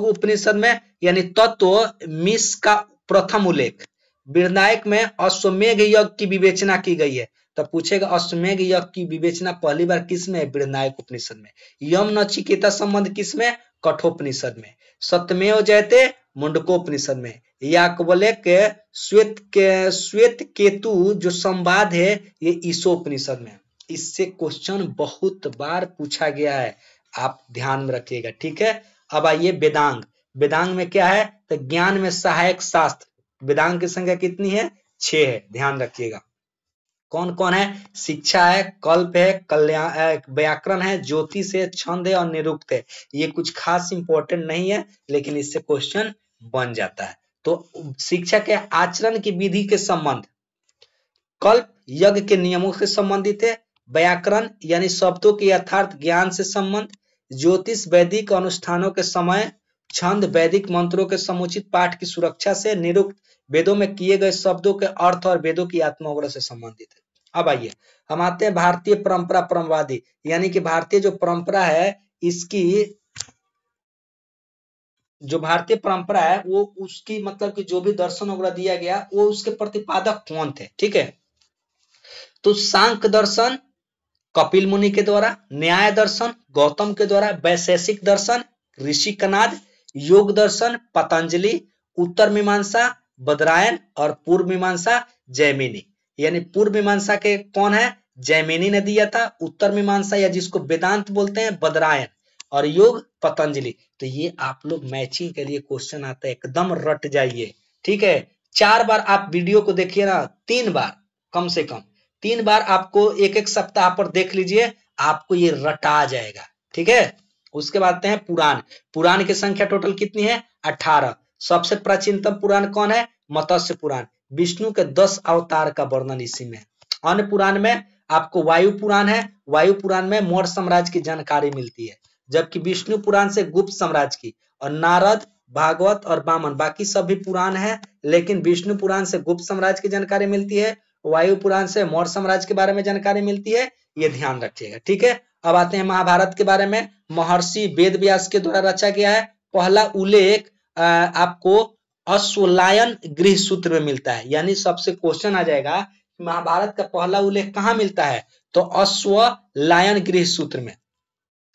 उपनिषद में यानी तत्व मिस का प्रथम उल्लेख। बृहदारण्यक में अश्वमेध यज्ञ की विवेचना की गई है। तो पूछेगा अश्वमेध यज्ञ की विवेचना पहली बार किसमें? बृहदारण्यक उपनिषद में। यम नचिकेता संबंध किसमें? कठोपनिषद में। सत्यमेव जयते मुंडकोपनिषद में। याज्ञवल्क्य श्वेत केतु जो संवाद है ये ईशोपनिषद में। इससे क्वेश्चन बहुत बार पूछा गया है, आप ध्यान में रखिएगा। ठीक है, अब आइए वेदांग। वेदांग में क्या है? तो ज्ञान में सहायक शास्त्र। वेदांग की संख्या कितनी है? 6 है, ध्यान रखिएगा। कौन कौन है? शिक्षा है, कल्प है, कल्याण, व्याकरण है, ज्योतिष है, छंद है और निरुक्त है। ये कुछ खास इंपॉर्टेंट नहीं है, लेकिन इससे क्वेश्चन बन जाता है। तो शिक्षा के आचरण की विधि के संबंध, कल्प यज्ञ के नियमों से संबंधित है। व्याकरण यानी शब्दों के यथार्थ ज्ञान से संबंध। ज्योतिष वैदिक अनुष्ठानों के समय। छंद वैदिक मंत्रों के समुचित पाठ की सुरक्षा से। निरुक्त वेदों में किए गए शब्दों के अर्थ और वेदों की आत्मा वगैरह से संबंधित है। अब आइए हम आते हैं भारतीय परंपरा परमवादी, यानी कि भारतीय जो परंपरा है इसकी जो भारतीय परंपरा है वो उसकी मतलब कि जो भी दर्शन वगैरह दिया गया वो उसके प्रतिपादक कौन थे, ठीक है। तो सांख्य दर्शन कपिल मुनि के द्वारा, न्याय दर्शन गौतम के द्वारा, वैशेषिक दर्शन ऋषि कनाद, योग दर्शन पतंजलि, उत्तर मीमांसा बदरायन और पूर्व मीमांसा जैमिनी। यानी पूर्व मीमांसा के कौन है, जैमिनी ने दिया था। उत्तर मीमांसा या जिसको वेदांत बोलते हैं बदरायन, और योग पतंजलि। तो ये आप लोग मैचिंग के लिए क्वेश्चन आता है, एकदम रट जाइए, ठीक है। 4 बार आप वीडियो को देखिए ना, 3 बार कम से कम 3 बार आपको एक एक सप्ताह पर देख लीजिए, आपको ये रटा जाएगा, ठीक है। उसके बाद आते हैं पुराण। पुराण की संख्या टोटल कितनी है, 18। सबसे प्राचीनतम पुराण कौन है, मत्स्य पुराण। विष्णु के 10 अवतार का वर्णन इसी में। अन्य पुराण में आपको वायु पुराण है, वायु पुराण में मौर्य साम्राज्य की जानकारी मिलती है, जबकि विष्णु पुराण से गुप्त साम्राज्य की, और नारद भागवत और वामन बाकी सभी पुराण है, लेकिन विष्णु पुराण से गुप्त साम्राज्य की जानकारी मिलती है, वायु पुराण से मौर्य साम्राज्य के बारे में जानकारी मिलती है, ये ध्यान रखिएगा, ठीक है। अब आते हैं महाभारत के बारे में। महर्षि वेद व्यास के द्वारा रचा गया है। पहला उल्लेख आपको अश्वलायन गृह सूत्र में मिलता है, यानी सबसे क्वेश्चन आ जाएगा महाभारत का पहला उल्लेख कहाँ मिलता है, तो अश्वलायन गृह सूत्र में।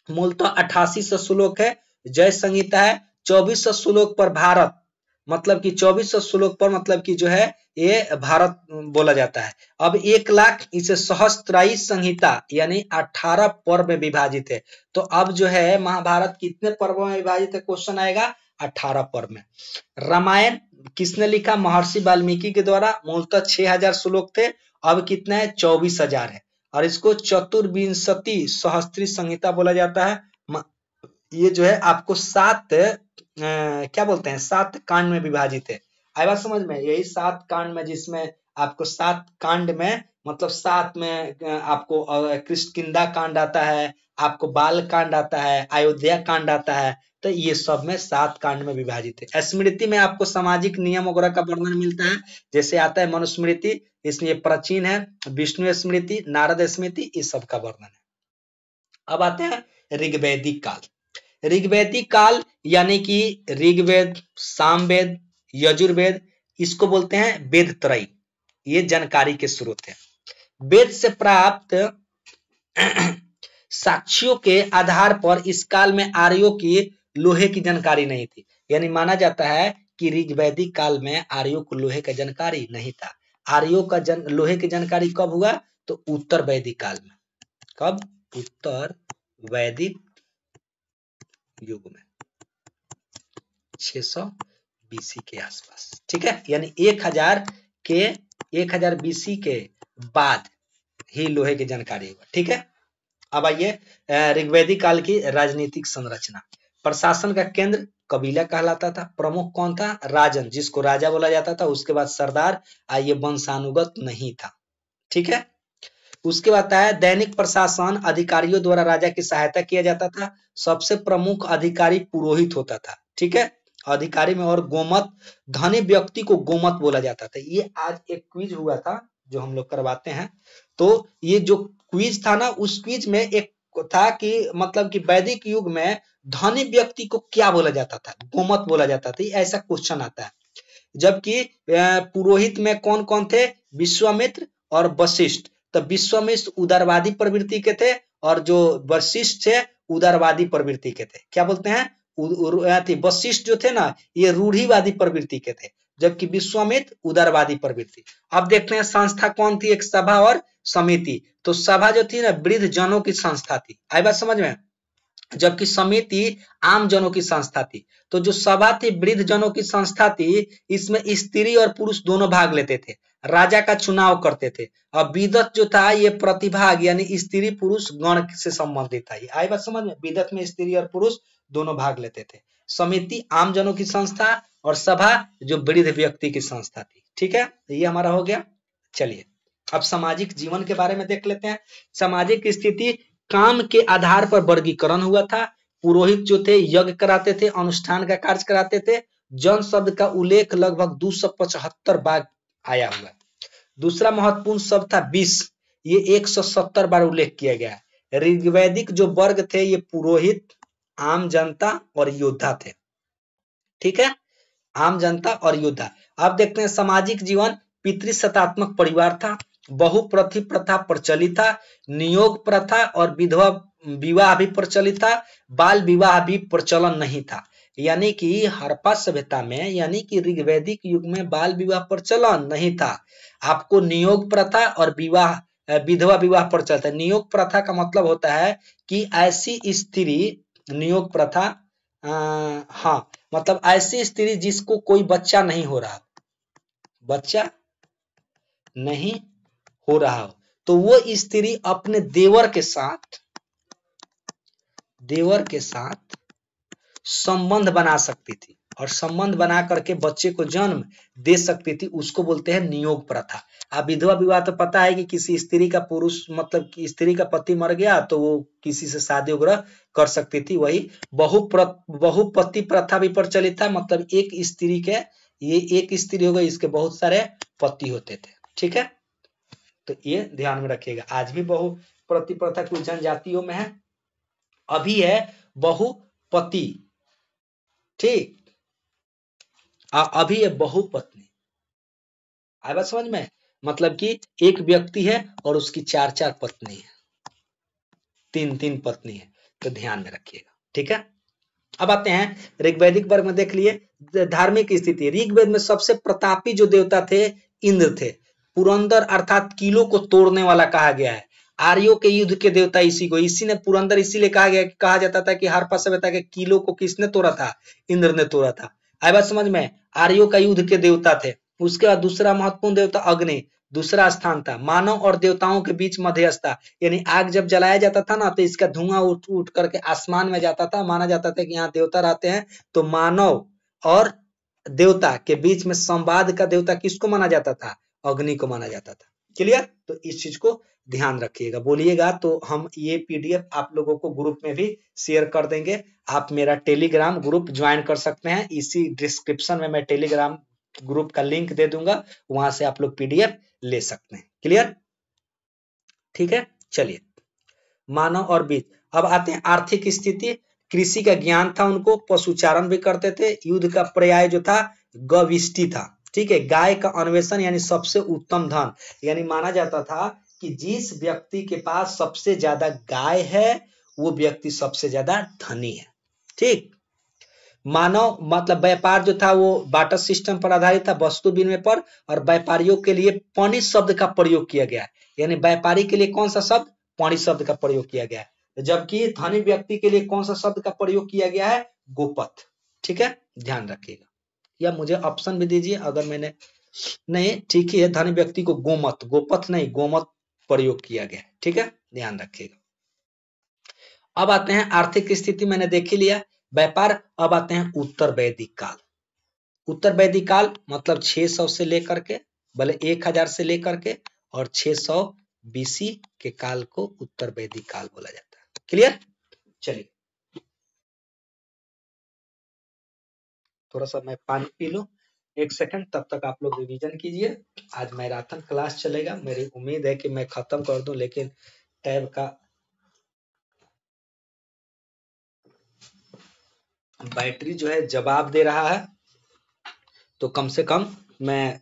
मूलतः 8800 श्लोक है। जय संहिता है। 2400 श्लोक पर भारत, मतलब कि 2400 श्लोक पर मतलब कि जो है ये भारत बोला जाता है। अब 1 लाख इसे सहस्त्रायी संहिता यानी 18 पर्व में विभाजित है। तो अब जो है महाभारत कितने पर्वों में विभाजित है, क्वेश्चन आएगा 18 पर्व में। रामायण किसने लिखा, महर्षि वाल्मीकि के द्वारा। मूलतः 6000 श्लोक थे, अब कितना है 24000 है, और इसको चतुर्विंशति सहस्त्री संहिता बोला जाता है। ये जो है आपको 7 क्या बोलते हैं 7 कांड में विभाजित है। आई बात समझ में, यही 7 कांड में, जिसमें आपको 7 कांड में मतलब 7 में आपको किष्किंधा कांड आता है, आपको बाल कांड आता है, अयोध्या कांड आता है। तो ये सब में 7 कांड में विभाजित है। स्मृति में आपको सामाजिक नियम वगैरह का वर्णन मिलता है, जैसे आता है मनुस्मृति, इसलिए प्राचीन है। विष्णु स्मृति, नारद स्मृति, इस सब का वर्णन है। अब आते हैं ऋग्वैदिक काल। ऋग्वैदिक काल यानी कि ऋग्वेद, सामवेद, यजुर्वेद, इसको बोलते हैं वेद त्रयी। ये जानकारी के स्रोत है। वेद से प्राप्त साक्ष्यों के आधार पर इस काल में आर्यों की लोहे की जानकारी नहीं थी। यानी माना जाता है कि ऋग्वैदिक काल में आर्यों को लोहे का जानकारी नहीं था। आर्यों का लोहे की जानकारी कब हुआ, तो उत्तर वैदिक काल में। कब, उत्तर वैदिक युग में 600 बीसी के आसपास, ठीक है। यानी 1000 बीसी के बाद ही लोहे की जानकारी हुआ, ठीक है। अब आइए ऋग्वैदिक काल की राजनीतिक संरचना। प्रशासन का केंद्र कबीला कहलाता था। प्रमुख कौन था, राजन, जिसको राजा बोला जाता था। उसके बाद सरदार, ये वंशानुगत नहीं था, ठीक है। उसके बाद आया दैनिक प्रशासन, अधिकारियों द्वारा राजा की सहायता किया जाता था। सबसे प्रमुख अधिकारी पुरोहित होता था, ठीक है। अधिकारी में, और गोमत, धनी व्यक्ति को गोमत बोला जाता था। ये आज एक क्विज हुआ था जो हम लोग करवाते हैं, तो ये जो क्विज था ना, उस क्विज में एक था कि मतलब कि वैदिक युग में धनी व्यक्ति को क्या बोला जाता था, गोमत बोला जाता था। ऐसा क्वेश्चन आता है। जबकि पुरोहित में कौन कौन थे, विश्वामित्र और वशिष्ठ। तो विश्वामित्र उदारवादी प्रवृत्ति के थे, और जो वशिष्ठ थे उदारवादी प्रवृत्ति के थे। क्या बोलते हैं, वशिष्ठ जो थे ना, ये रूढ़िवादी प्रवृत्ति के थे, जबकि विश्वामित्र उदारवादी प्रवृत्ति। अब देखते हैं संस्था कौन थी, एक सभा और समिति। तो सभा जो थी ना, वृद्ध जनों की संस्था थी। आई बात समझ में, जबकि समिति आम जनों की संस्था थी। तो जो सभा थी वृद्ध जनों की संस्था थी, इसमें स्त्री और पुरुष दोनों भाग लेते थे, राजा का चुनाव करते थे। और विदत जो था, ये प्रतिभाग यानी स्त्री पुरुष गण से संबंधित था। आई बात समझ में, विदत में स्त्री और पुरुष दोनों भाग लेते थे। समिति आम जनों की संस्था, और सभा जो वृद्ध व्यक्ति की संस्था थी, ठीक है। ये हमारा हो गया। चलिए अब सामाजिक जीवन के बारे में देख लेते हैं। सामाजिक स्थिति काम के आधार पर वर्गीकरण हुआ था। पुरोहित जो थे यज्ञ कराते थे, अनुष्ठान का कार्य कराते थे। जन शब्द का उल्लेख लगभग 275 बार आया हुआ है। दूसरा महत्वपूर्ण शब्द था 20, ये 170 बार उल्लेख किया गया है। ऋग्वैदिक जो वर्ग थे ये पुरोहित, आम जनता और योद्धा थे। ठीक है, आम जनता और योद्धा। अब देखते हैं सामाजिक जीवन। पितृसत्तात्मक परिवार था, बहुप्रति प्रथा प्रचलित था, नियोग प्रथा और विधवा विवाह भी प्रचलित था, बाल विवाह भी प्रचलन नहीं था। यानी कि हड़प्पा सभ्यता में, यानी कि ऋग्वैदिक युग में बाल विवाह प्रचलन नहीं था। आपको नियोग प्रथा और विवाह विधवा विवाह प्रचलित है। नियोग प्रथा का मतलब होता है कि ऐसी स्त्री, नियोग प्रथा हाँ, मतलब ऐसी स्त्री जिसको कोई बच्चा नहीं हो रहा, बच्चा नहीं हो रहा हो, तो वो स्त्री अपने देवर के साथ संबंध बना सकती थी और संबंध बना करके बच्चे को जन्म दे सकती थी। उसको बोलते हैं नियोग प्रथा। अब विधवा विवाह तो पता है कि किसी स्त्री का पुरुष, मतलब कि स्त्री का पति मर गया तो वो किसी से शादी वगैरह कर सकती थी। वही बहुपति प्रथा भी प्रचलित था, मतलब एक स्त्री के, ये एक स्त्री हो गई, इसके बहुत सारे पति होते थे। ठीक है, तो ये ध्यान में रखिएगा। आज भी बहुपति प्रथा कुछ जनजातियों में है, अभी है बहुपति। ठीक, अभी है बहुपत्नी। आया बात समझ में? मतलब कि एक व्यक्ति है और उसकी 4-4 पत्नी है, 3-3 पत्नी है, तो ध्यान में रखिएगा। ठीक है, अब आते हैं ऋग्वैदिक वर्ग में। देख लिए धार्मिक स्थिति। ऋग्वेद में सबसे प्रतापी जो देवता थे इंद्र थे। पुरंदर अर्थात किलों को तोड़ने वाला कहा गया है। आर्यों के युद्ध के देवता इसी को, इसी ने पुरंदर इसीलिए कहा जाता था कि हड़प्पा सभ्यता के किलों को किसने तोड़ा था? इंद्र ने तोड़ा था। आई बात समझ में? आर्यों का युद्ध के देवता थे। उसके बाद दूसरा महत्वपूर्ण देवता अग्नि, दूसरा स्थान था। मानव और देवताओं के बीच मध्यस्थता, यानी आग जब जलाया जाता था ना तो इसका धुआं उठ करके आसमान में जाता था। माना जाता था कि यहाँ देवता रहते हैं, तो मानव और देवता के बीच में संवाद का देवता किसको माना जाता था? अग्नि को माना जाता था। क्लियर? तो इस चीज को ध्यान रखिएगा, बोलिएगा तो हम ये पीडीएफ आप लोगों को ग्रुप में भी शेयर कर देंगे। आप मेरा टेलीग्राम ग्रुप ज्वाइन कर सकते हैं, इसी डिस्क्रिप्शन में मैं टेलीग्राम ग्रुप का लिंक दे दूंगा, वहां से आप लोग पीडीएफ ले सकते हैं। क्लियर? ठीक है, चलिए मानव और बीज। अब आते हैं आर्थिक स्थिति। कृषि का ज्ञान था उनको, पशुचारण भी करते थे। युद्ध का पर्याय जो था गविष्टि था। ठीक है, गाय का अन्वेषण यानी सबसे उत्तम धन, यानी माना जाता था कि जिस व्यक्ति के पास सबसे ज्यादा गाय है वो व्यक्ति सबसे ज्यादा धनी है। ठीक, मानव मतलब व्यापार जो था वो बाटर सिस्टम पर आधारित था, वस्तु विनिमय पर, और व्यापारियों के लिए पणि शब्द का प्रयोग किया गया है। यानी व्यापारी के लिए कौन सा शब्द? पणि शब्द का प्रयोग किया गया है। जबकि धनी व्यक्ति के लिए कौन सा शब्द का प्रयोग किया गया है? गोपथ। ठीक है, ध्यान रखिएगा, या मुझे ऑप्शन भी दीजिए अगर मैंने नहीं, ठीक ही है, धनी व्यक्ति को गोमत, गोपथ नहीं गोमत प्रयोग किया गया है। ठीक है, ध्यान रखिएगा। अब आते हैं आर्थिक स्थिति, मैंने देख ही लिया व्यापार। अब आते हैं उत्तर वैदिक काल। उत्तर वैदिक काल मतलब 600 से लेकर के, भले 1000 से लेकर के और 600 बीसी के काल को उत्तर वैदिक काल बोला जाता है। क्लियर? चलिए थोड़ा सा मैं पानी पी लूं, 1 सेकंड, तब तक आप लोग रिवीजन कीजिए। आज मैराथन क्लास चलेगा, मेरी उम्मीद है कि मैं खत्म कर दूं, लेकिन टैब का बैटरी जो है जवाब दे रहा है, तो कम से कम मैं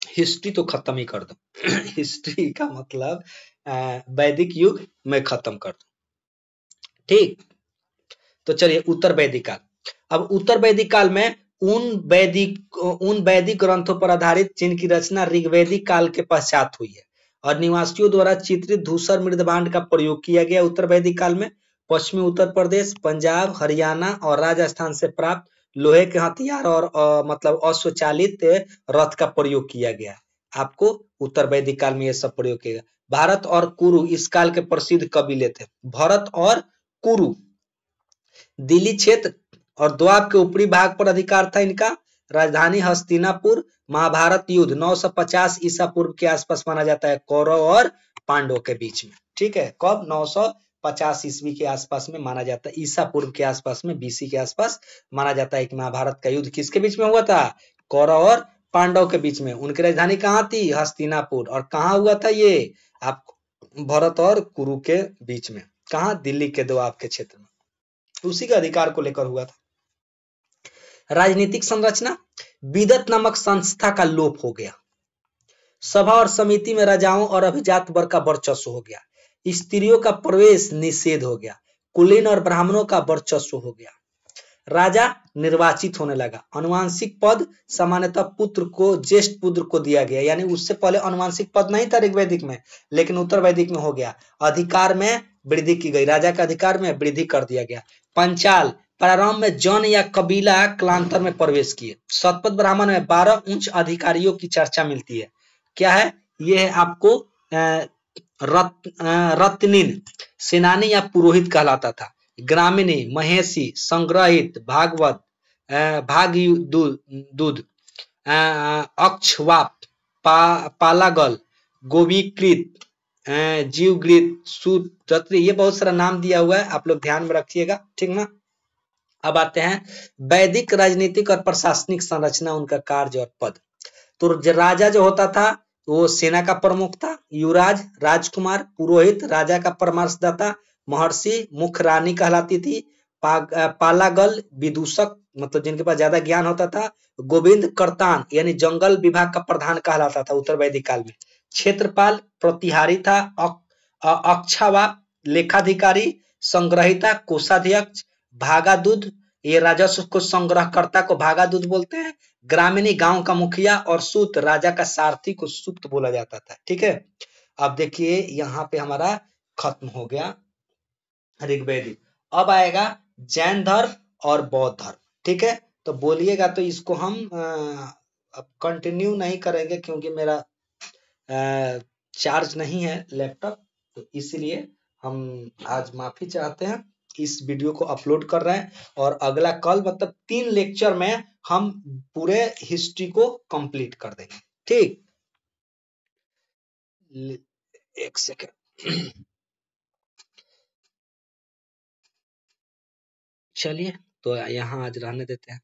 हिस्ट्री तो खत्म ही कर दूं। हिस्ट्री का मतलब वैदिक युग में खत्म कर दूं। ठीक, तो चलिए उत्तर वैदिक काल। अब उत्तर वैदिक काल में उन वैदिक ग्रंथों पर आधारित जिनकी रचना ऋग्वैदिक काल के पश्चात हुई है और निवासियों द्वारा चित्रित धूसर मृदभांड का प्रयोग किया गया। उत्तर वैदिक काल में पश्चिमी उत्तर प्रदेश, पंजाब, हरियाणा और राजस्थान से प्राप्त लोहे के हथियार और मतलब अश्वचालित रथ का प्रयोग किया गया। आपको उत्तर वैदिक काल में यह सब प्रयोग किया गया। भारत और कुरु इस काल के प्रसिद्ध कबीले थे। भरत और कुरु दिल्ली क्षेत्र और द्वाब के ऊपरी भाग पर अधिकार था इनका। राजधानी हस्तिनापुर। महाभारत युद्ध 950 ईसा पूर्व के आसपास माना जाता है कौरव और पांडवों के बीच में। ठीक है, कब? 950 ईस्वी के आसपास में माना जाता है, ईसा पूर्व के आसपास में, बीसी के आसपास माना जाता है कि महाभारत का युद्ध किसके बीच में हुआ था? कौरव और पांडव के बीच में। उनकी राजधानी कहाँ थी? हस्तिनापुर। और कहाँ हुआ था ये? आप भरत और कुरु के बीच में। कहाँ? दिल्ली के दोआब के क्षेत्र में। उसी के अधिकार को लेकर हुआ था। राजनीतिक संरचना, विदत नामक संस्था का लोप हो गया। सभा और समिति में राजाओं और अभिजात वर्ग का वर्चस्व हो गया। स्त्रियों का प्रवेश निषेध हो गया। कुलीन और ब्राह्मणों का वर्चस्व हो गया। राजा निर्वाचित होने लगा। अनुवांशिक पद सामान्यतः पुत्र को, ज्येष्ठ पुत्र को दिया गया, यानी उससे पहले अनुवांशिक पद नहीं था ऋग्वैदिक में, लेकिन उत्तर वैदिक में हो गया। अधिकार में वृद्धि की गई, राजा का अधिकार में वृद्धि कर दिया गया। पंचाल, प्रारंभ में जन या कबीला कालांतर में प्रवेश किए। शतपथ ब्राह्मण में 12 उच्च अधिकारियों की चर्चा मिलती है। क्या है ये? है आपको रत्निन, सेनानी या पुरोहित कहलाता था। ग्रामीणी, महेशी, संग्रहित, भागवत, भागदूत, अक्षवाप, पालागल, गोवीकृत, जीवगृत, सूत्रत्री, ये बहुत सारा नाम दिया हुआ है, आप लोग ध्यान में रखिएगा। ठीक ना? अब आते हैं वैदिक राजनीतिक और प्रशासनिक संरचना, उनका कार्य और पद। तो राजा जो होता था वो सेना का प्रमुख था। युवराज, राजकुमार, पुरोहित, राजा का परामर्शदाता, महर्षि, मुख्य रानी कहलाती थी। पालागल, विदूषक, मतलब जिनके पास ज्यादा ज्ञान होता था। गोविंद, कर्तान, यानी जंगल विभाग का प्रधान कहलाता था उत्तर वैदिक काल में। क्षेत्रपाल, प्रतिहारी था। अक्षवा, लेखाधिकारी। संग्रहिता, कोषाध्यक्ष। भागादूत, ये राजस्व को संग्रहकर्ता को भागादूत बोलते हैं। ग्रामीणी, गांव का मुखिया। और सूत, राजा का सारथी को सूत बोला जाता था। ठीक है, अब देखिए यहाँ पे हमारा खत्म हो गया ऋग्वेदिक। अब आएगा जैन धर्म और बौद्ध धर्म। ठीक है, तो बोलिएगा तो इसको हम अब कंटिन्यू नहीं करेंगे क्योंकि मेरा चार्ज नहीं है लैपटॉप, तो इसलिए हम आज माफी चाहते हैं। इस वीडियो को अपलोड कर रहे हैं और अगला कल मतलब 3 लेक्चर में हम पूरे हिस्ट्री को कंप्लीट कर देंगे। ठीक, एक सेकेंड। चलिए, तो यहाँ आज रहने देते हैं।